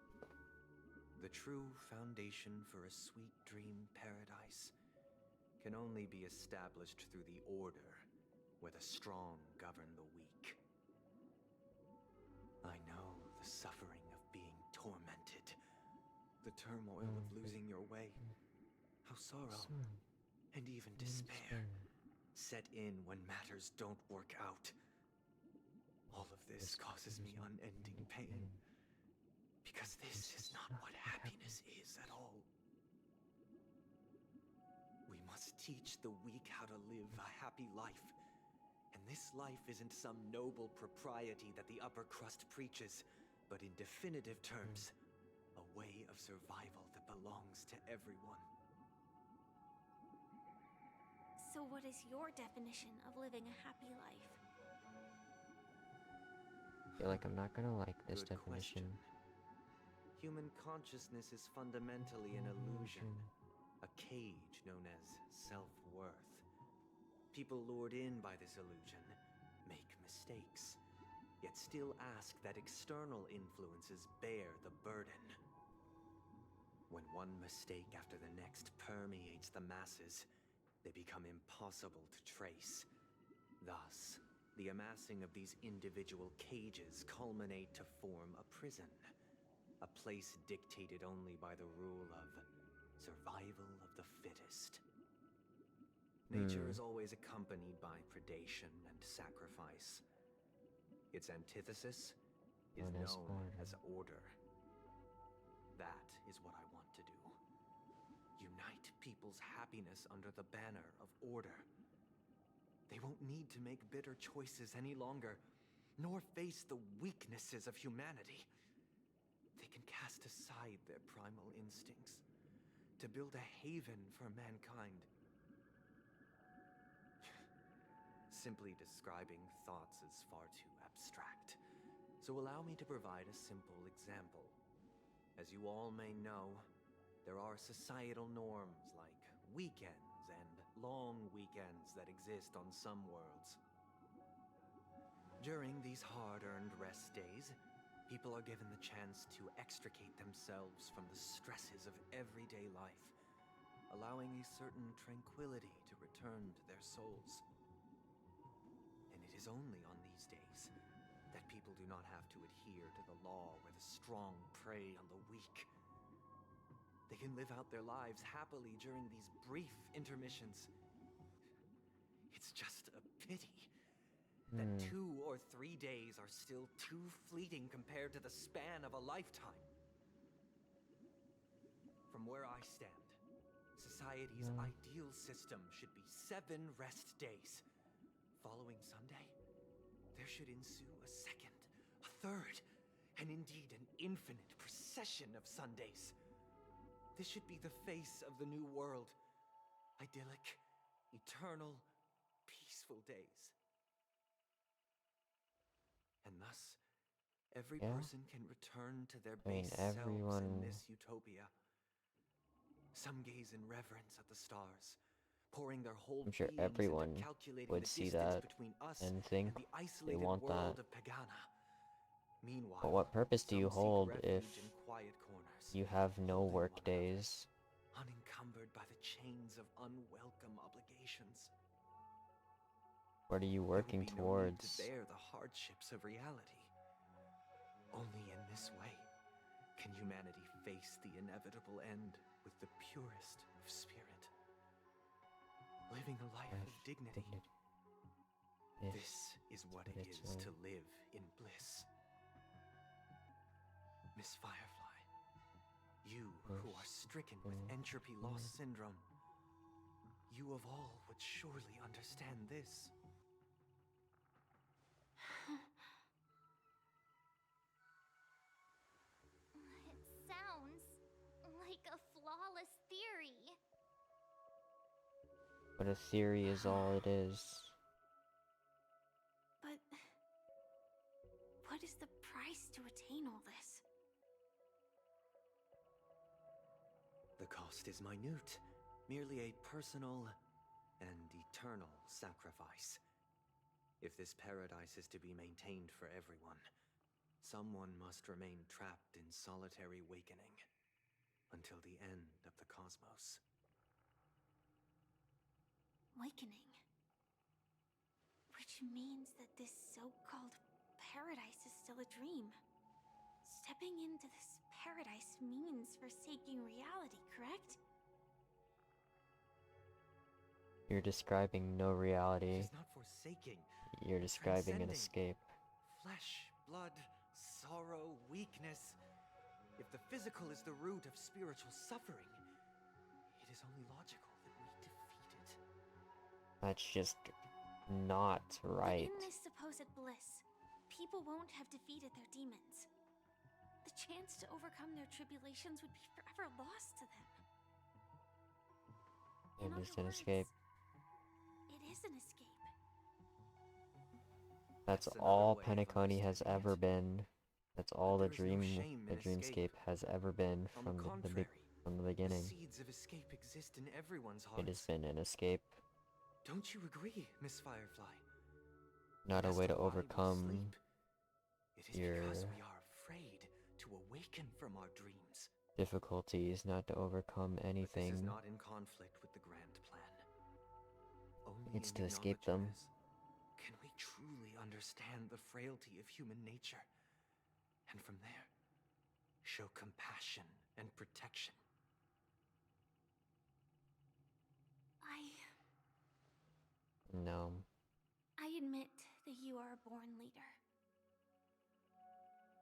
The true foundation for a sweet dream paradise can only be established through the order where the strong govern the weak. I know the suffering of being tormented, the turmoil of losing your way, how sorrow and even despair set in when matters don't work out. All of this causes me unending pain, because this is not what happiness is at all. We must teach the weak how to live a happy life. And this life isn't some noble propriety that the upper crust preaches, but in definitive terms, a way of survival that belongs to everyone. So what is your definition of living a happy life? I feel like I'm not gonna like this Good definition. Question. Human consciousness is fundamentally an illusion, a cage known as self-worth. People lured in by this illusion make mistakes, yet still ask that external influences bear the burden. When one mistake after the next permeates the masses, they become impossible to trace. Thus, the amassing of these individual cages culminate to form a prison, a place dictated only by the rule of survival of the fittest. Nature is always accompanied by predation and sacrifice. Its antithesis is known as order. That is what I want to do. Unite people's happiness under the banner of order. They won't need to make bitter choices any longer, nor face the weaknesses of humanity. They can cast aside their primal instincts to build a haven for mankind. Simply describing thoughts is far too abstract, so allow me to provide a simple example. As you all may know, there are societal norms like weekends and long weekends that exist on some worlds. During these hard-earned rest days, people are given the chance to extricate themselves from the stresses of everyday life, allowing a certain tranquility to return to their souls. And it is only on these days that people do not have to adhere to the law where the strong prey on the weak. They can live out their lives happily during these brief intermissions. It's just a pity that 2 or 3 days are still too fleeting compared to the span of a lifetime. From where I stand, society's ideal system should be 7 rest days. Following Sunday, there should ensue a second, a third, and indeed an infinite procession of Sundays. This should be the face of the new world. Idyllic, eternal, peaceful days. And thus, every person can return to their base selves in this utopia. Some gaze in reverence at the stars, pouring their whole I'm sure beings everyone into calculating would the see distance that between us and think the they isolated want world that. of Pagana. Meanwhile, But what purpose do you some seek hold if refuge in quiet corners, you have no holding work one another, days? unencumbered by the chains of unwelcome obligations? What are you There would working be no need to towards? bear the hardships of reality. Only in this way can humanity face the inevitable end with the purest of spirit, living a life of dignity. This is what it is to live in bliss. Miss Firefly, you who are stricken with entropy loss syndrome, you of all would surely understand this. It sounds like a flawless theory. But a theory is all it is. But what is the price to attain all this? The cost is minute, merely a personal and eternal sacrifice. If this paradise is to be maintained for everyone, someone must remain trapped in solitary wakening until the end of the cosmos. Wakening. Which means that this so-called paradise is still a dream. Stepping into this paradise means forsaking reality, correct? You're describing no reality. It is not forsaking. You're describing an Transcending. escape. Flesh, blood, sorrow, weakness. If the physical is the root of spiritual suffering, it is only logical that we defeat it. That's just not right. But in this supposed bliss, people won't have defeated their demons. The chance to overcome their tribulations would be forever lost to them. It is an escape. It is an escape. That's all Penacony has ever been. That's all the dreamscape has ever been from the beginning. Seeds of escape exist in everyone's It has hearts. been an escape, Don't you agree, Miss Firefly? not a As way to to why we overcome sleep, it is your because we are afraid to awaken from our dreams. difficulties, not to overcome But this anything. is not in conflict with the grand plan. Only Needs in to escape them. acknowledging this can we truly understand the frailty of human nature, and from there, show compassion and protection. No. I admit that you are a born leader.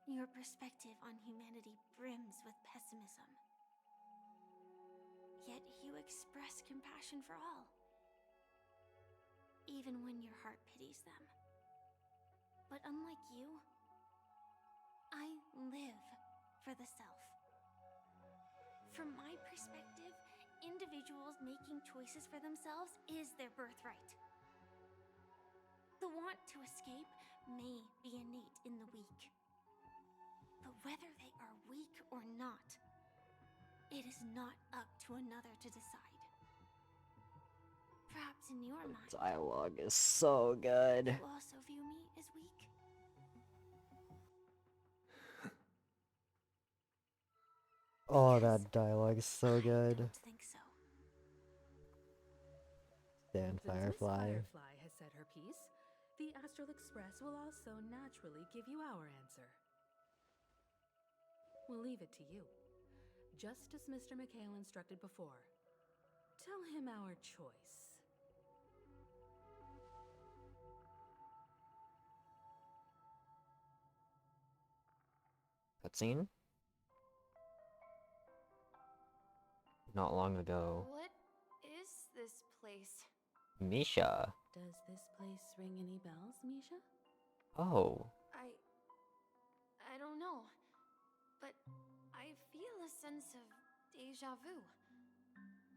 Your perspective on humanity brims with pessimism. Yet you express compassion for all, even when your heart pities them. But unlike you, I live for the self. From my perspective, individuals making choices for themselves is their birthright. The want to escape may be innate in the weak. But whether they are weak or not, it is not up to another to decide. Perhaps in your mind, Dialogue is so good. you also view me as weak. Oh, that dialogue is so good. I think so. Dan Since Miss Firefly. Firefly has said her piece, the Astral Express will also naturally give you our answer. We'll leave it to you. Just as Mr. McHale instructed before. Tell him our choice. Cutscene? Not long ago. What place? Misha. Does this place ring any bells, Misha? Oh. I don't know. But I feel a sense of deja vu.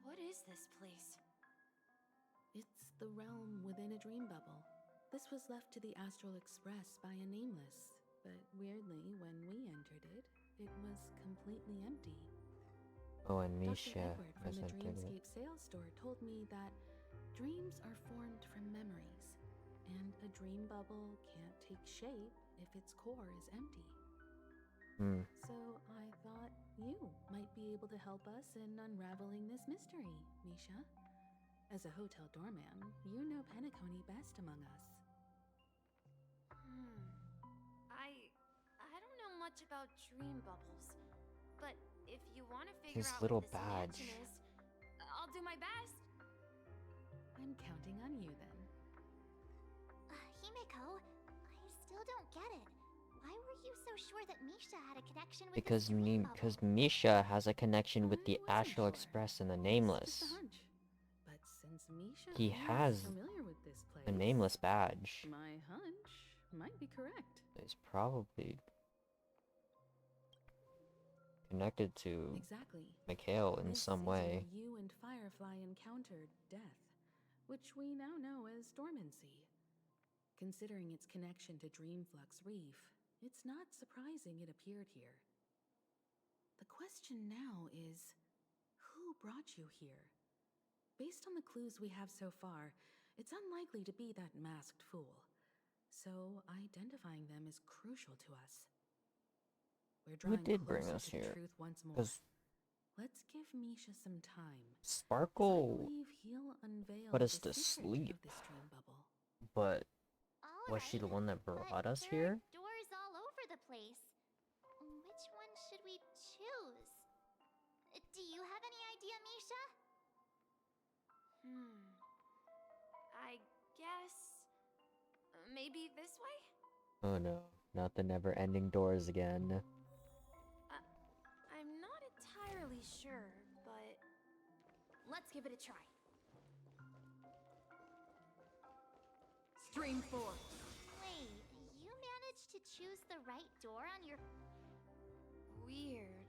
What is this place? It's the realm within a dream bubble. This was left to the Astral Express by a nameless, but weirdly, when we entered it, it was completely empty. Oh, and Dr. Misha Edward from has the entered it. Dreamscape sales store told me that dreams are formed from memories, and a dream bubble can't take shape if its core is empty. So I thought you might be able to help us in unraveling this mystery, Misha. As a hotel doorman, you know Penacony best among us. I don't know much about dream bubbles, but if you want to figure His out little what this badge. mansion is, I'll do my best. I'm counting on you then. Himeko, I still don't get it. Why were you so sure that Misha had a connection with Because this dream bubble? because Misha has a connection with the Astral Express and the Nameless. Just a hunch. But since Misha He is has familiar with this place, a Nameless badge. my hunch might be correct. It's probably connected to Exactly. Mikhail in This some is way. where you and Firefly encountered death, which we now know as dormancy. Considering its connection to Dreamflux Reef, it's not surprising it appeared here. The question now is, who brought you here? Based on the clues we have so far, it's unlikely to be that masked fool. So identifying them is crucial to us. We're Who drawing did bring closer us to the here? truth once more. 'Cause Let's give Misha some time. Sparkle I believe he'll unveil put us the to secret sleep. of this dream bubble. But was she the one that brought us There are here? doors all over the place. Which one should we choose? Do you have any idea, Misha? I guess maybe this way? Oh no, not the never-ending doors again. I'm not entirely sure, but let's give it a try. Stream 4. Wait, you managed to choose the right door on your... Weird.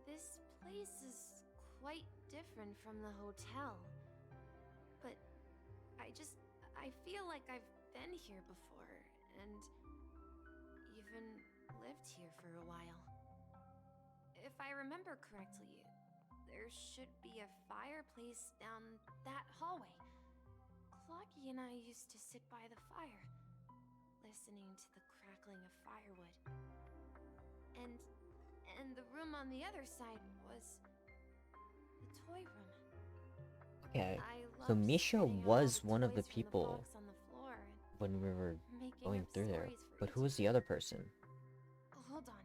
This place is quite different from the hotel. But I feel like I've been here before, and even lived here for a while. If I remember correctly, there should be a fireplace down that hallway. Clocky and I used to sit by the fire, listening to the crackling of firewood. And the room on the other side was the toy room. Okay, I so loved Misha spinning out all was the one of the toys from people box on the floor and when we were making going up through there. stories for But each who was the other person? Hold on.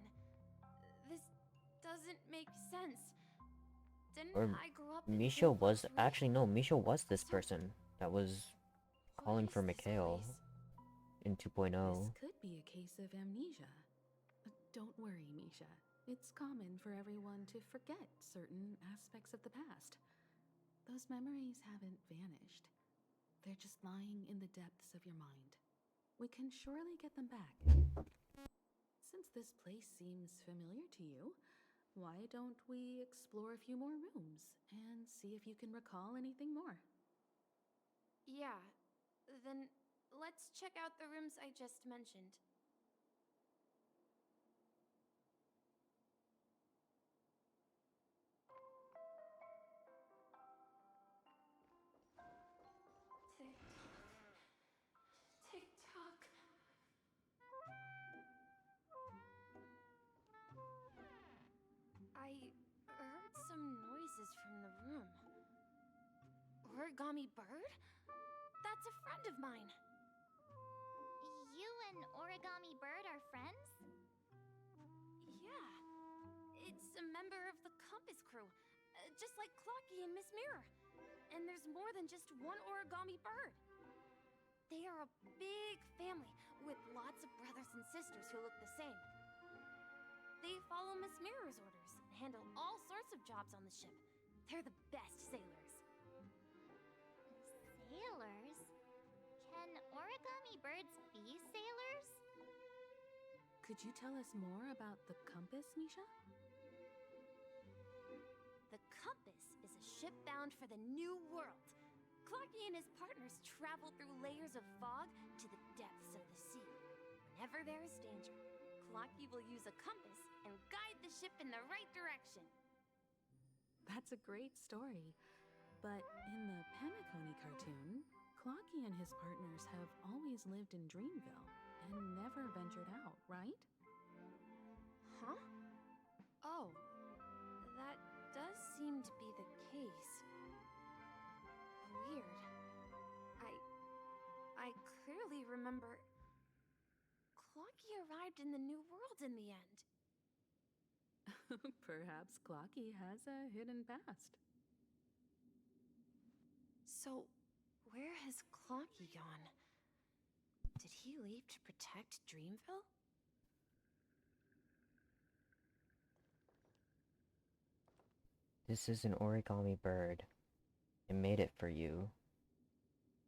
This doesn't make sense. Didn't Or I grow up in Misha was Dreamflux Reef? actually no, Misha was this person that was calling for Mikhail in 2.0. This could be a case of amnesia. But don't worry, Misha. It's common for everyone to forget certain aspects of the past. Those memories haven't vanished. They're just lying in the depths of your mind. We can surely get them back. Since this place seems familiar to you, why don't we explore a few more rooms and see if you can recall anything more? Yeah. Then let's check out the rooms I just mentioned. Tick-tock. I heard some noises from the room. Origami bird? That's a friend of mine. You and Origami Bird are friends? Yeah. It's a member of the Compass crew, just like Clocky and Miss Mirror. And there's more than just one Origami Bird. They are a big family with lots of brothers and sisters who look the same. They follow Miss Mirror's orders and handle all sorts of jobs on the ship. They're the best sailors. Sailors? Can origami birds be sailors? Could you tell us more about the compass, Misha? The compass is a ship bound for the new world. Clocky and his partners travel through layers of fog to the depths of the sea. Whenever there is danger, Clocky will use a compass and guide the ship in the right direction. That's a great story. But in the Penacony cartoon, Clocky and his partners have always lived in Dreamville and never ventured out, right? Huh? Oh, that does seem to be the case. Weird. I clearly remember Clocky arrived in the New World in the end. Perhaps Clocky has a hidden past. So, where has Clocky gone? Did he leave to protect Dreamville? This is an origami bird. I made it for you.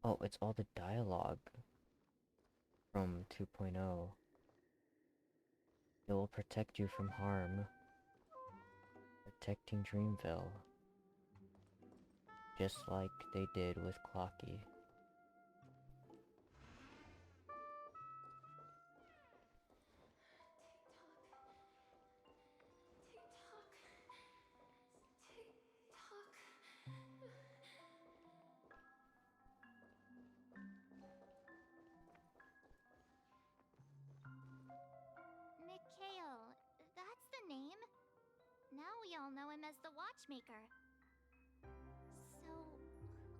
Oh, it's all the dialogue from 2.0. It will protect you from harm. Protecting Dreamville. Just like they did with Clocky. Mikhail, that's the name. Now we all know him as the Watchmaker. So,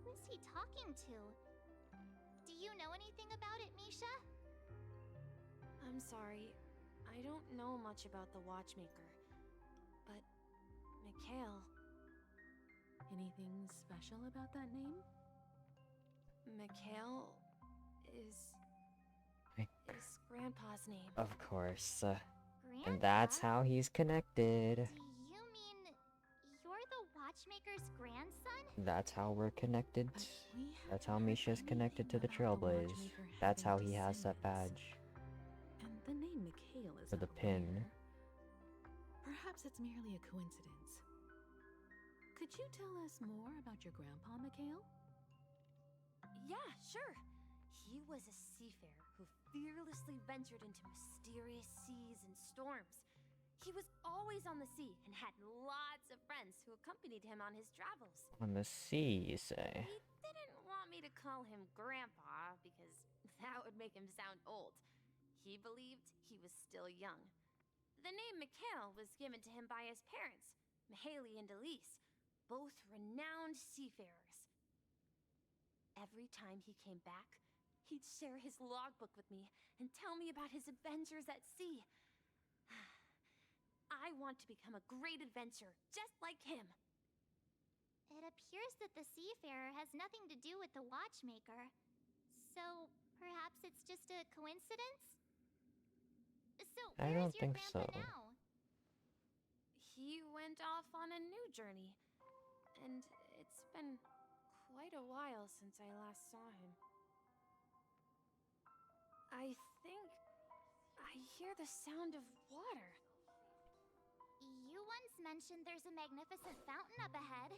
who is he talking to? Do you know anything about it, Misha? I'm sorry. I don't know much about the Watchmaker. But, Mikhail... Anything special about that name? Mikhail is Grandpa's name. Of course. And that's how he's connected. Do you mean you're the Watchmaker's grandson? That's how we're connected. That's how Misha's connected to the Trailblaze. That's how he has that badge. And the name Mikhail is For the pin. Perhaps it's merely a coincidence. Could you tell us more about your grandpa, Mikhail? Yeah, sure. He was a seafarer who fearlessly ventured into mysterious seas and storms. He was always on the sea and had lots of friends who accompanied him on his travels. On the sea, you say? He didn't want me to call him Grandpa because that would make him sound old. He believed he was still young. The name Mikhail was given to him by his parents, Mihaly and Elise, both renowned seafarers. Every time he came back, he'd share his logbook with me and tell me about his adventures at sea. I want to become a great adventurer, just like him. It appears that the seafarer has nothing to do with the Watchmaker. So, perhaps it's just a coincidence? So, I where don't is your think grandpa so. now? He went off on a new journey, and it's been quite a while since I last saw him. I think I hear the sound of water. You once mentioned there's a magnificent fountain up ahead.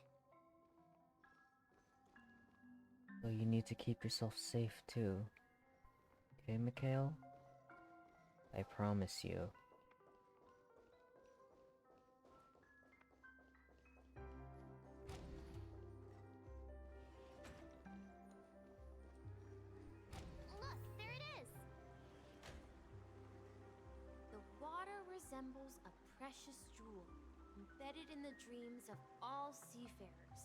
Well, you need to keep yourself safe too. Okay, Mikhail? I promise you. Look, there it is! The water resembles a precious jewel embedded in the dreams of all seafarers.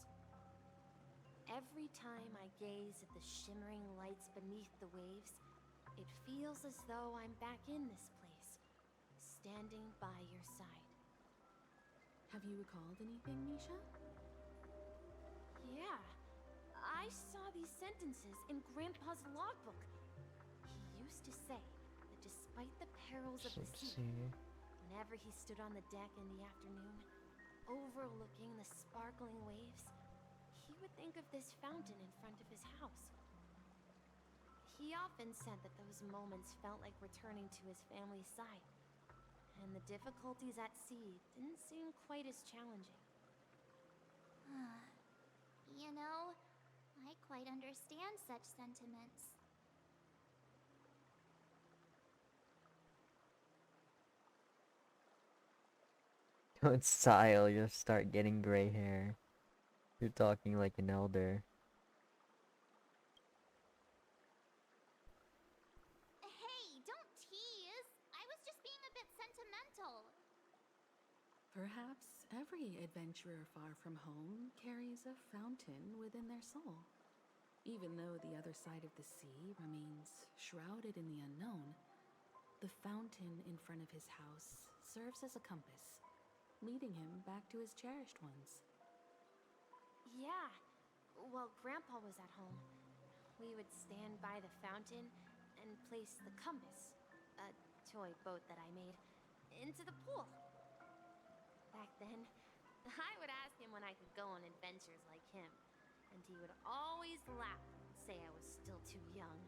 Every time I gaze at the shimmering lights beneath the waves, it feels as though I'm back in this place, standing by your side. Have you recalled anything, Misha? Yeah, I saw these sentences in Grandpa's logbook. He used to say that despite the perils of the sea, whenever he stood on the deck in the afternoon, overlooking the sparkling waves, he would think of this fountain in front of his house. He often said that those moments felt like returning to his family's side, and the difficulties at sea didn't seem quite as challenging. You know, I quite understand such sentiments. Don't sigh, you'll just start getting gray hair. You're talking like an elder. Hey, don't tease! I was just being a bit sentimental. Perhaps every adventurer far from home carries a fountain within their soul. Even though the other side of the sea remains shrouded in the unknown, the fountain in front of his house serves as a compass, leading him back to his cherished ones. Yeah, while Grandpa was at home, we would stand by the fountain and place the compass, a toy boat that I made, into the pool. Back then, I would ask him when I could go on adventures like him, and he would always laugh and say I was still too young.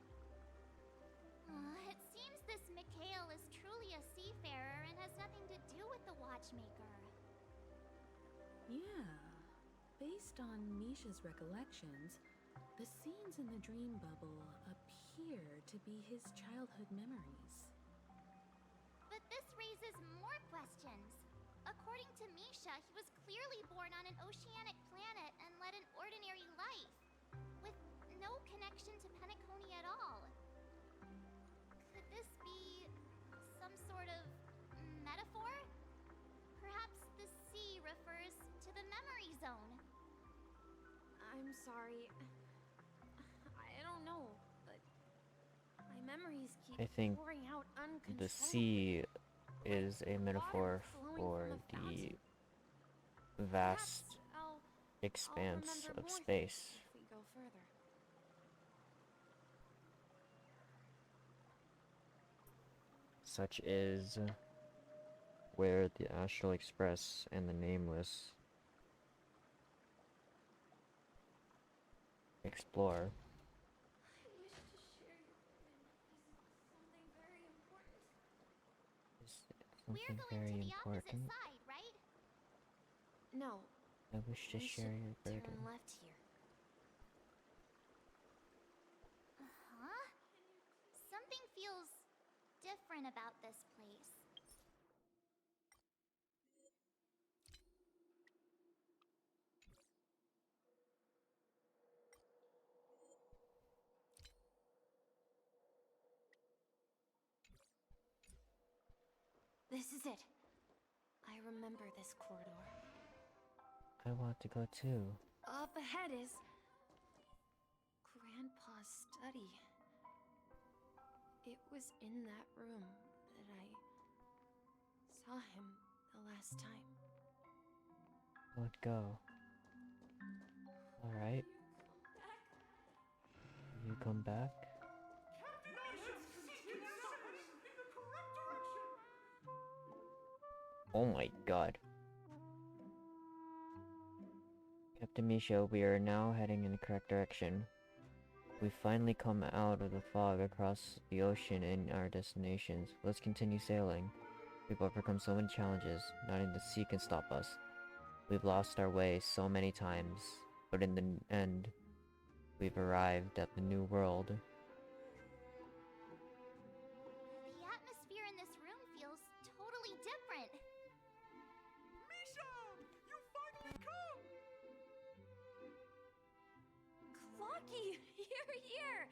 It seems this Mikhail is truly a seafarer and has nothing to do with the watchmaker. Yeah. Based on Misha's recollections, the scenes in the dream bubble appear to be his childhood memories. But this raises more questions. According to Misha, he was clearly born on an oceanic planet and led an ordinary life, with no connection to Penacony at all. Could this be some sort of metaphor? Perhaps the sea refers to the memory zone. I'm sorry. I don't know, but my memories keep I think pouring out uncontrollably. the sea is a metaphor for the vast expanse remember of more space. if we go further. Such is where the Astral Express and the Nameless explore. I wish to share your burden. This is something very important. Something very important. Side, right? No. I wish to we share should your burden. turn left here. Huh? Something feels different about this place. This is it. I remember this corridor. I want to go too. Up ahead is Grandpa's study. It was in that room that I saw him the last time. Let's go. Alright. You come back? Oh my god. Captain Misha, we are now heading in the correct direction. We've finally come out of the fog across the ocean in our destinations. Let's continue sailing. We've overcome so many challenges. Not even the sea can stop us. We've lost our way so many times, but in the end, we've arrived at the new world. The atmosphere in this room feels totally different. Misha! You finally come! Clocky! You're here!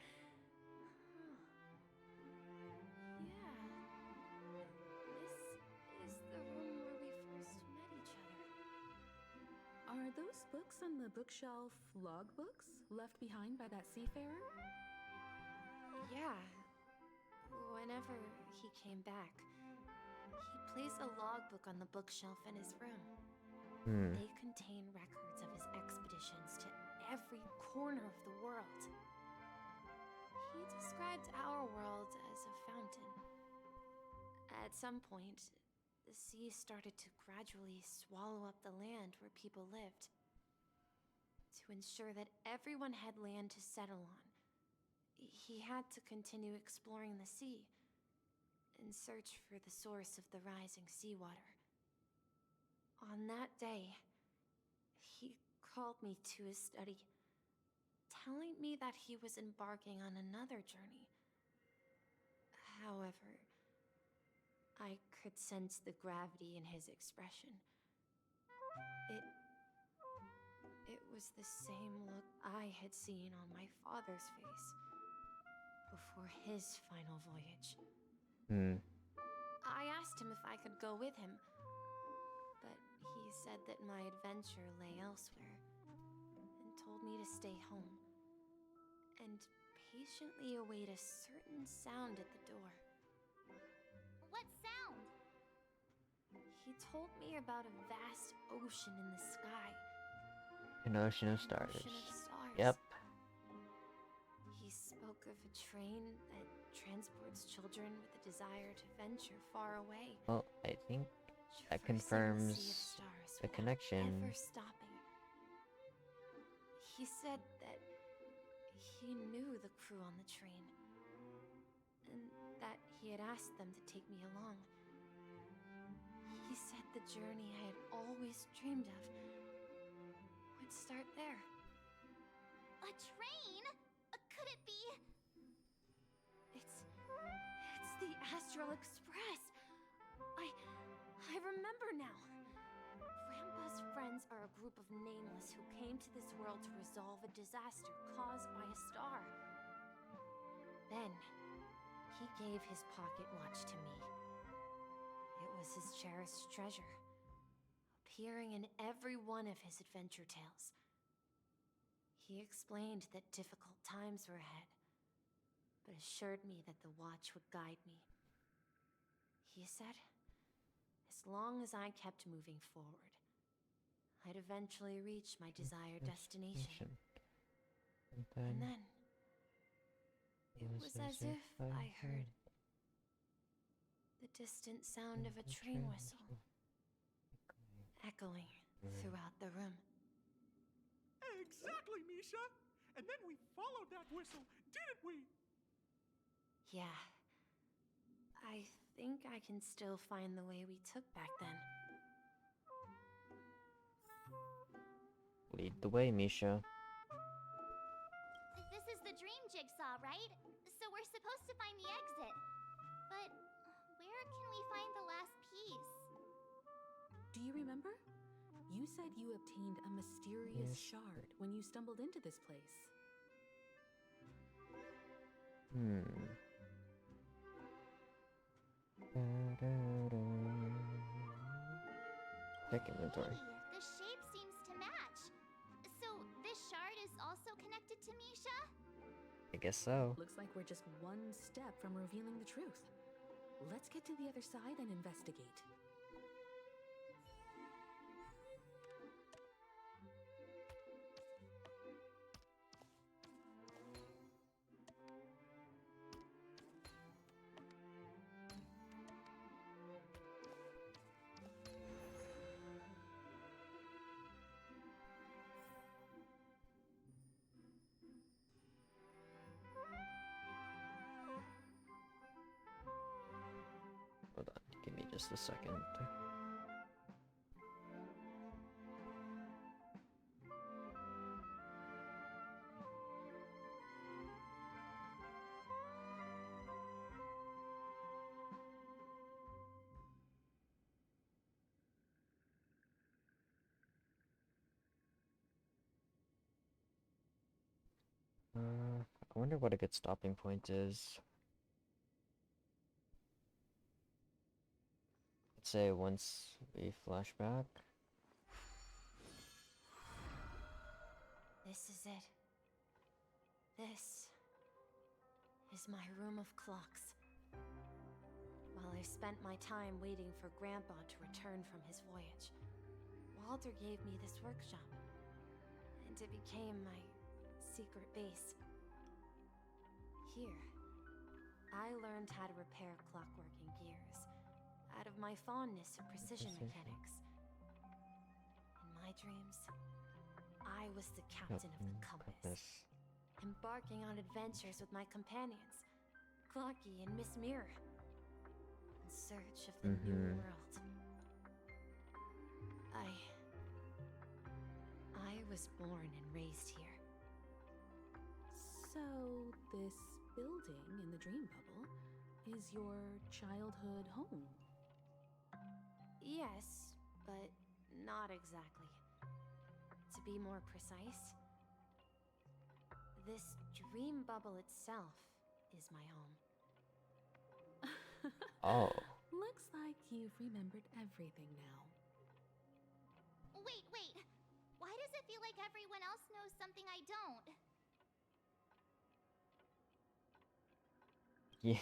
Yeah. This is the room where we first met each other. Are those books on the bookshelf logbooks left behind by that seafarer? Yeah. Whenever he came back, he placed a logbook on the bookshelf in his room. They contain records of his expeditions to every corner of the world. He described our world as a fountain. At some point, the sea started to gradually swallow up the land where people lived. To ensure that everyone had land to settle on, he had to continue exploring the sea in search for the source of the rising seawater. On that day, he called me to his study, telling me that he was embarking on another journey. However, I could sense the gravity in his expression. It was the same look I had seen on my father's face before his final voyage. I asked him if I could go with him, but he said that my adventure lay elsewhere and told me to stay home and patiently await a certain sound at the door. What sound? He told me about a vast ocean in the sky. An ocean of stars. Ocean of stars. Yep. He spoke of a train that transports children with a desire to venture far away. Well, I think that traversing the sea of confirms stars the without connection. ever stopping. He said that he knew the crew on the train, and that he had asked them to take me along. He said the journey I had always dreamed of would start there. A train? Could it be? It's the Astral Express. I remember now. Grandpa's friends are a group of nameless who came to this world to resolve a disaster caused by a star. Then, he gave his pocket watch to me. It was his cherished treasure, appearing in every one of his adventure tales. He explained that difficult times were ahead, but assured me that the watch would guide me. He said, as long as I kept moving forward, I'd eventually reach my desired destination. And And then then, it was as if I heard the distant sound of a train whistle echoing throughout the room. Exactly, Misha! And then we followed that whistle, didn't we? Yeah. I think I can still find the way we took back then. Lead the way, Misha. This is the dream jigsaw, right? So we're supposed to find the exit. But where can we find the last piece? Do you remember? You said you obtained a mysterious shard when you stumbled into this place. Check inventory. Hey, the shape seems to match. So this shard is also connected to Misha? I guess so. Looks like we're just one step from revealing the truth. Let's get to the other side and investigate. Hold on, give me just a second. I wonder what a good stopping point is. Let's say once we flash back. This is it. This is my room of clocks. While I spent my time waiting for Grandpa to return from his voyage, Walter gave me this workshop, and it became my secret base. Here, I learned how to repair clockworking gears out of my fondness for precision mechanics. In my dreams, I was the captain of the compass, embarking on adventures with my companions, Clocky and Miss Mirror, in search of the new world. I was born and raised here. So, this building in the dream bubble is your childhood home? Yes, but not exactly. To be more precise, this dream bubble itself is my home. Oh. Looks like you've remembered everything now. Wait. Why does it feel like everyone else knows something I don't?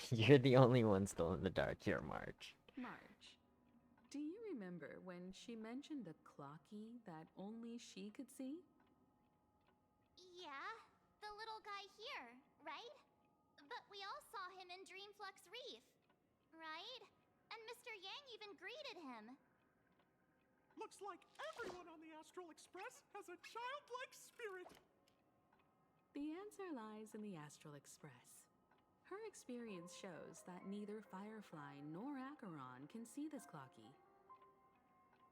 You're the only one still in the dark here, March. March, do you remember when she mentioned a clocky that only she could see? Yeah, the little guy here, right? But we all saw him in Dreamflux Reef, right? And Mr. Yang even greeted him. Looks like everyone on the Astral Express has a childlike spirit. The answer lies in the Astral Express. Her experience shows that neither Firefly nor Acheron can see this clocky.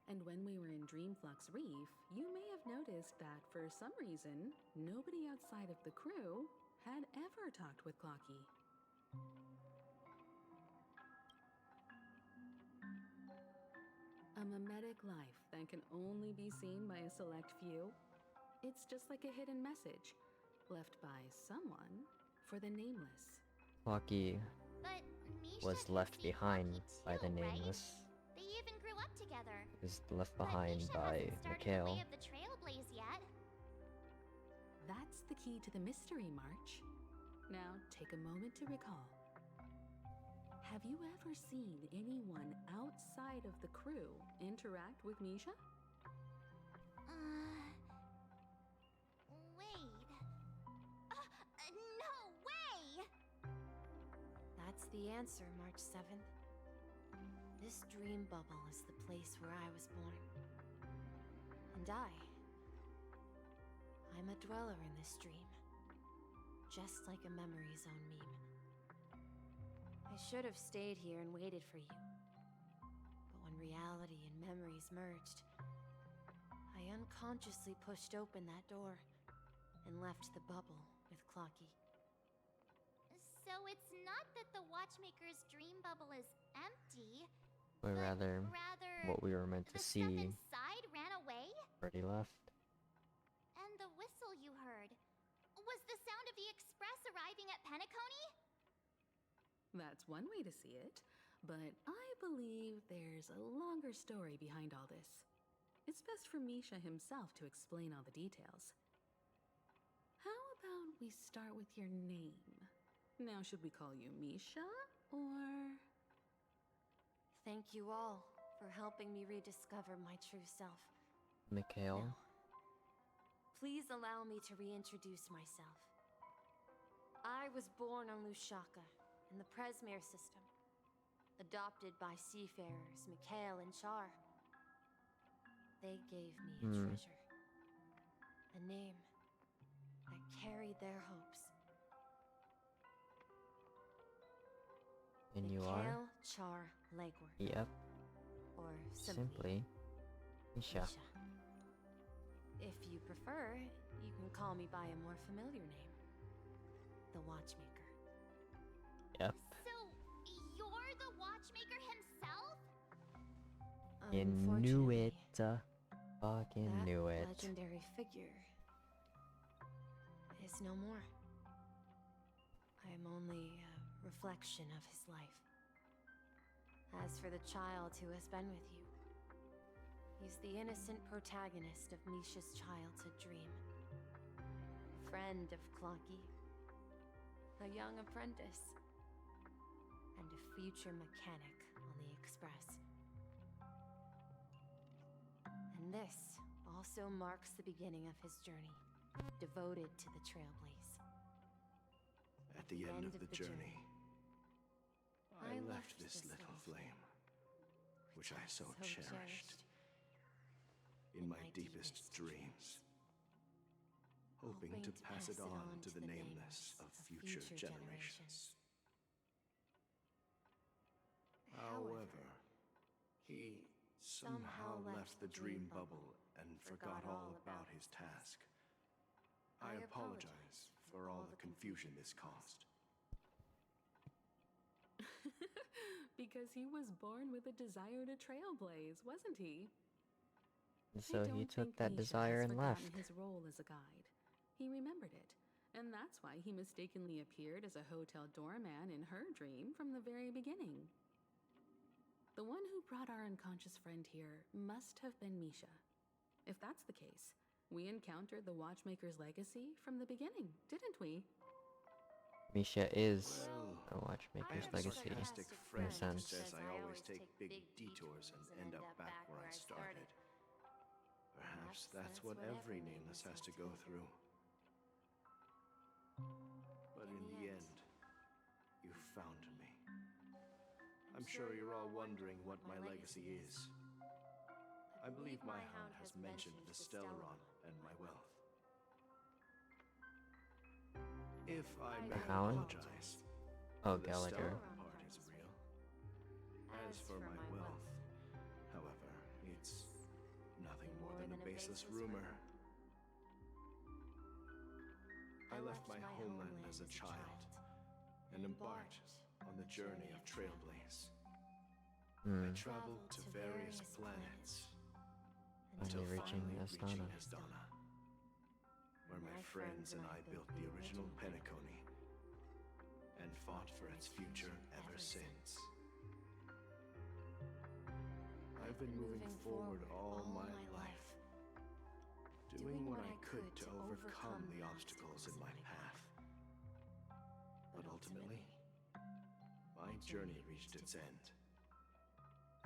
And when we were in Dreamflux Reef, you may have noticed that for some reason, nobody outside of the crew had ever talked with Clocky. A mimetic life that can only be seen by a select few. It's just like a hidden message left by someone for the nameless. Clocky was left behind by the right? nameless. They even grew up together. Was left behind by Mikhail. Way of the Trailblaze yet. That's the key to the mystery, March. Now, take a moment to recall. Have you ever seen anyone outside of the crew interact with Misha? Wait. No way! That's the answer, March 7th. This dream bubble is the place where I was born. And I'm a dweller in this dream. Just like a Memory Zone meme. I should have stayed here and waited for you. But when reality and memories merged, I unconsciously pushed open that door and left the bubble with Clocky. So it's not that the Watchmaker's dream bubble is empty, But rather, what we were meant to see the stuff inside ran away? already left. And the whistle you heard, was the sound of the express arriving at Penacony? That's one way to see it, but I believe there's a longer story behind all this. It's best for Misha himself to explain all the details. How about we start with your name? Now, should we call you Misha, or... Thank you all for helping me rediscover my true self. Mikhail? Now, please allow me to reintroduce myself. I was born on Lushaka, in the Presmere system, adopted by seafarers Mikhail and Char. They gave me a treasure, a name that carried their hopes. And you Mikhail are? Char Legworth. Yep. Or Simply Misha. If you prefer, you can call me by a more familiar name. The Watchmaker. Yep. So, you're the Watchmaker himself? You knew it. Fucking knew it. That legendary figure is no more. I am only a reflection of his life. As for the child who has been with you, he's the innocent protagonist of Misha's childhood dream. A friend of Clocky, a young apprentice, and a future mechanic on the Express. And this also marks the beginning of his journey, devoted to the Trailblaze. At the end of the journey, I left this little flame, which I so cherished, in my deepest dreams. hoping to pass it on to the nameless of future generations. However, he somehow left the dream bubble and forgot all about his task. I apologize for all the confusion this caused. Because he was born with a desire to trailblaze, wasn't he? So he took that desire and left. His role as a guide. He remembered it, and that's why he mistakenly appeared as a hotel doorman in her dream from the very beginning. The one who brought our unconscious friend here must have been Misha. If that's the case, we encountered the Watchmaker's legacy from the beginning, didn't we? Misha is a Watchmaker's legacy, in a Friend sense. says I always take big detours and end up back where I started. Perhaps that's what every nameless has to go through. But in the end, you found me. I'm sure you're all wondering what my legacy is. I believe my hound has mentioned the Stellaron and my wealth. If I may Hound? apologize, Oh, the Gallagher. Stellaron part is real. As for my wealth, however, it's nothing more than a baseless rumor. I left my homeland as a child and embarked on the journey of Trailblaze. I traveled to various planets until finally reaching Asdana, where my friends and I built the original Penacony and fought for its future ever since. I've been moving forward all my life, doing what I could to overcome the obstacles in my path. But ultimately, my journey reached its end,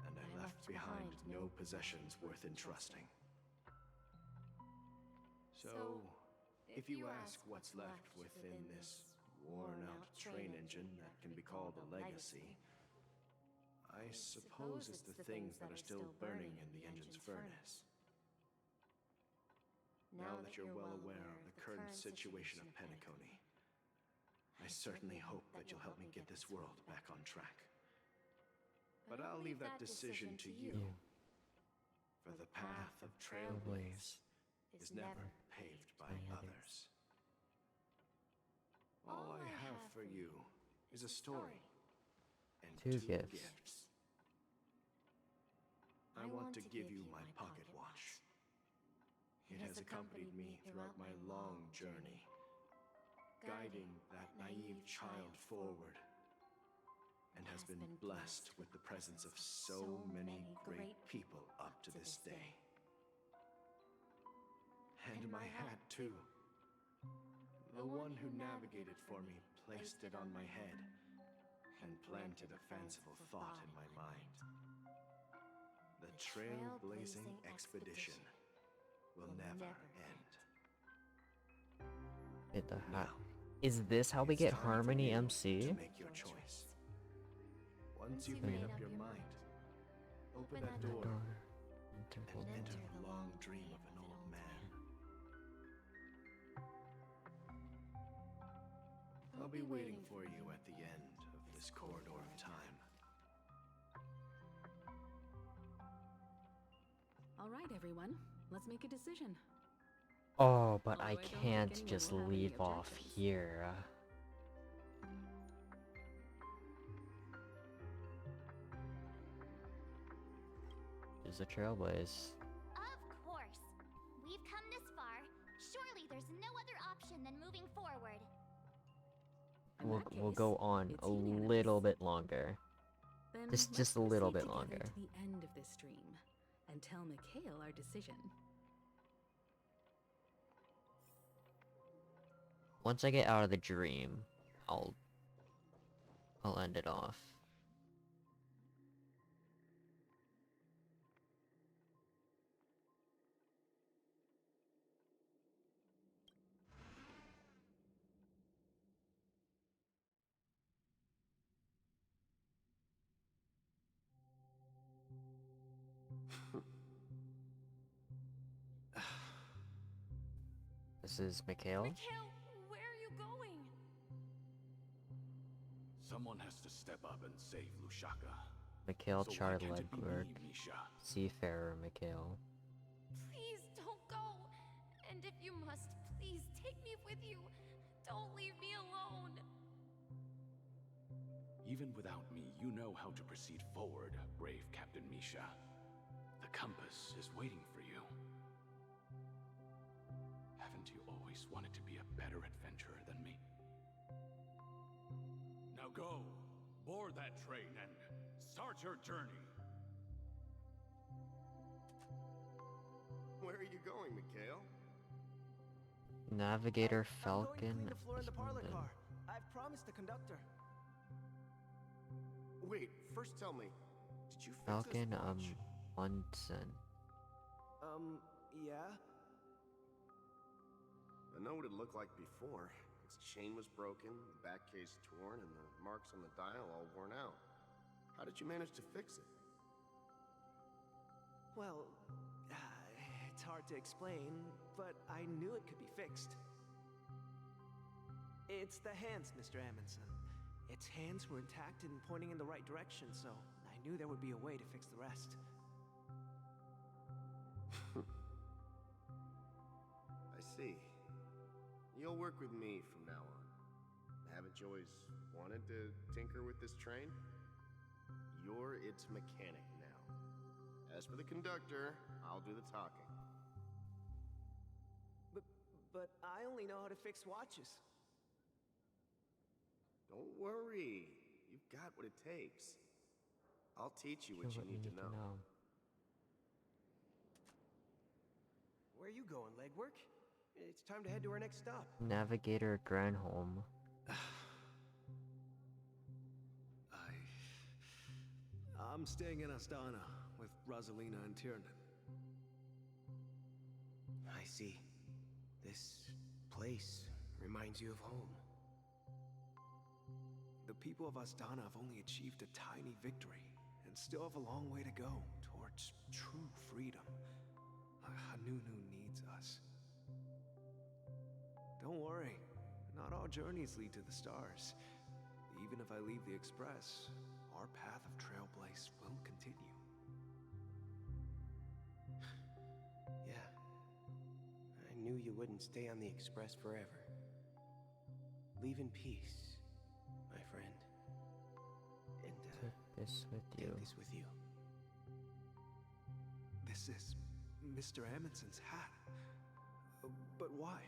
and I left behind no possessions worth entrusting. So, if you ask what's left within this worn-out train engine that can be called a legacy, I suppose it's the things that are still burning in the engine's furnace. Now that you're well aware of the current situation of Penacony, I certainly hope that you'll help me get this world back on track. But I'll leave that decision to you. For the path of Trailblaze is never paved by others. All I have for you is a story and Two two gifts. gifts. I want to give you my pocket watch. It has accompanied me throughout my long journey, guiding that naive child forward, and has been blessed with the presence of so many great people up to this day. And my hat, too. The one who navigated for me placed it on my head and planted a fanciful thought in my mind. The trailblazing expedition will never end. Get the hat. Is this how we get Harmony MC? To make your choice. Once you've made up your mind, open that door and enter the long dream of an old man. I'll be waiting for you at the end of this corridor of time. All right, everyone. Let's make a decision. Oh, but I can't just leave off here. There's a Trailblaze. Of course. We've come this far. Surely there's no other option than moving forward. We'll go on a little bit longer. Then Just a little bit proceed longer. together to the end of this stream and tell Mikhail our decision. Once I get out of the dream, I'll end it off. This this is Mikhail. Mikhail, where are you going? Someone has to step up and save Lushaka. Mikhail So why Char can't it be Legwork. me, Misha? Seafarer Mikhail. Please don't go. And if you must, please take me with you. Don't leave me alone. Even without me, you know how to proceed forward, brave Captain Misha. The compass is waiting for you. Haven't you always wanted to be a better adventurer than me? Now go, board that train and start your journey. Where are you going, Mikhail? Navigator I'm going to Falcon. clean the floor in the parlor London. car. I've promised the conductor. Wait, first tell me, did you fix Falcon this watch? Munson. Yeah? I know what it looked like before. Its chain was broken, the back case torn, and the marks on the dial all worn out. How did you manage to fix it? Well, it's hard to explain, but I knew it could be fixed. It's the hands, Mr. Amundsen. Its hands were intact and pointing in the right direction, so I knew there would be a way to fix the rest. I see. You'll work with me from now on. Haven't you always wanted to tinker with this train? You're its mechanic now. As for the conductor, I'll do the talking. But I only know how to fix watches. Don't worry. You've got what it takes. I'll teach you what you need to know. Where are you going, legwork? It's time to head to our next stop. Navigator Granholm. I'm staying in Astana with Rosalina and Tiernan. I see. This place reminds you of home. The people of Astana have only achieved a tiny victory and still have a long way to go towards true freedom. Hanunu needs us. Don't worry, not all journeys lead to the stars. Even if I leave the Express, our path of Trailblaze will continue. Yeah. I knew you wouldn't stay on the Express forever. Leave in peace, my friend. And, Take this with you. Take this with you. This is Mr. Amundsen's hat. But why?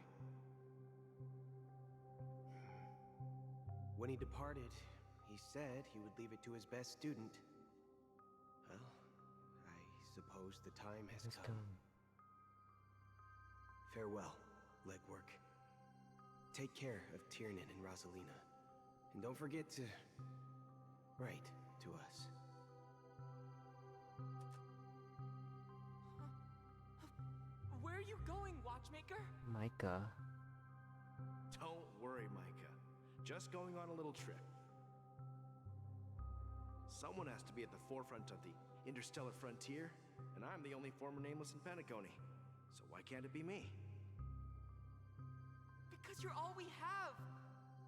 When he departed, he said he would leave it to his best student. Well, I suppose the time has come. Farewell, legwork. Take care of Tiernan and Rosalina. And don't forget to write to us. Where are you going, watchmaker? Micah. Don't worry, Micah. Just going on a little trip. Someone has to be at the forefront of the interstellar frontier, and I'm the only former nameless in Penacony. So why can't it be me? Because you're all we have.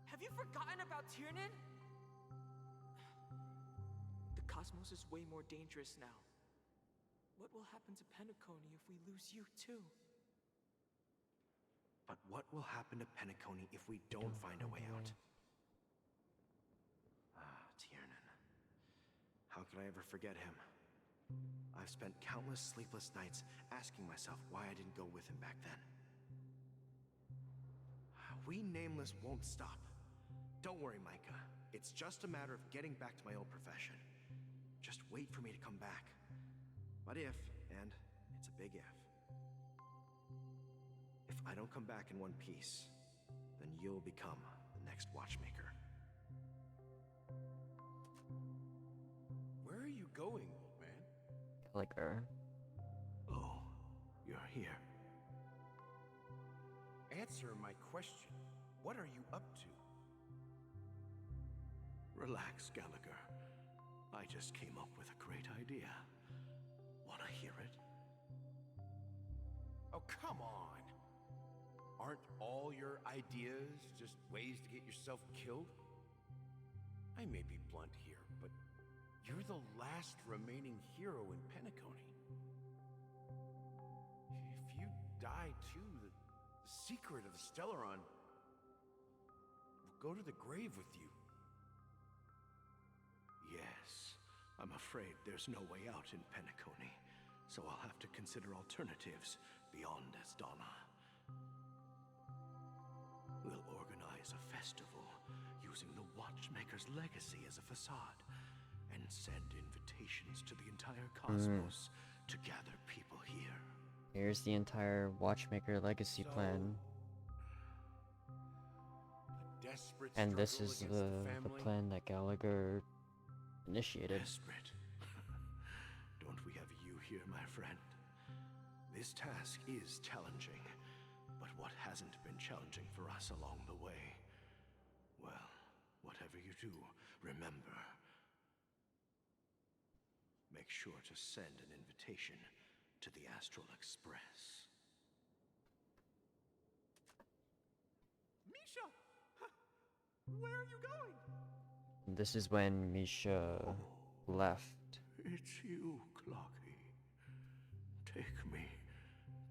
Have you forgotten about Tiernan? The cosmos is way more dangerous now. What will happen to Penacony if we lose you too? But what will happen to Penacony if we don't find a way out? Ah, Tiernan. How could I ever forget him? I've spent countless sleepless nights asking myself why I didn't go with him back then. We Nameless won't stop. Don't worry, Micah. It's just a matter of getting back to my old profession. Just wait for me to come back. But if, and it's a big if I don't come back in one piece, then you'll become the next watchmaker. Where are you going, old man? Gallagher. Oh, you're here. Answer my question. What are you up to? Relax, Gallagher. I just came up with a great idea. Wanna hear it? Oh, come on. Aren't all your ideas just ways to get yourself killed? I may be blunt here, but you're the last remaining hero in Penacony. If you die too, the secret of the Stellaron will go to the grave with you. Yes, I'm afraid there's no way out in Penacony, so I'll have to consider alternatives beyond Asdana. We'll organize a festival using the Watchmaker's legacy as a facade and send invitations to the entire cosmos to gather people here. Here's the entire Watchmaker legacy plan. And this is the plan that Gallagher initiated. Desperate. Don't we have you here, my friend? This task is challenging, but what hasn't been challenging for us along the way? Well, whatever you do, remember, make sure to send an invitation to the Astral Express. Misha! Where are you going? This is when Misha left. It's you, Clocky. Take me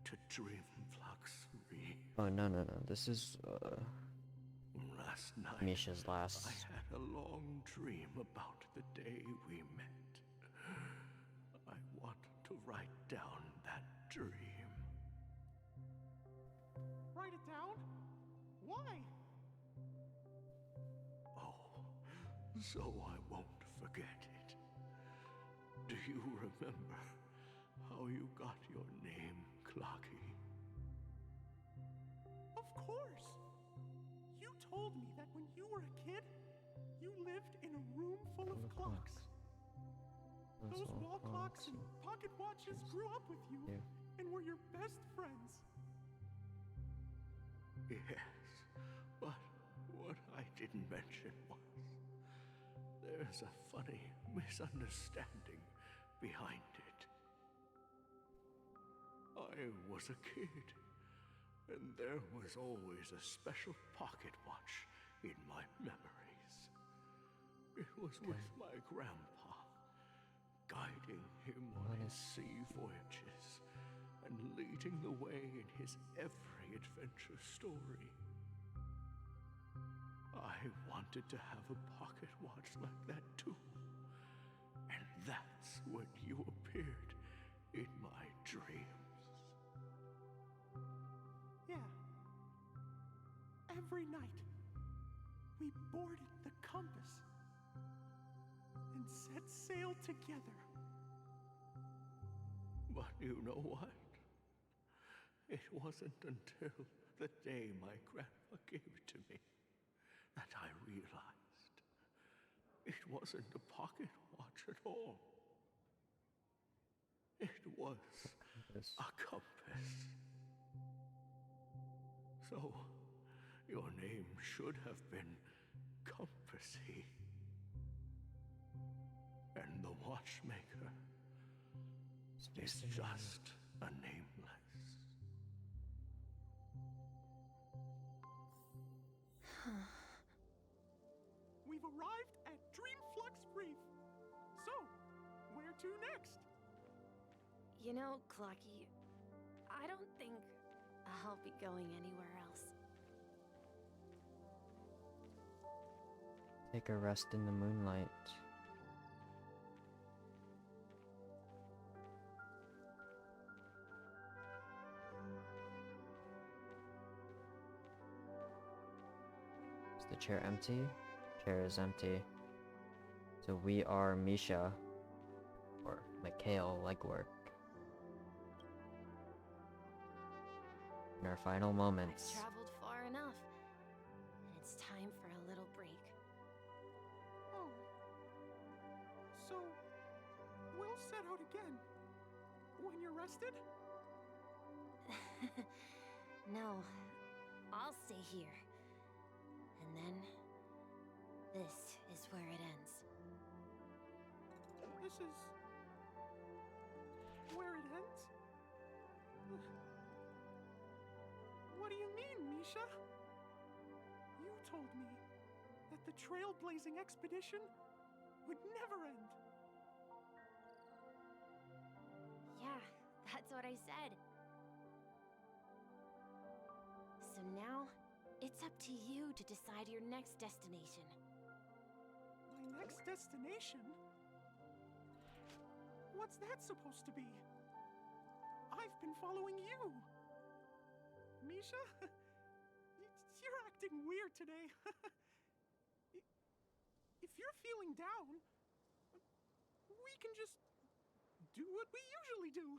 to Dreamflux Reef. Oh, no. This is, Last night, Misha's last. I had a long dream about the day we met. I want to write down that dream. Write it down? Why? Oh, so I won't forget it. Do you remember how you got your name, Clocky? Of course! You told me that when you were a kid, you lived in a room full of clocks. Those wall clocks and pocket watches grew up with you and were your best friends. Yes, but what I didn't mention was there's a funny misunderstanding behind it. I was a kid, and there was always a special pocket watch in my memories. It was with my grandpa, guiding him on his sea voyages and leading the way in his every adventure story. I wanted to have a pocket watch like that too. And that's when you appeared in my dreams. Yeah. Every night, we boarded the compass and set sail together. But you know what? It wasn't until the day my grandpa gave it to me that I realized it wasn't a pocket watch at all. It was a compass. So, your name should have been Compassy. And the Watchmaker is just a nameless. We've arrived at Dreamflux Reef. So, where to next? You know, Clocky, I don't think I'll be going anywhere else. Take a rest in the moonlight. Is the chair empty? Chair is empty. So we are Misha, or Mikhail Legwork. In our final moments. I've traveled far enough. It's time for a little break. Oh. So, we'll set out again. When you're rested? No, I'll stay here. And then, this is where it ends. This is where it ends? What What do you mean, Misha? You told me that the trailblazing expedition would never end. Yeah, that's what I said. So now, it's up to you to decide your next destination. My next destination? What's that supposed to be? I've been following you. Misha? You're acting weird today. If you're feeling down, we can just do what we usually do.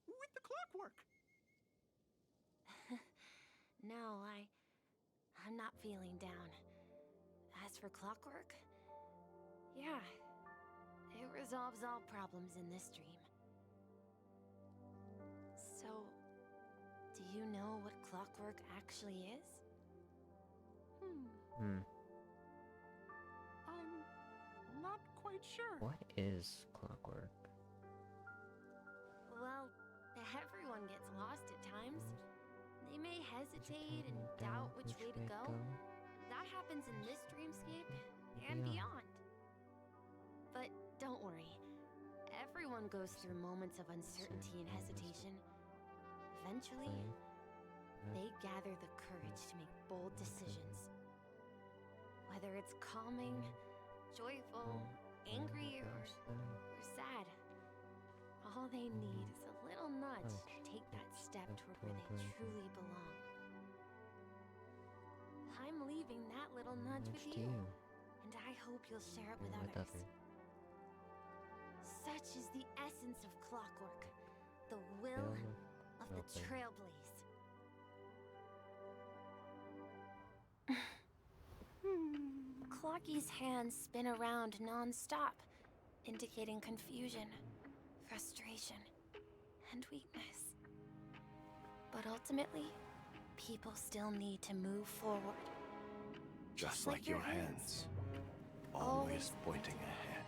With the clockwork. No, I'm not feeling down. As for clockwork, yeah, it resolves all problems in this dream. So, do you know what clockwork actually is? I'm not quite sure. What is clockwork? Well, everyone gets lost at times. They may hesitate and doubt which way to go. That happens in this dreamscape and beyond. But don't worry. Everyone goes through moments of uncertainty and hesitation. Eventually, they gather the courage to make bold decisions. Whether it's calming, joyful, angry, or sad, all they need is a little nudge to take that step toward where they truly belong. I'm leaving that little nudge with you, and I hope you'll share it with others. Such is the essence of clockwork, the will of the trailblaze. Clocky's hands spin around non-stop, indicating confusion, frustration, and weakness. But ultimately, people still need to move forward. Just like your hands, always pointing ahead.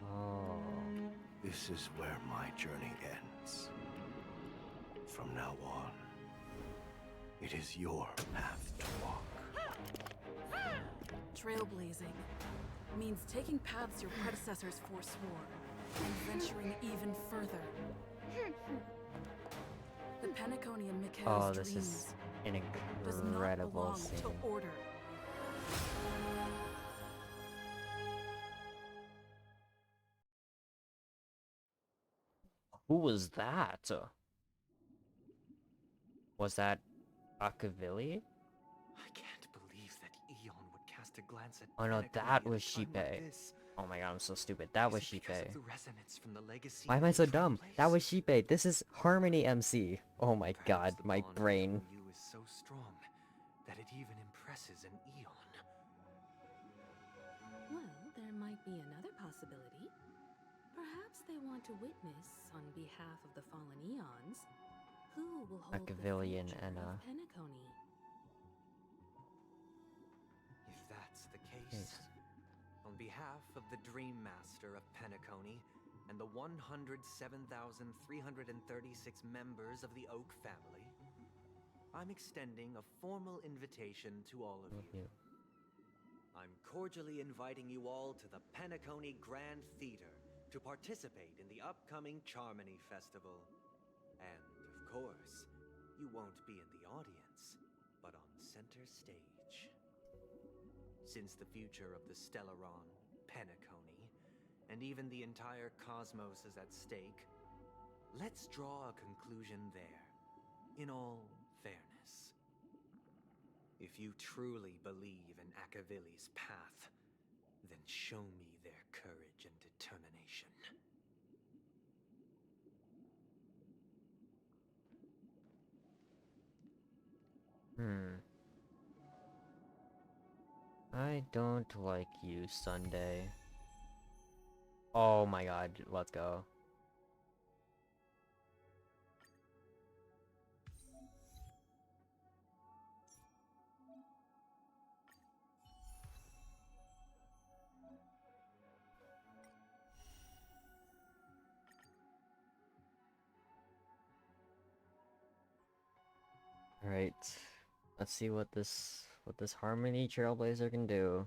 Oh. This is where my journey ends. From now on, it is your path to walk. Trailblazing means taking paths your predecessors forswore and venturing even further. The Penacony and Mikhail's this dreams is an does not incredible belong scene. to order. Who was that? Was that Akavili? I can't believe that Eon would cast a glance at Oh no, Penacony that at a was time like Shipe. this. Oh my god, I'm so stupid. That was Is it because Shipe. of the resonance from the legacy Why am of I the so dumb? Trailblaze? That was Shipe. This is Harmony MC. Oh my Perhaps god, the my bond brain. between you is so strong that it even impresses an Eon. Well, there might be another possibility. Perhaps they want to witness, on behalf of the fallen Eons, who will hold Akavili and the future Enna. of Penacony. If that's the case, on behalf of the Dream Master of Penacony and the 107,336 members of the Oak family, I'm extending a formal invitation to all of you. I'm cordially inviting you all to the Penacony Grand Theater to participate in the upcoming Charmony Festival. And, of course, you won't be in the audience, but on center stage. Since the future of the Stellaron, Penacony, and even the entire cosmos is at stake, let's draw a conclusion there, in all fairness. If you truly believe in Akavili's path, then show me their courage and determination. I don't like you, Sunday. Oh my god, let's go. Alright. Let's see what this Harmony Trailblazer can do.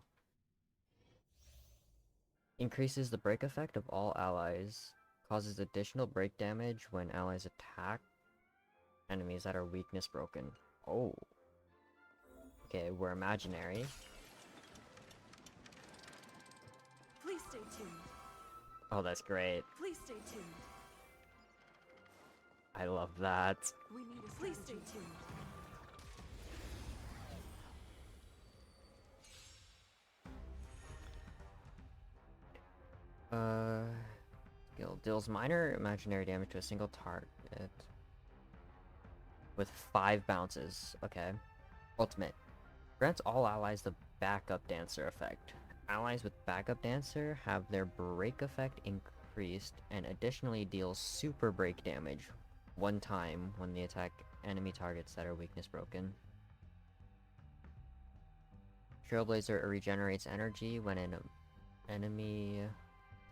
Increases the break effect of all allies. Causes additional break damage when allies attack enemies that are weakness broken. Oh. Okay, we're imaginary. Please stay tuned. Oh, that's great. Please stay tuned. I love that. We need a Please stay tuned. Skill deals minor imaginary damage to a single target with 5 bounces. Okay. Ultimate. Grants all allies the backup dancer effect. Allies with backup dancer have their break effect increased and additionally deals super break damage 1 time when they attack enemy targets that are weakness broken. Trailblazer regenerates energy when an enemy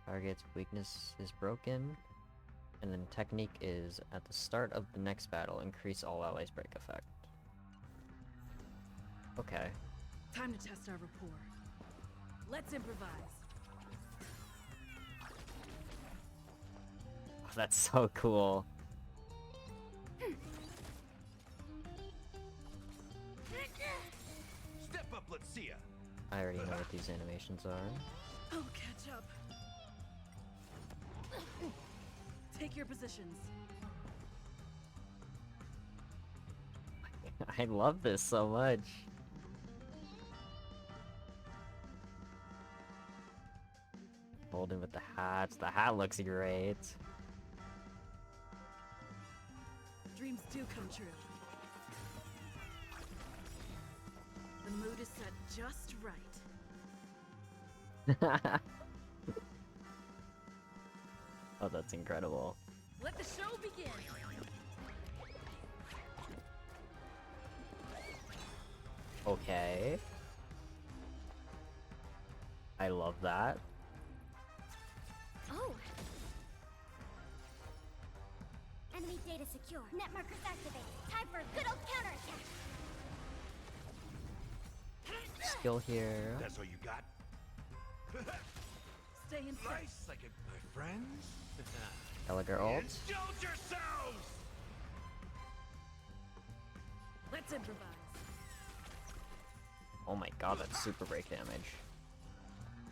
target's weakness is broken. And then technique is, at the start of the next battle, increase all allies break effect. Okay. Time to test our rapport. Let's improvise. Oh, that's so cool. Step up, let's see ya. I already know what these animations are. I'll catch up. Take your positions. I love this so much. Holding with the hats. The hat looks great. Dreams do come true. The mood is set just right. Oh, that's incredible. Let the show begin. Okay. I love that. Oh. Enemy data secure. Net markers activate. Time for a good old counterattack. Skill here. That's all you got? Stay in sight. Nice, like my friends. Gallagher ult. Indulge yourselves! Let's improvise. Oh my god, that's super break damage.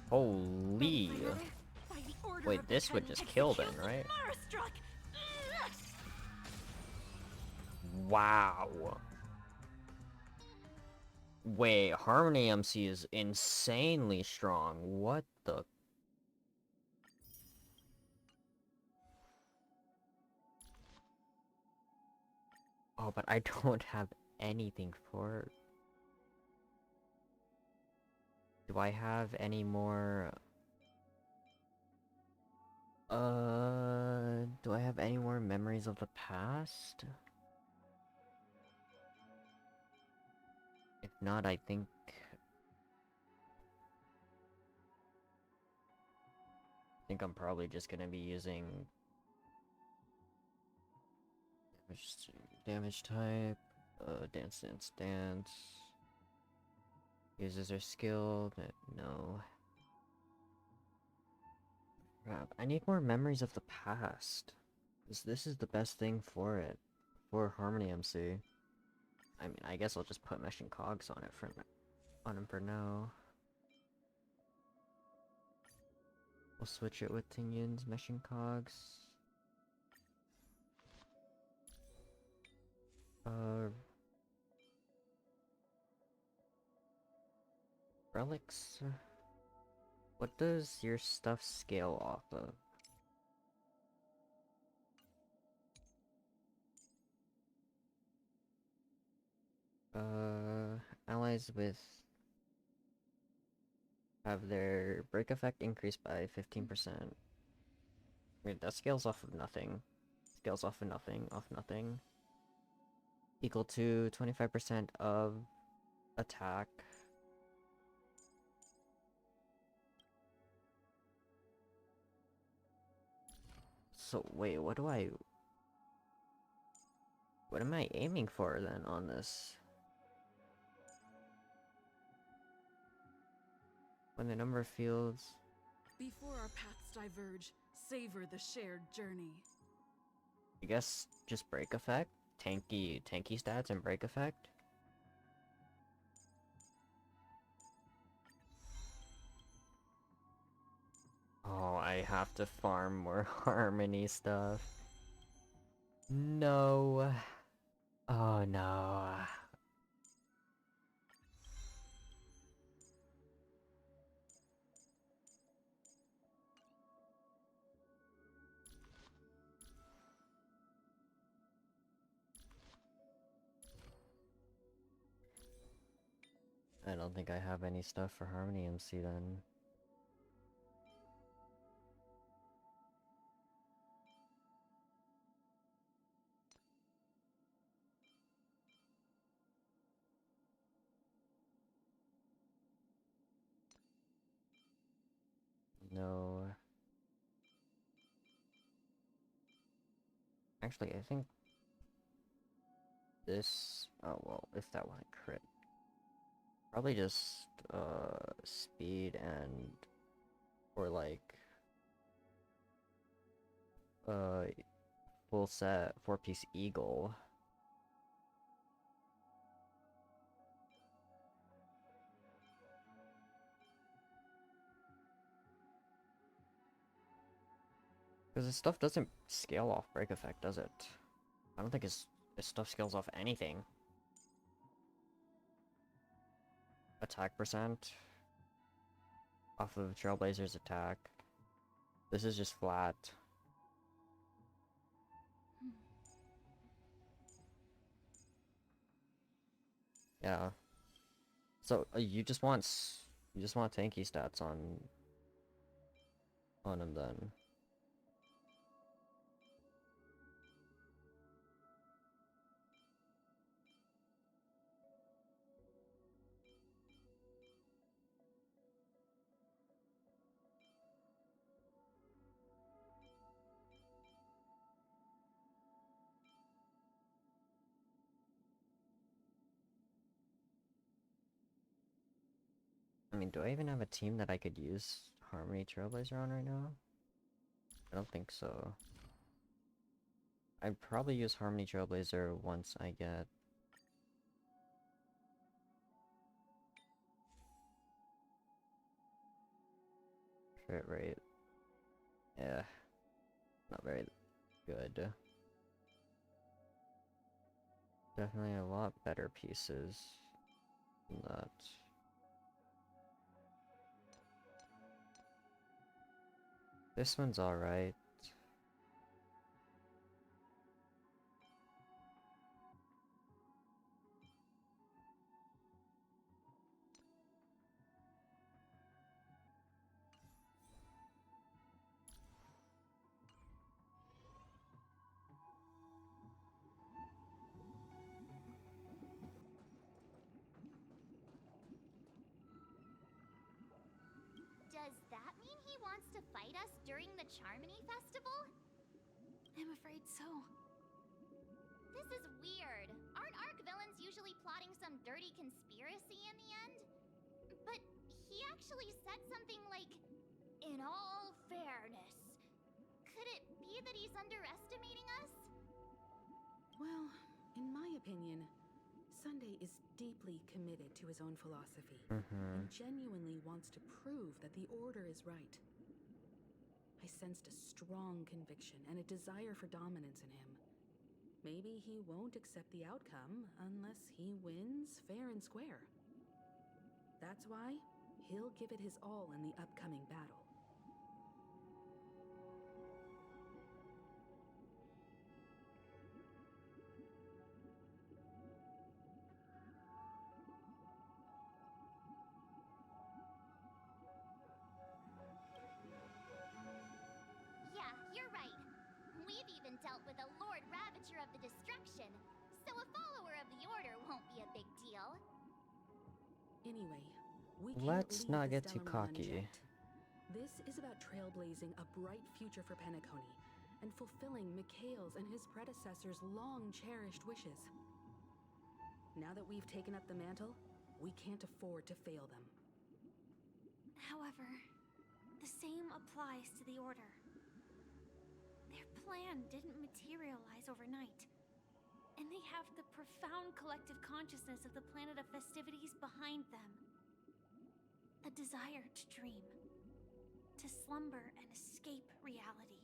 Holy. Wait, this would just kill then, right? Wow. Wait, Harmony MC is insanely strong. What the? Oh, but I don't have anything for it. Do I have any more? Do I have any more memories of the past? If not, I think I'm probably just gonna be using damage type, dance. Uses her skill, no. Crap, I need more memories of the past. This is the best thing for it. For Harmony MC. I mean, I guess I'll just put Mesh and Cogs on him for now. We'll switch it with Tingyun's Mesh and Cogs. Relics? What does your stuff scale off of? Allies with have their break effect increased by 15%. Wait, that scales off of nothing. Scales off of nothing. Equal to 25% of attack. So wait, what do I What am I aiming for then on this? When the number of fields... Before our paths diverge, savor the shared journey. I guess just break effect? Tanky stats and break effect? Oh, I have to farm more harmony stuff. No. Oh no. I don't think I have any stuff for Harmony MC then. No. Actually, I think this... Oh, well, if that one crit. Probably just, speed and... Or like... Full set 4-piece eagle. Because this stuff doesn't scale off break effect, does it? I don't think his stuff scales off anything. Attack percent. Off of Trailblazer's attack. This is just flat. Yeah. So you just want tanky stats on him then. I mean, do I even have a team that I could use Harmony Trailblazer on right now? I don't think so. I'd probably use Harmony Trailblazer once I get... crit rate. Yeah. Not very good. Definitely a lot better pieces than that. This one's alright. Does that mean he wants to fight us during the Charmony Festival? I'm afraid so. This is weird. Aren't Arc villains usually plotting some dirty conspiracy in the end? But he actually said something like, "In all fairness." Could it be that he's underestimating us? Well, in my opinion, Sunday is deeply committed to his own philosophy and genuinely wants to prove that the Order is right. I sensed a strong conviction and a desire for dominance in him. Maybe he won't accept the outcome unless he wins fair and square. That's why he'll give it his all in the upcoming battle. Yeah, you're right. We've even dealt with a Lord Ravager of the Destruction, so a follower of the Order won't be a big deal. Anyway, we can't Let's leave not this get too dilemma cocky. unchecked. This is about trailblazing a bright future for Penacony, and fulfilling Mikhail's and his predecessors' long-cherished wishes. Now that we've taken up the mantle, we can't afford to fail them. However, the same applies to the Order. Their plan didn't materialize overnight, and they have the profound collective consciousness of the planet of festivities behind them. A desire to dream, to slumber and escape reality.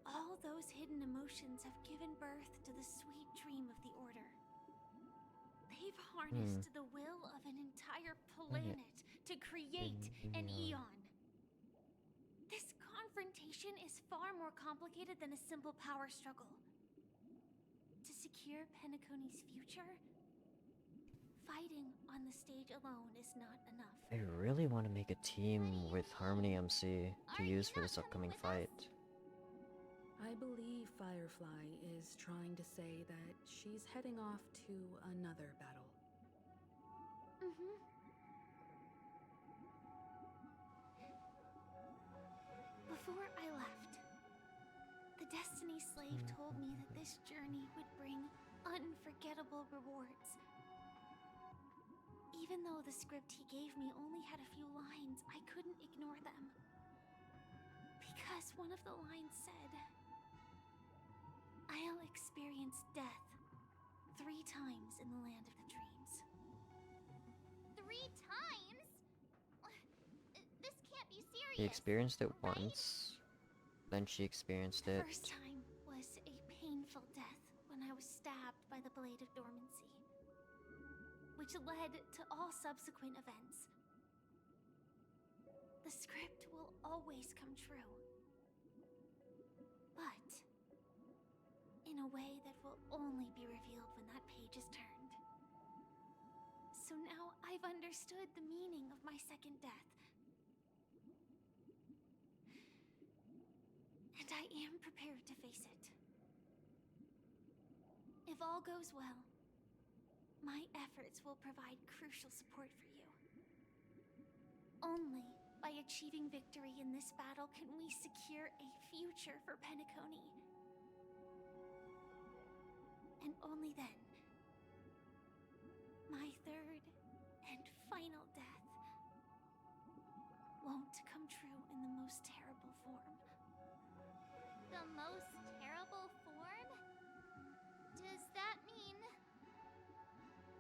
All those hidden emotions have given birth to the sweet dream of the Order. They've harnessed the will of an entire planet to create an eon. This confrontation is far more complicated than a simple power struggle. To secure Penacony's future, fighting on the stage alone is not enough. I really want to make a team with Harmony MC to use for this upcoming fight. I believe Firefly is trying to say that she's heading off to another battle. Before I left, the Destiny Slave told me that this journey would bring unforgettable rewards. Even though the script he gave me only had a few lines, I couldn't ignore them. Because one of the lines said, "I'll experience death 3 times in the land of the dreams." 3 times? This can't be serious. She experienced it once, then she experienced it. The first time was a painful death when I was stabbed by the Blade of Dormancy, which led to all subsequent events. The script will always come true, but in a way that will only be revealed when that page is turned. So now I've understood the meaning of my second death. And I am prepared to face it. If all goes well, my efforts will provide crucial support for you. Only by achieving victory in this battle can we secure a future for Penacony. And only then, my third and final death won't come true in the most terrible form. The most terrible form? Does that mean...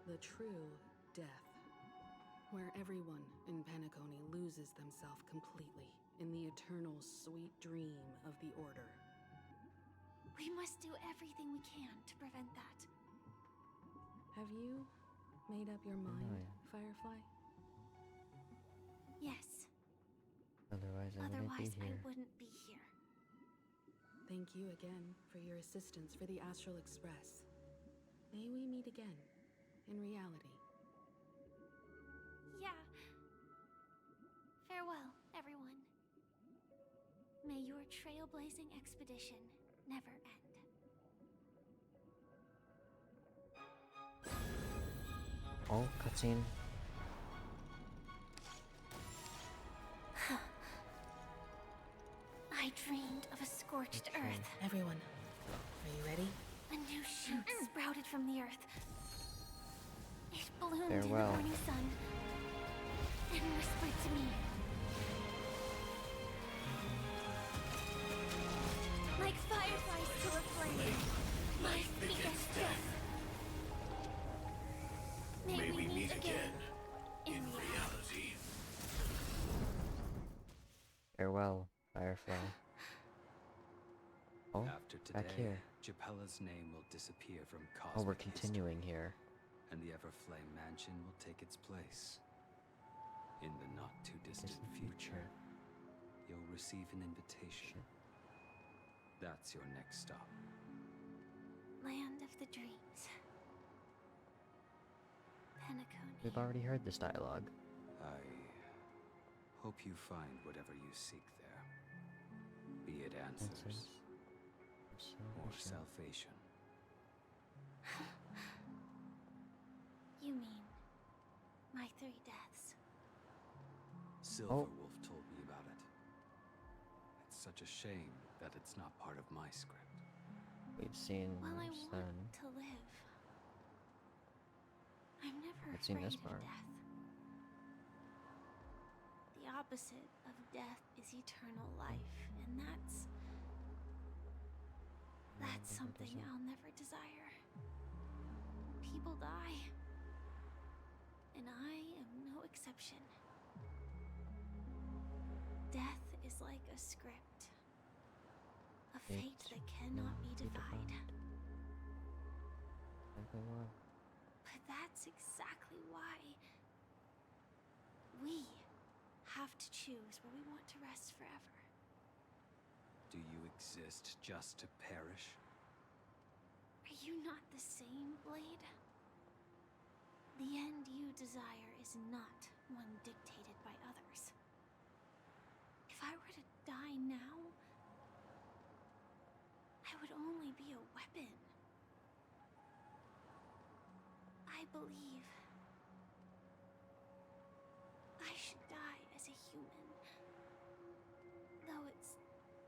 The true death, where everyone in Penacony loses themselves completely in the eternal sweet dream of the Order. We must do everything we can to prevent that. Have you made up your mind, Firefly? Yes. Otherwise, I wouldn't be here. Thank you again for your assistance for the Astral Express. May we meet again, in reality. Yeah. Farewell, everyone. May your trailblazing expedition never end. Oh, cutscene. I dreamed of a scorched earth. Everyone, are you ready? A new shoot sprouted from the earth. It bloomed in the Farewell. morning sun and whispered to me. Like fireflies to a flame, life begets death. May we meet again in reality. Farewell, Firefly. Oh, After today, back here. Japella's name will disappear from cosmic Oh, we're continuing here. and the Everflame Mansion will take its place. In the not-too-distant future, you'll receive an invitation. That's your next stop. Land of the dreams. Penacony. We've already heard this dialogue. I hope you find whatever you seek there. Be it answers or salvation. You mean my 3 deaths? Silverwolf told me about it. It's such a shame that it's not part of my script. We've seen While I this want then. to live, I'm never I've seen afraid this of part. death. The opposite of death is eternal life, and that's something I'll never desire. People die, and I am no exception. Death is like a script, a fate that cannot be defied. But that's exactly why we have to choose where we want to rest forever. Do you exist just to perish? Are you not the same, Blade? The end you desire is not one dictated by others. If I were to die now, I would only be a weapon. I believe I should die as a human. Though its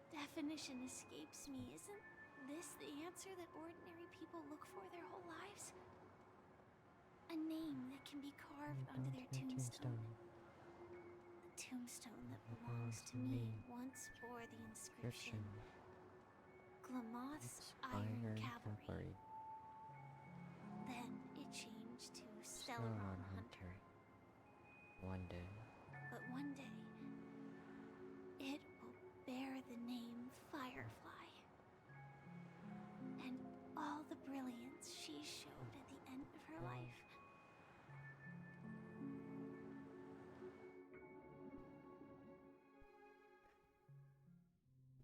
definition escapes me, isn't this the answer that ordinary people look for their whole lives? A name that can be carved onto their tombstone. The tombstone that belongs to me once bore the inscription, Glamoth's Iron Cavalry. Then it changed to Celeron Hunter. One day. But one day, it will bear the name Firefly. And all the brilliance she showed at the end of her life.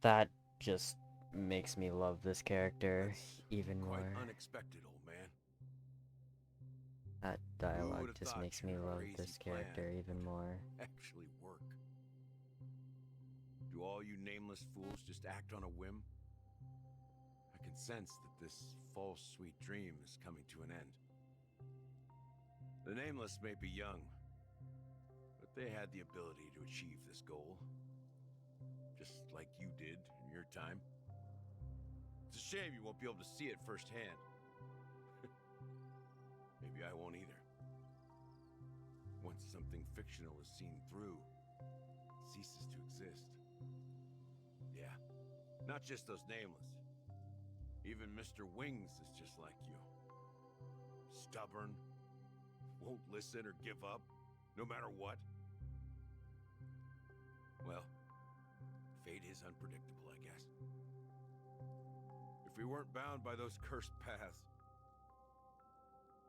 That just makes me love this character even Quite more. unexpected, old man. That Who dialogue would've just thought makes your me love crazy this character plan even more. Actually work. Do all you nameless fools just act on a whim? I can sense that this false sweet dream is coming to an end. The nameless may be young, but they had the ability to achieve this goal. Just like you did in your time. It's a shame you won't be able to see it firsthand. Maybe I won't either. Once something fictional is seen through, it ceases to exist. Yeah, not just those nameless. Even Mr. Wings is just like you. Stubborn, won't listen or give up, no matter what. Well, fate is unpredictable, I guess. If we weren't bound by those cursed paths,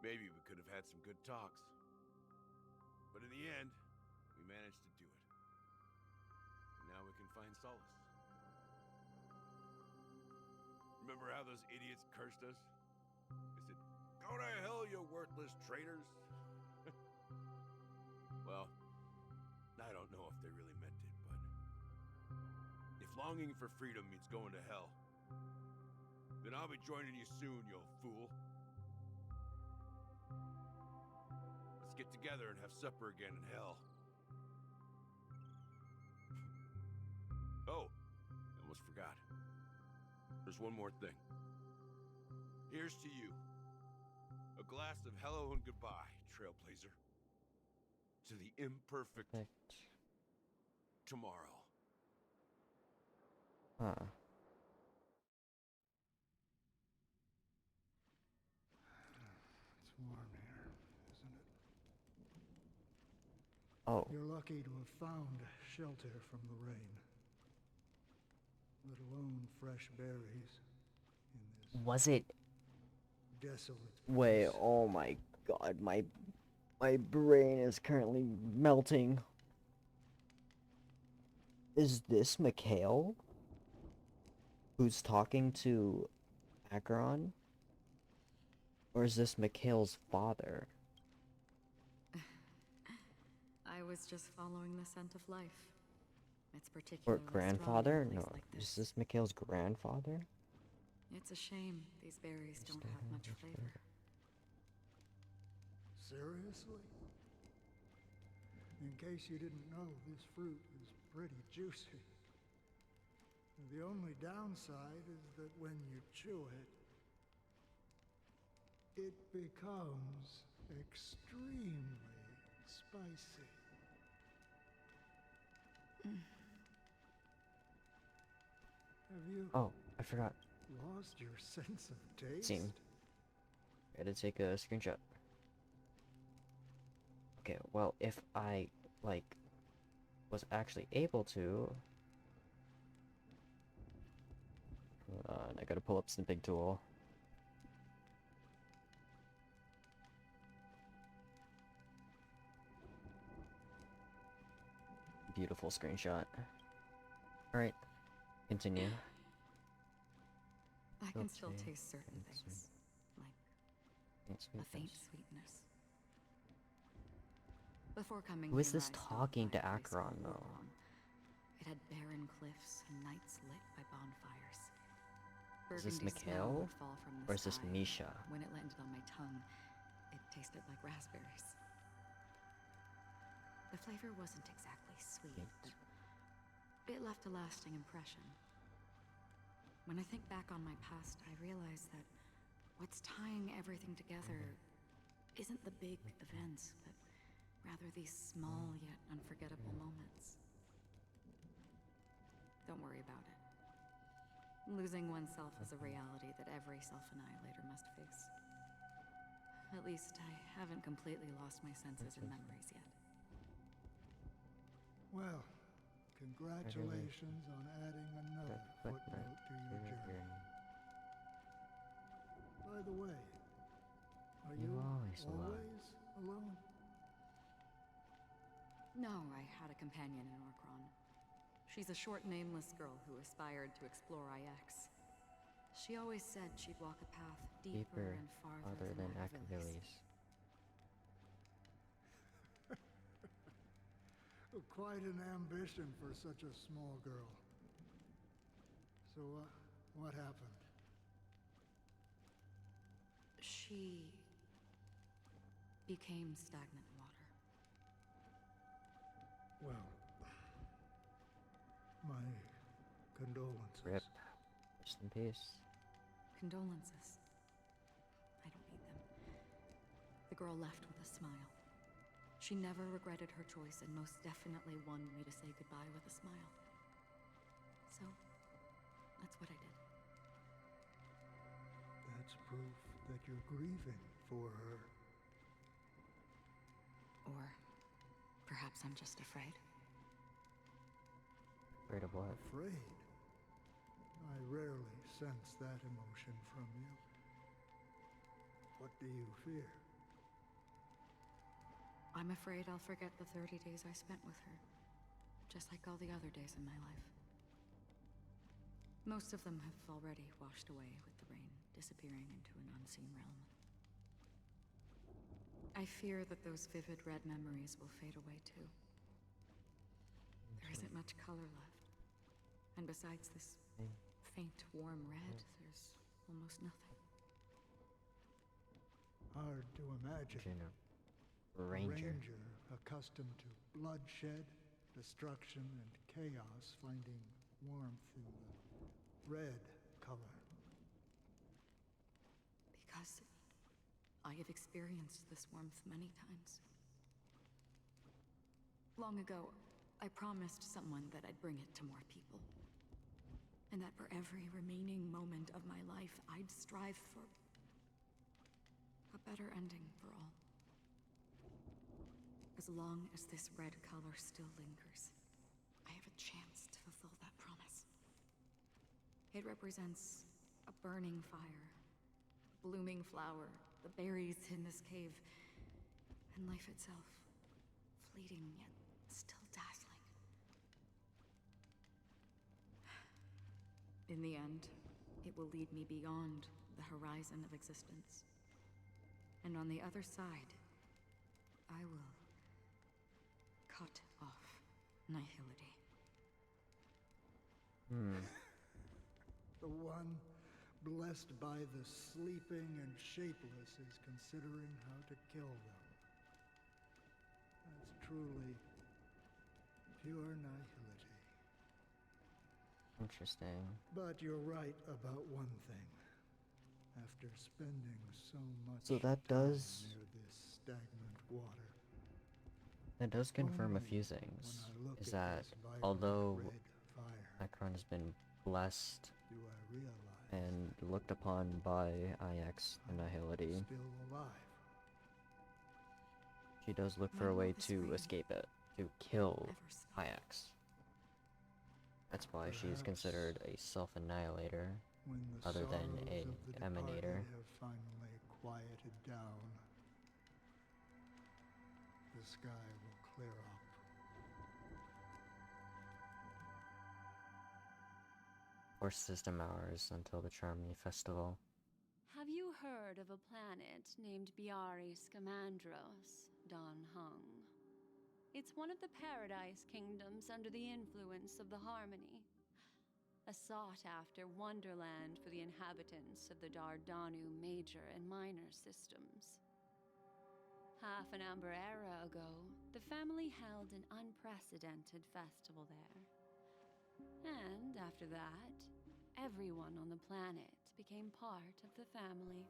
maybe we could have had some good talks. But in the end, we managed to do it. And now we can find solace. Remember how those idiots cursed us? They said, "Go to hell, you worthless traitors." Well, I don't know if they really meant it, but if longing for freedom means going to hell, then I'll be joining you soon, you old fool. Let's get together and have supper again in hell. Oh, I almost forgot. There's one more thing. Here's to you. A glass of hello and goodbye, Trailblazer. To the imperfect tomorrow. Huh. It's warm here, isn't it? Oh. You're lucky to have found shelter from the rain. Let alone fresh berries in this Was it? desolate Wait, oh my god, my brain is currently melting. Is this Mikhail? Who's talking to Acheron? Or is this Mikhail's father? I was just following the scent of life. It's Or particularly strong in a grandfather? place No, like is this Mikhail's grandfather? It's a shame these berries don't have much flavor. Seriously? In case you didn't know, this fruit is pretty juicy. The only downside is that when you chew it, it becomes extremely spicy. Have you Oh, I forgot. lost your sense of taste? Scene. I had to take a screenshot. Okay, well, if I, like, was actually able to... Hold on, I gotta pull up snipping tool. Beautiful screenshot. Alright, continue. I can still taste certain things, like a faint sweetness. Before coming Who is here, this I talking to saw a place called Acheron, though? Wargon. It had barren cliffs and nights lit by bonfires. Is this Burgundy snow Mikhail? would fall from the Or is this sky. Misha? When it landed on my tongue, it tasted like raspberries. The flavor wasn't exactly sweet, but it left a lasting impression. When I think back on my past, I realize that what's tying everything together isn't the big events, but rather these small yet unforgettable moments. Don't worry about it. Losing oneself is a reality that every self-annihilator must face. At least I haven't completely lost my senses and memories yet. Well, congratulations on adding another footnote to your journey. By the way, are you always always alone? No, I had a companion in Orkron. She's a short, nameless girl who aspired to explore IX. She always said she'd walk a path deeper and farther than Achilles. Quite an ambition for such a small girl. So, what happened? She became stagnant water. Well, my condolences. Rip. Rest in peace. Condolences. I don't need them. The girl left with a smile. She never regretted her choice and most definitely wanted me to say goodbye with a smile. So, that's what I did. That's proof that you're grieving for her. Or perhaps I'm just afraid. Afraid of what? Afraid? I rarely sense that emotion from you. What do you fear? I'm afraid I'll forget the 30 days I spent with her, just like all the other days in my life. Most of them have already washed away with the rain, disappearing into an unseen realm. I fear that those vivid red memories will fade away too. There isn't much color left. And besides this faint, warm red, there's almost nothing. Hard to imagine. Ranger. A ranger accustomed to bloodshed, destruction, and chaos finding warmth in the red color. Because I have experienced this warmth many times. Long ago, I promised someone that I'd bring it to more people. And that for every remaining moment of my life, I'd strive for a better ending for all. As long as this red color still lingers, I have a chance to fulfill that promise. It represents a burning fire, a blooming flower, the berries in this cave, and life itself, fleeting yet still dazzling. In the end, it will lead me beyond the horizon of existence. And on the other side, I will cut off nihility. The one blessed by the sleeping and shapeless is considering how to kill them. That's truly pure nihility. Interesting. But you're right about one thing. After spending so much So that time does near this stagnant water, confirm a only few when things. I look Is at that this vibrant although red fire, Akron has been blessed do I realize and looked upon by IX Annihility, still alive? she does look for When a will way this to rain escape it, to kill ever stop? IX. That's why she is Perhaps considered a self-annihilator, when the other than sorrows a of the emanator. departed have finally quieted down, the sky will clear up. Or system hours until the Charmy Festival. Have you heard of a planet named Biari Scamandros, Don Hung? It's one of the Paradise Kingdoms under the influence of the Harmony. A sought-after wonderland for the inhabitants of the Dardanu Major and Minor systems. Half an Amber Era ago, the family held an unprecedented festival there. And after that, everyone on the planet became part of the family.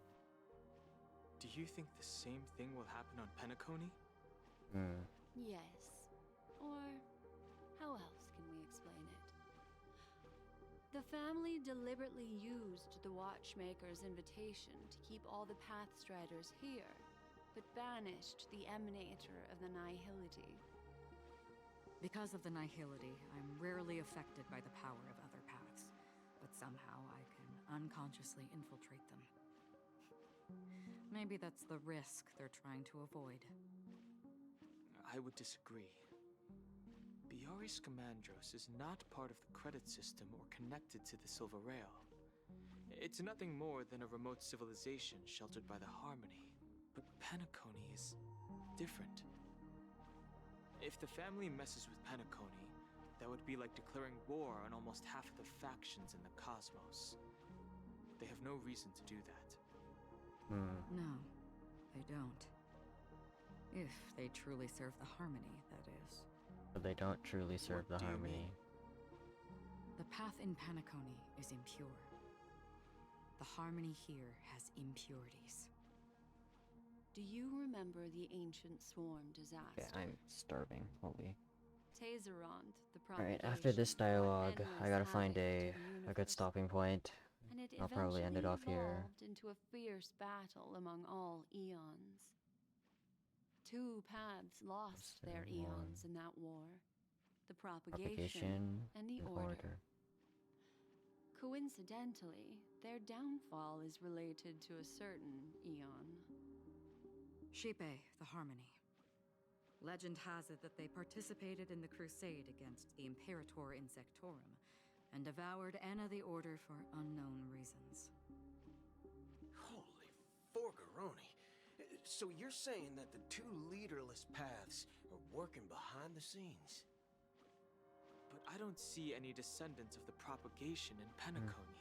Do you think the same thing will happen on Penacony? Yes. Or how else can we explain it? The family deliberately used the Watchmaker's invitation to keep all the Pathstriders here, but banished the Emanator of the Nihility. Because of the Nihility, I'm rarely affected by the power of other paths, but somehow I can unconsciously infiltrate them. Maybe that's the risk they're trying to avoid. I would disagree. Biaris Scamandros is not part of the credit system or connected to the Silver Rail. It's nothing more than a remote civilization sheltered by the Harmony. But Penacony is different. If the family messes with Penacony, that would be like declaring war on almost half of the factions in the cosmos. They have no reason to do that. No, they don't. If they truly serve the Harmony, that is. But they don't truly serve the Harmony. The path in Penacony is impure. The Harmony here has impurities. Do you remember the ancient swarm disaster? Yeah, I'm starving. Holy. Tazeront, the Alright, after this dialogue, I gotta find a good stopping point. and it I'll probably end it off here. evolved into a fierce battle among all eons. Two paths lost their eons in that war. The propagation and the order. Coincidentally, their downfall is related to a certain eon. Shipe, the Harmony. Legend has it that they participated in the crusade against the Imperator Insectorum, and devoured Anna the Order for unknown reasons. Holy forgaroni. So you're saying that the two leaderless paths are working behind the scenes? But I don't see any descendants of the propagation in Penacony.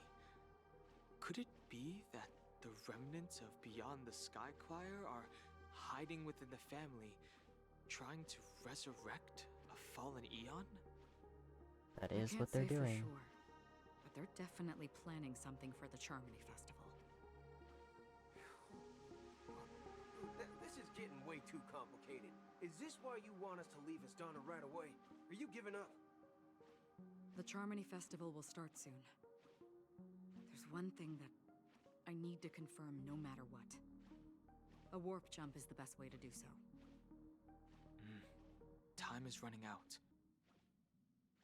Could it be that the remnants of Beyond the Sky Choir are hiding within the family, trying to resurrect a fallen eon? That is what they're doing. For sure, but they're definitely planning something for the Charmony Festival. This is getting way too complicated. Is this why you want us to leave Astana right away? Are you giving up? The Charmony Festival will start soon. There's one thing that I need to confirm no matter what. A warp jump is the best way to do so. Time is running out.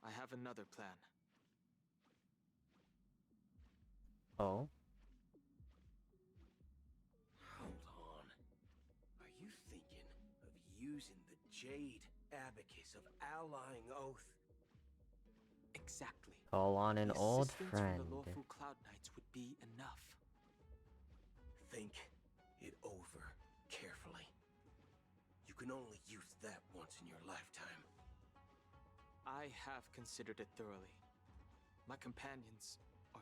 I have another plan. Oh? Hold on. Are you thinking of using the Jade Abacus of Allying Oath? Exactly. Call on an old Assistance friend. from the lawful Cloud Knights would be enough. Think it over carefully. You can only use that once in your lifetime. I have considered it thoroughly. My companions are...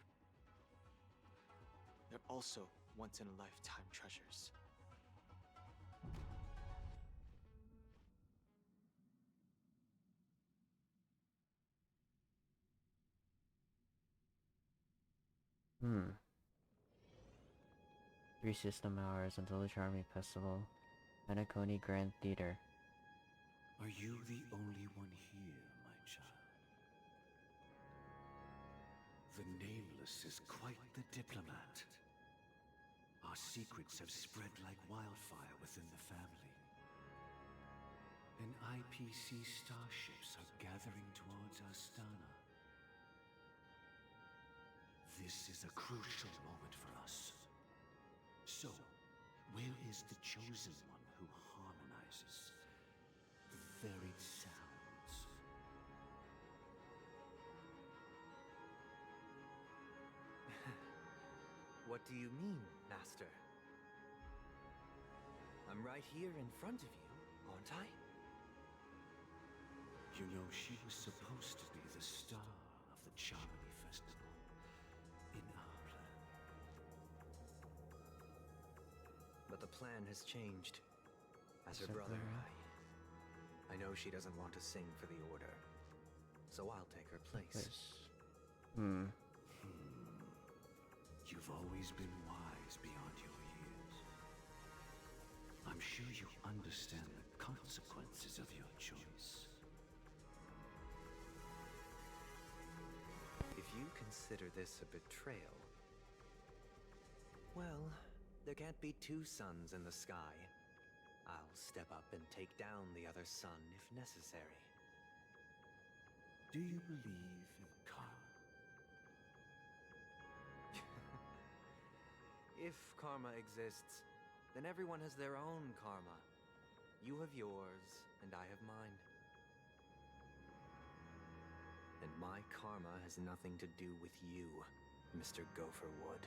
they're also once-in-a-lifetime treasures. 3 system hours until the Charming Festival. Penacony Grand Theater. Are you the only one here, my child? The Nameless is quite the diplomat. Our secrets have spread like wildfire within the family. And IPC starships are gathering towards Astana. This is a crucial moment for us. So, where is the chosen one who harmonizes the varied sounds? What do you mean, Master? I'm right here in front of you, aren't I? You know, she was supposed to be the star of the Charmony Festival in our plan. But the plan has changed. As her brother, I know she doesn't want to sing for the Order. So I'll take her place. You've always been wise beyond your years. I'm sure you understand the consequences of your choice. If you consider this a betrayal, well, there can't be two suns in the sky. I'll step up and take down the other sun if necessary. Do you believe in karma? If karma exists, then everyone has their own karma. You have yours, and I have mine. And my karma has nothing to do with you, Mr. Gopherwood.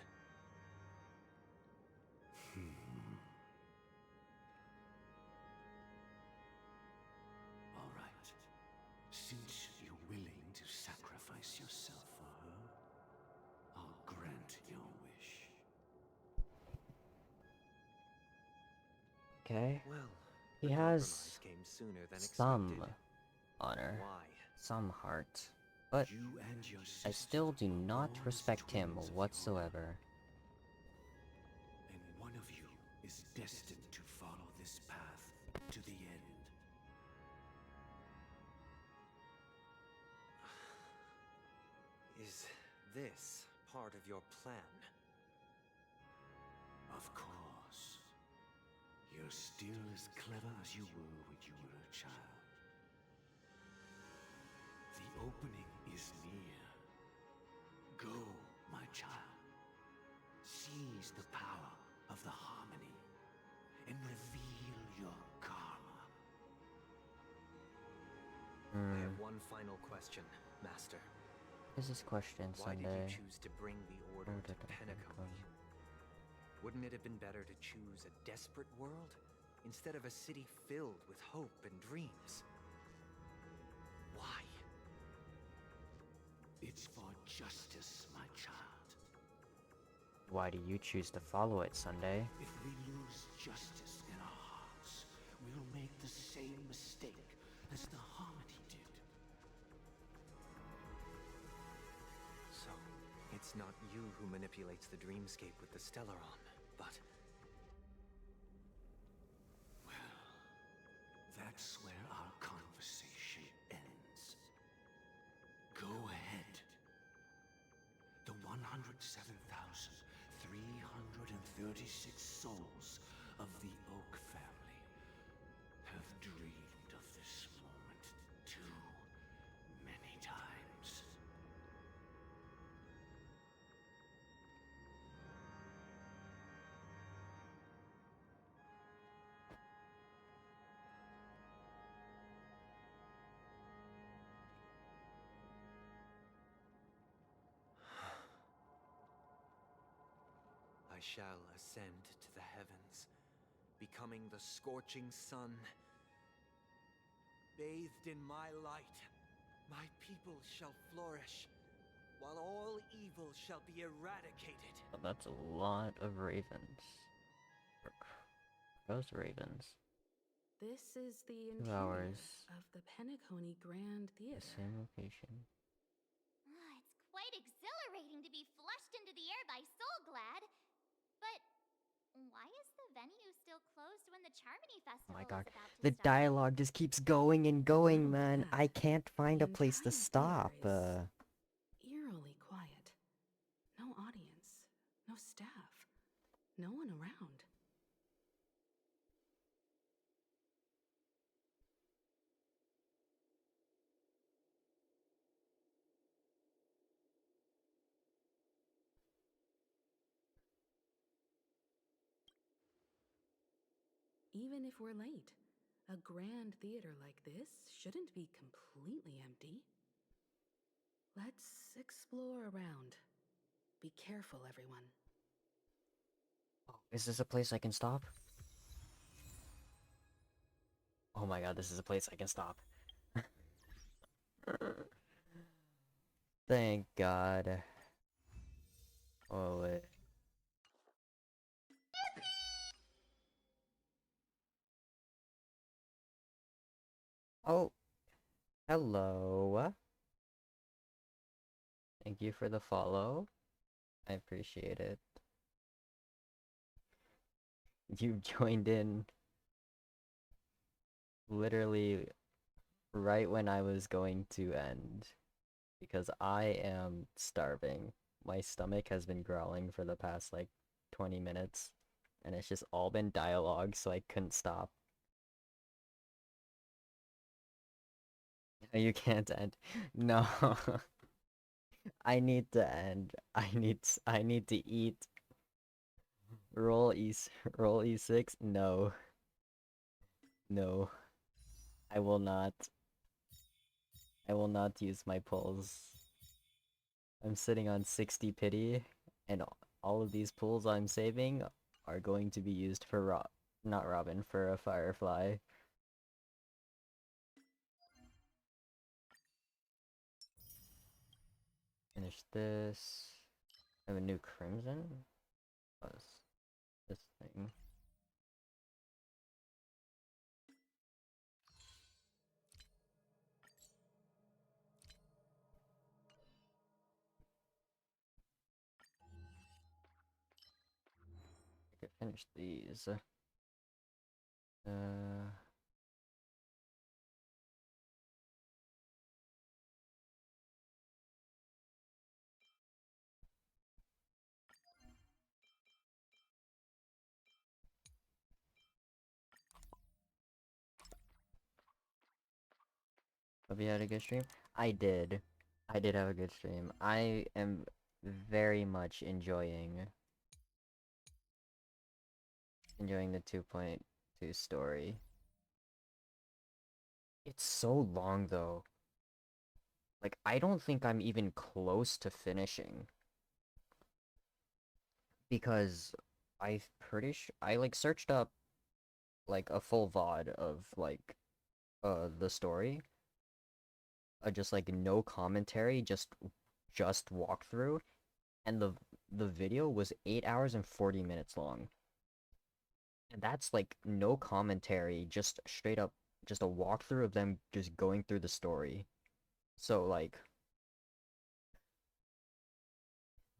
All right. Since you're willing to sacrifice yourself for her, I'll grant your wish. Okay. Well, he the has compromise came sooner than some expected. honor, Why? some heart, but I still do not respect him whatsoever. And one of you is destined to follow this path to the end. Is this part of your plan? Of course. You're still as clever as you were when you were a child. The opening is near. Go, my child. Seize the power of the harmony and reveal your karma. I have one final question, Master. What is this question, Why Sunday? did you choose to bring the Order to Penacony? Wouldn't it have been better to choose a desperate world instead of a city filled with hope and dreams? Why? It's for justice, my child. Why do you choose to follow it, Sunday? If we lose justice in our hearts, we'll make the same mistake as the Harmony did. So, it's not you who manipulates the dreamscape with the Stellaron, but... Well, that's where our conversation ends. Go ahead. The 107,336 souls of the Oak family have dreamed of this moment too many times. I shall ascend to the heavens, becoming the scorching sun. Bathed in my light, my people shall flourish, while all evil shall be eradicated. Oh, that's a lot of ravens. Those ravens. This is the 2 interior hours. of the Penacony Grand Theater. The same location. It's quite quite exhilarating to be flushed into the air by Soulglad. But why is the venue still closed when the Charmony Oh Festival my god. is about to The start? dialogue just keeps going and going, man. I can't find a place to stop. Eerily quiet. No audience. No staff. No one around. Even if we're late, a grand theater like this shouldn't be completely empty. Let's explore around. Be careful, everyone. Is this a place I can stop? Oh my god, this is a place I can stop. Thank god. Oh wait. Oh, hello. Thank you for the follow. I appreciate it. You joined in literally right when I was going to end. Because I am starving. My stomach has been growling for the past like 20 minutes. And it's just all been dialogue, so I couldn't stop. You can't end. No. I need to end. I need to eat. Roll roll E6? No. No. I will not. I will not use my pulls. I'm sitting on 60 pity, and all of these pulls I'm saving are going to be used for not Robin, for a Firefly. Finish this. I have a new Crimson? What's this thing? I could finish these. Hope you had a good stream? I did. I did have a good stream. I am very much enjoying the 2.2 story. It's so long though. Like, I don't think I'm even close to finishing. Because I like searched up like a full VOD of like the story. Just like no commentary, just walkthrough, and the video was 8 hours and 40 minutes long. And that's like no commentary, just straight up just a walkthrough of them just going through the story. So like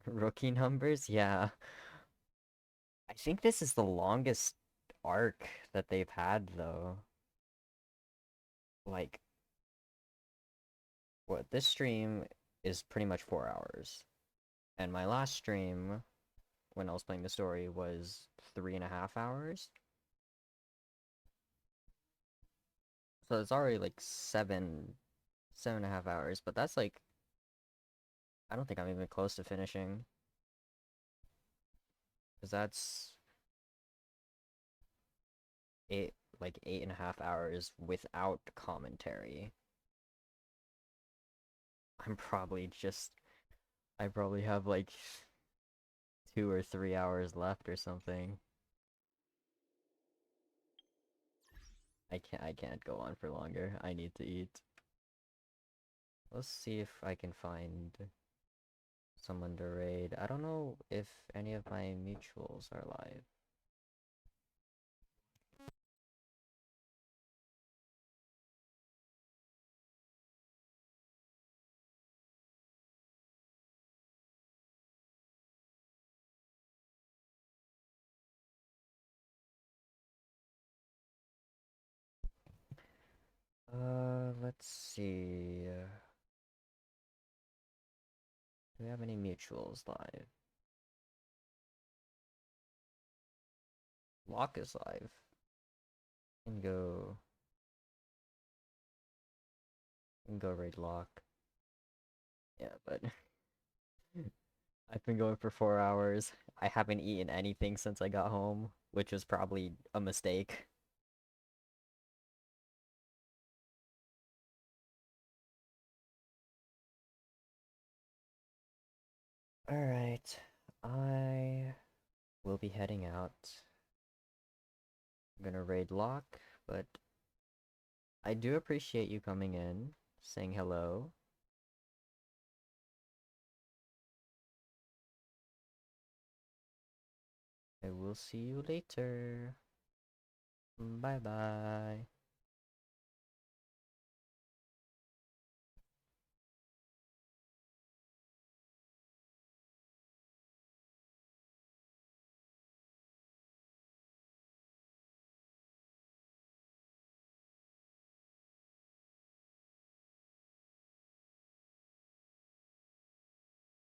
rookie numbers, yeah. I think this is the longest arc that they've had though. Like what this stream is pretty much 4 hours. And my last stream when I was playing the story was 3.5 hours. So it's already like 7.5 hours, but that's like, I don't think I'm even close to finishing. Because that's like 8.5 hours without commentary. I probably have like 2 or 3 hours left or something. I can't go on for longer. I need to eat. Let's see if I can find someone to raid. I don't know if any of my mutuals are live. Let's see. Do we have any mutuals live? Lock is live. Can go raid Lock. Yeah, but I've been going for 4 hours. I haven't eaten anything since I got home, which was probably a mistake. Alright, I will be heading out. I'm gonna raid Lock, but I do appreciate you coming in, saying hello. I will see you later. Bye bye.